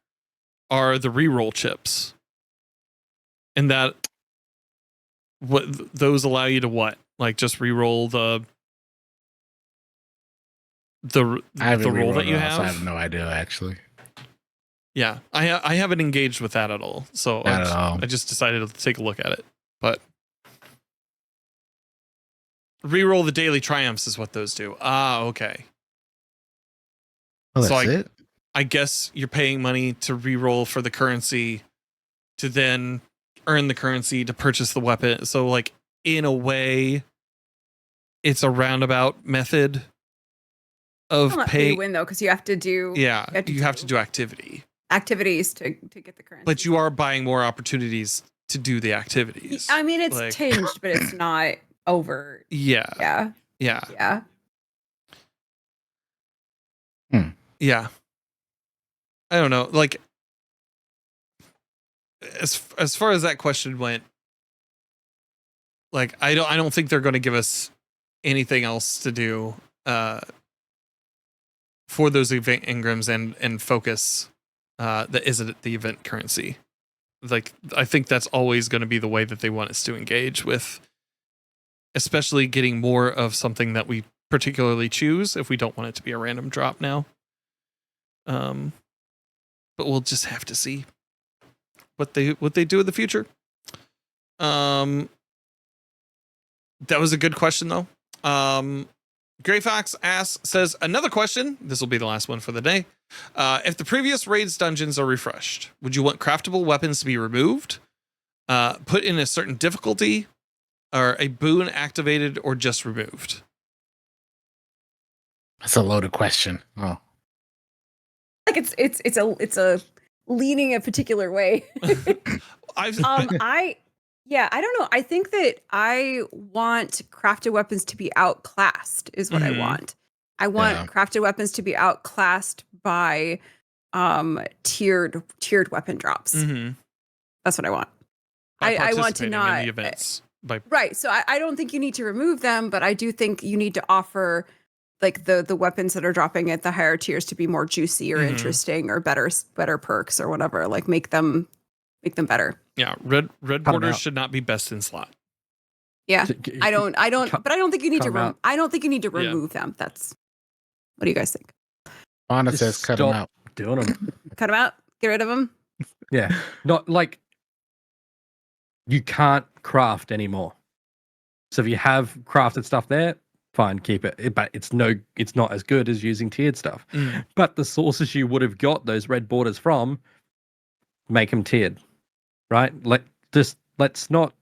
are the reroll chips. And that what those allow you to what? Like just reroll the roll that you have? I have no idea actually. Yeah, I haven't engaged with that at all. So I just decided to take a look at it. But reroll the daily triumphs is what those do. Ah, okay. Oh, that's it? I guess you're paying money to reroll for the currency to then earn the currency to purchase the weapon. So like in a way, it's a roundabout method of pay. Win though, because you have to do. Yeah, you have to do activities to get the currency. But you are buying more opportunities to do the activities. I mean, it's like, tinged, but it's not overt. Yeah. Yeah. Yeah. Yeah. Yeah. I don't know. Like, as far as that question went, like I don't think they're going to give us anything else to do for those event engrams and focus that isn't the event currency. Like I think that's always going to be the way that they want us to engage with, especially getting more of something that we particularly choose if we don't want it to be a random drop now. But we'll just have to see what they do in the future. That was a good question though. Gray Fox says, another question. This will be the last one for the day. If the previous raids dungeons are refreshed, would you want craftable weapons to be removed, put in a certain difficulty, or a boon activated, or just removed? That's a loaded question. Oh, Like it's a leaning a particular way. I don't know. I think that I want crafted weapons to be outclassed is what I want. I want crafted weapons to be outclassed by tiered weapon drops. That's what I want. I want to not in the events right. So I don't think you need to remove them, but I do think you need to offer like the weapons that are dropping at the higher tiers to be more juicy or interesting or better perks or whatever. Like make them better. Yeah, red borders should not be best in slot. Yeah, I don't. But I don't think you need to. I don't think you need to remove them. That's. What do you guys think? Anna says, cut them out. Doing them. Cut them out. Get rid of them. Yeah, not like you can't craft anymore. So if you have crafted stuff there, fine, keep it. But it's not as good as using tiered stuff. But the sources you would have got those red borders from, make them tiered. Right? Let's not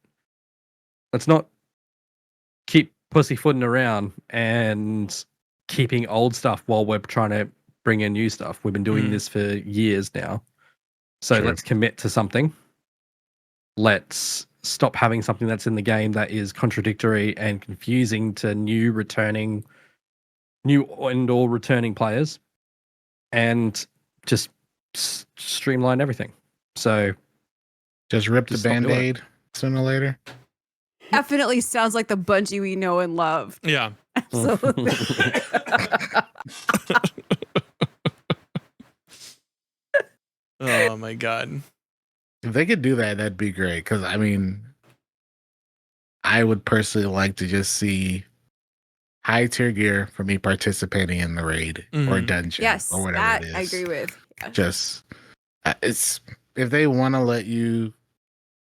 keep pussyfooting around and keeping old stuff while we're trying to bring in new stuff. We've been doing this for years now. So let's commit to something. Let's stop having something that's in the game that is contradictory and confusing to new and all returning players, and just streamline everything. So just rip the Band-Aid sooner or later. Definitely sounds like the Bungie we know and love. Yeah. Absolutely. Oh my god. If they could do that, that'd be great. Because I mean, I would personally like to just see high tier gear for me participating in the raid or dungeon, or whatever that it is. I agree with. Yeah. Just it's if they want to let you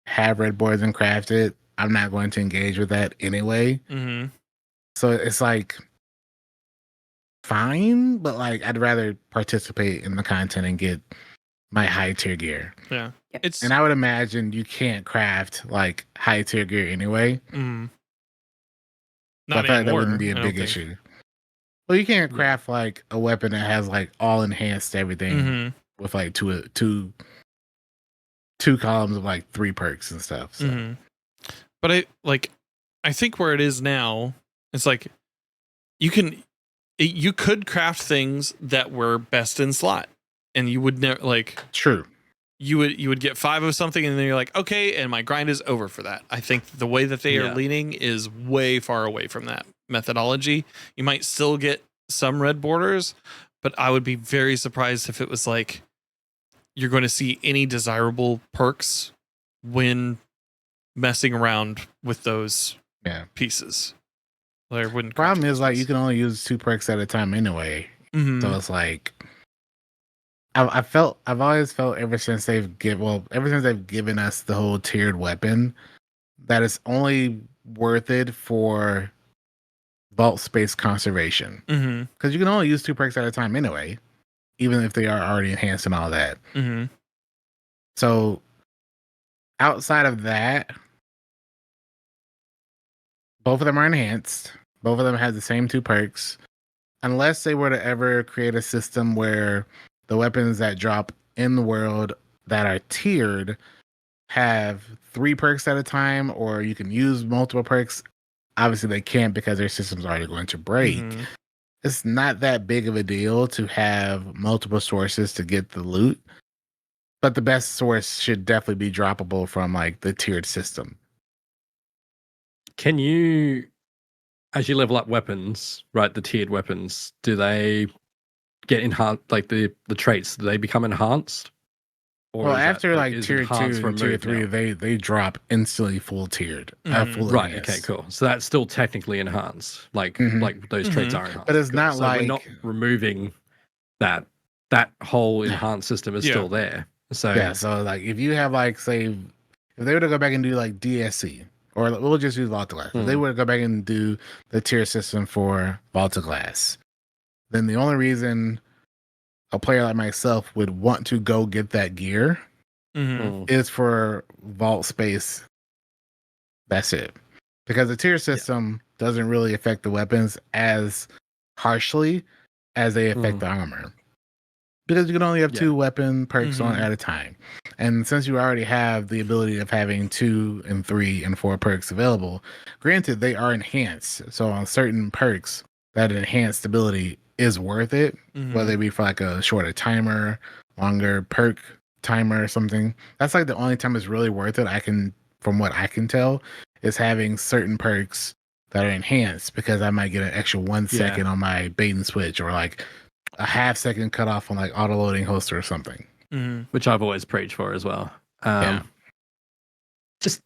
have red boards and craft it, I'm not going to engage with that anyway. So it's like fine, but like I'd rather participate in the content and get my high tier gear. Yeah. And I would imagine you can't craft like high tier gear anyway. Not so I thought that wouldn't be a big issue. Well, you can't craft like a weapon that has like all enhanced everything with like two columns of like 3 perks and stuff. So. But I think where it is now, it's like you could craft things that were best in slot, and you would never like. True. You would get 5 of something, and then you're like, okay, and my grind is over for that. I think the way that they are leaning is way far away from that methodology. You might still get some red borders, but I would be very surprised if it was like you're going to see any desirable perks when messing around with those pieces. The problem is like you can only use 2 perks at a time anyway. So it's like I've always felt ever since they've given us the whole tiered weapon that it's only worth it for vault space conservation. Because you can only use 2 perks at a time anyway, even if they are already enhanced and all that. So outside of that, both of them are enhanced. Both of them have the same 2 perks. Unless they were to ever create a system where the weapons that drop in the world that are tiered have 3 perks at a time, or you can use multiple perks. Obviously, they can't because their system's already going to break. It's not that big of a deal to have multiple sources to get the loot, but the best source should definitely be droppable from like the tiered system. Can you, as you level up weapons, right, the tiered weapons, do they get enhanced, like the traits, do they become enhanced? Or well, after like tier 2 and tier 3, they drop instantly full tiered. Full right, enhanced. okay, cool. So that's still technically enhanced. Like those traits are enhanced. But it's not so like we're not removing that whole enhanced system is still there. So yeah, so like if you have like say if they were to go back and do like DSC, or we'll just use Vault of Glass. If they were to go back and do the tier system for Vault of Glass, then the only reason a player like myself would want to go get that gear is for vault space. That's it. Because the tier system doesn't really affect the weapons as harshly as they affect the armor. Because you can only have 2 weapon perks on at a time. And since you already have the ability of having 2 and 3 and 4 perks available, granted they are enhanced. So on certain perks, that enhanced ability is worth it, whether it be for like a shorter timer, longer perk timer or something. That's like the only time it's really worth it. From what I can tell, is having certain perks that are enhanced, because I might get an extra 1 second on my bait and switch, or like a half second cut off on like auto loading holster or something. Which I've always preached for as well. Just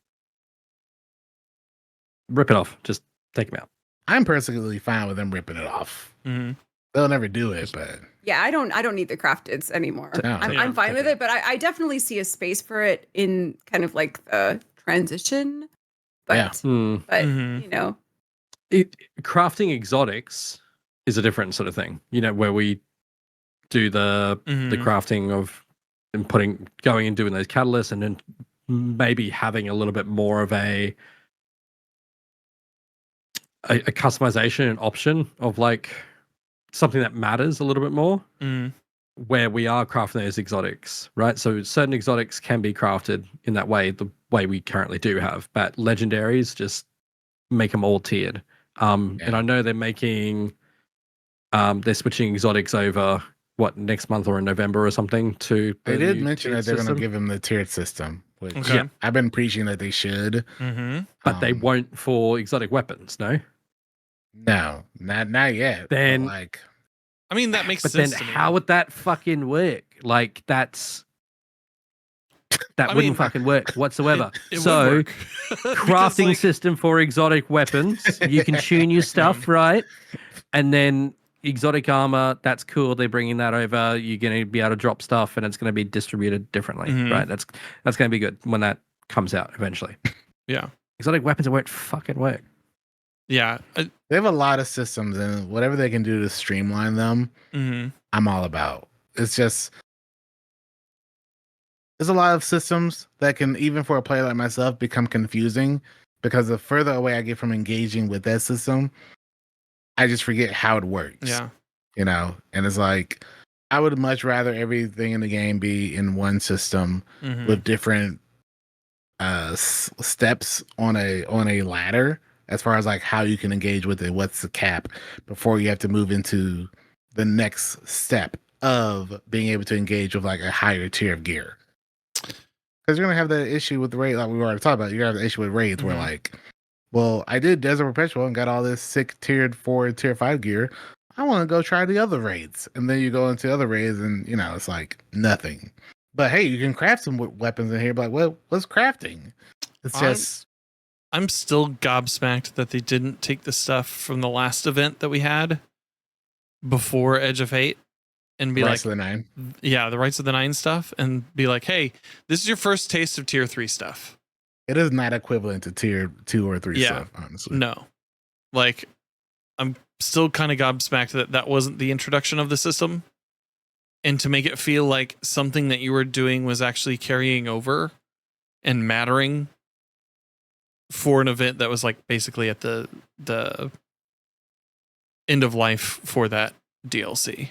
rip it off. Just take them out. I'm personally fine with them ripping it off. They'll never do it, but yeah, I don't need the crafteds anymore. No, I'm fine with it, but I definitely see a space for it in kind of like the transition. But you know, crafting exotics is a different sort of thing. You know, where we do the crafting of and going and doing those catalysts, and then maybe having a little bit more of a customization and option of like something that matters a little bit more, where we are crafting those exotics, right? So certain exotics can be crafted in that way, the way we currently do have, but legendaries just make them all tiered. And I know they're making, they're switching exotics over next month or in November or something to. They did mention that they're going to give them the tiered system, which I've been preaching that they should. But they won't for exotic weapons, no? No, not yet. Then, like, I mean, that makes but sense. Then to me. how would that fucking work? Like, that wouldn't fucking work whatsoever. It So, would work. crafting like, system for exotic weapons. You can tune your stuff, right? And then exotic armor, that's cool. They're bringing that over. You're going to be able to drop stuff, and it's going to be distributed differently, right? That's going to be good when that comes out eventually. Yeah. Exotic weapons won't fucking work. Yeah. They have a lot of systems, and whatever they can do to streamline them, I'm all about. It's just, there's a lot of systems that can, even for a player like myself, become confusing, because the further away I get from engaging with that system, I just forget how it works. Yeah. You know, and it's like, I would much rather everything in the game be in one system with different steps on a ladder, as far as like how you can engage with it, what's the cap, before you have to move into the next step of being able to engage with like a higher tier of gear. Because you're gonna have that issue with the raid, like we already talked about. You're gonna have the issue with raids where like, well, I did Desert Perpetual and got all this sick tiered 4 and tier 5 gear. I want to go try the other raids, and then you go into other raids, and you know it's like nothing. But hey, you can craft some weapons in here. But like, well, what's crafting? It's just. I'm still gobsmacked that they didn't take the stuff from the last event that we had before Edge of Fate and be Rights like, of the Nine. Yeah, the Rights of the Nine stuff, and be like, hey, this is your first taste of tier 3 stuff. It is not equivalent to tier 2 or 3 stuff, honestly. No. Like, I'm still kind of gobsmacked that wasn't the introduction of the system. And to make it feel like something that you were doing was actually carrying over and mattering for an event that was like basically at the end of life for that DLC.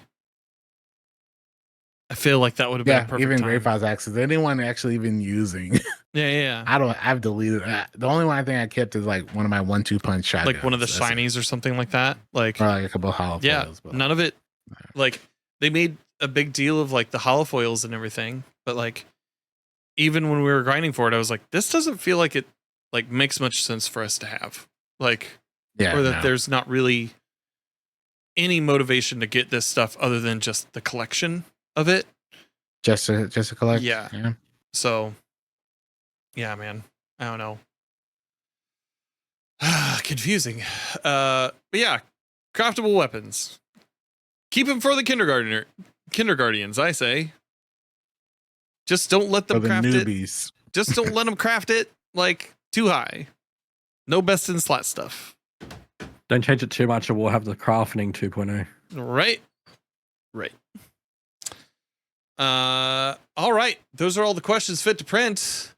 I feel like that would have been a perfect even time. Great Files Access. Anyone actually even using? Yeah. I've deleted. The only one I think I kept is like one of my 1-2 punch shotguns. Like one of the shinies or something like that. Like, or like a couple of holofoils. Yeah, but none of it. Like, they made a big deal of like the holofoils and everything, but like, even when we were grinding for it, I was like, this doesn't feel like it like makes much sense for us to have. Like, or that there's not really any motivation to get this stuff other than just the collection of it. Just to collect. Yeah. So, yeah, man. I don't know. Confusing. But yeah, craftable weapons. Keep them for the kindergartens, I say. Just don't let them craft newbies. it. Just don't let them craft it like too high. No best in slot stuff. Don't change it too much or we'll have the crafting 2.0. Right. All right. Those are all the questions fit to print.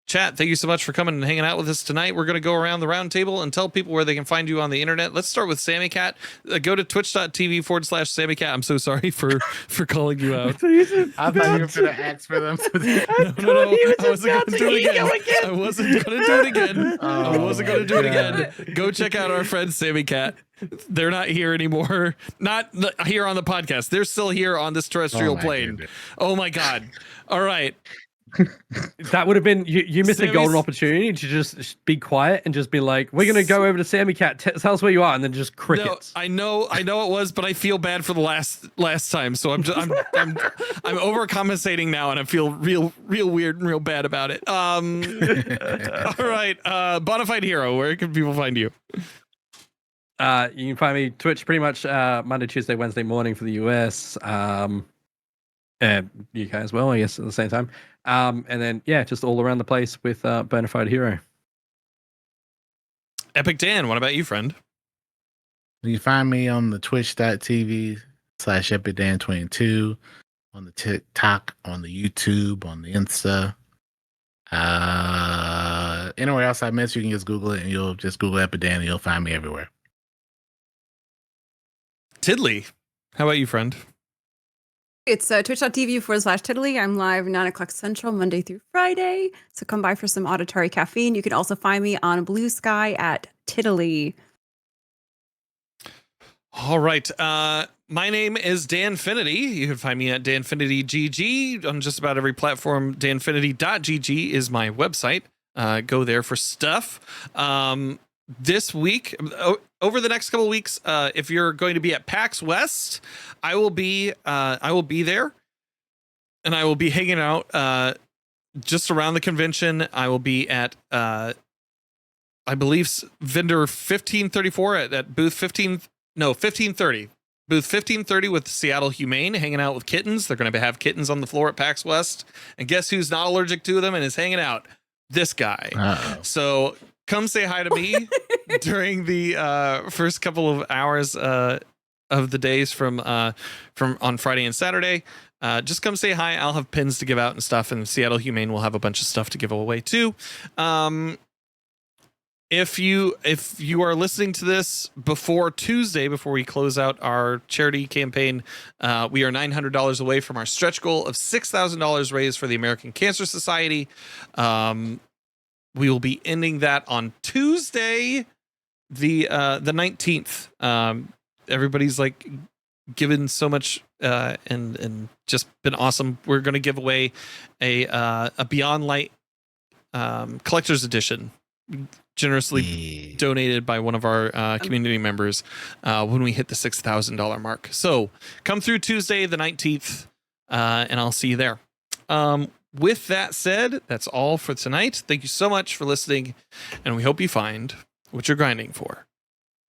Chat, thank you so much for coming and hanging out with us tonight. We're going to go around the round table and tell people where they can find you on the internet. Let's start with Sammy Cat. Go to twitch.tv/Sammy Cat. I'm so sorry for calling you out. I thought you were going to ask for them. No. I wasn't going to do it again. I wasn't going to do it again. I wasn't going to do it again. Go check out our friend Sammy Cat. They're not here anymore. Not here on the podcast. They're still here on this terrestrial plane. Goodness. Oh my God. All right. That would have been you missed a golden opportunity to just be quiet and just be like, we're gonna go over to Sammy Cat, tell us where you are, and then just crickets. No, I know it was, but I feel bad for the last time, so I'm overcompensating now, and I feel real weird and real bad about it. All right, Bonafide Hero, where can people find you? You can find me Twitch pretty much Monday, Tuesday, Wednesday morning for the US, and UK as well, I guess at the same time. And then just all around the place with Bonafide Hero. Epic Dan, what about you, friend? You can find me on the twitch.tv/EpicDan22, on the TikTok, on the YouTube, on the Insta. Anywhere else I miss, you can just Google it, and you'll just Google Epic Dan and you'll find me everywhere. Tiddly, how about you, friend? It's twitch.tv/Tiddly. I'm live 9 o'clock Central, Monday through Friday. So come by for some auditory caffeine. You can also find me on Blue Sky at Tiddly. All right. My name is Danfinity. You can find me at DanfinityGG on just about every platform. Danfinity.gg is my website. Go there for stuff. This week, over the next couple of weeks, if you're going to be at PAX West, I will be there, and I will be hanging out just around the convention. I will be at I believe vendor 1534 at booth 1530. Booth 1530 with Seattle Humane, hanging out with kittens. They're going to have kittens on the floor at PAX West, and guess who's not allergic to them and is hanging out? This guy. Uh-oh. So come say hi to me during the first couple of hours of the days from on Friday and Saturday. Just come say hi. I'll have pins to give out and stuff, and Seattle Humane will have a bunch of stuff to give away too. If you are listening to this before Tuesday, before we close out our charity campaign, we are $900 away from our stretch goal of $6,000 raised for the American Cancer Society. We will be ending that on Tuesday, the 19th. Everybody's like given so much and just been awesome. We're going to give away a Beyond Light collector's edition, generously donated by one of our community members when we hit the $6,000 mark. So come through Tuesday the 19th, and I'll see you there. With that said, that's all for tonight. Thank you so much for listening, and we hope you find what you're grinding for.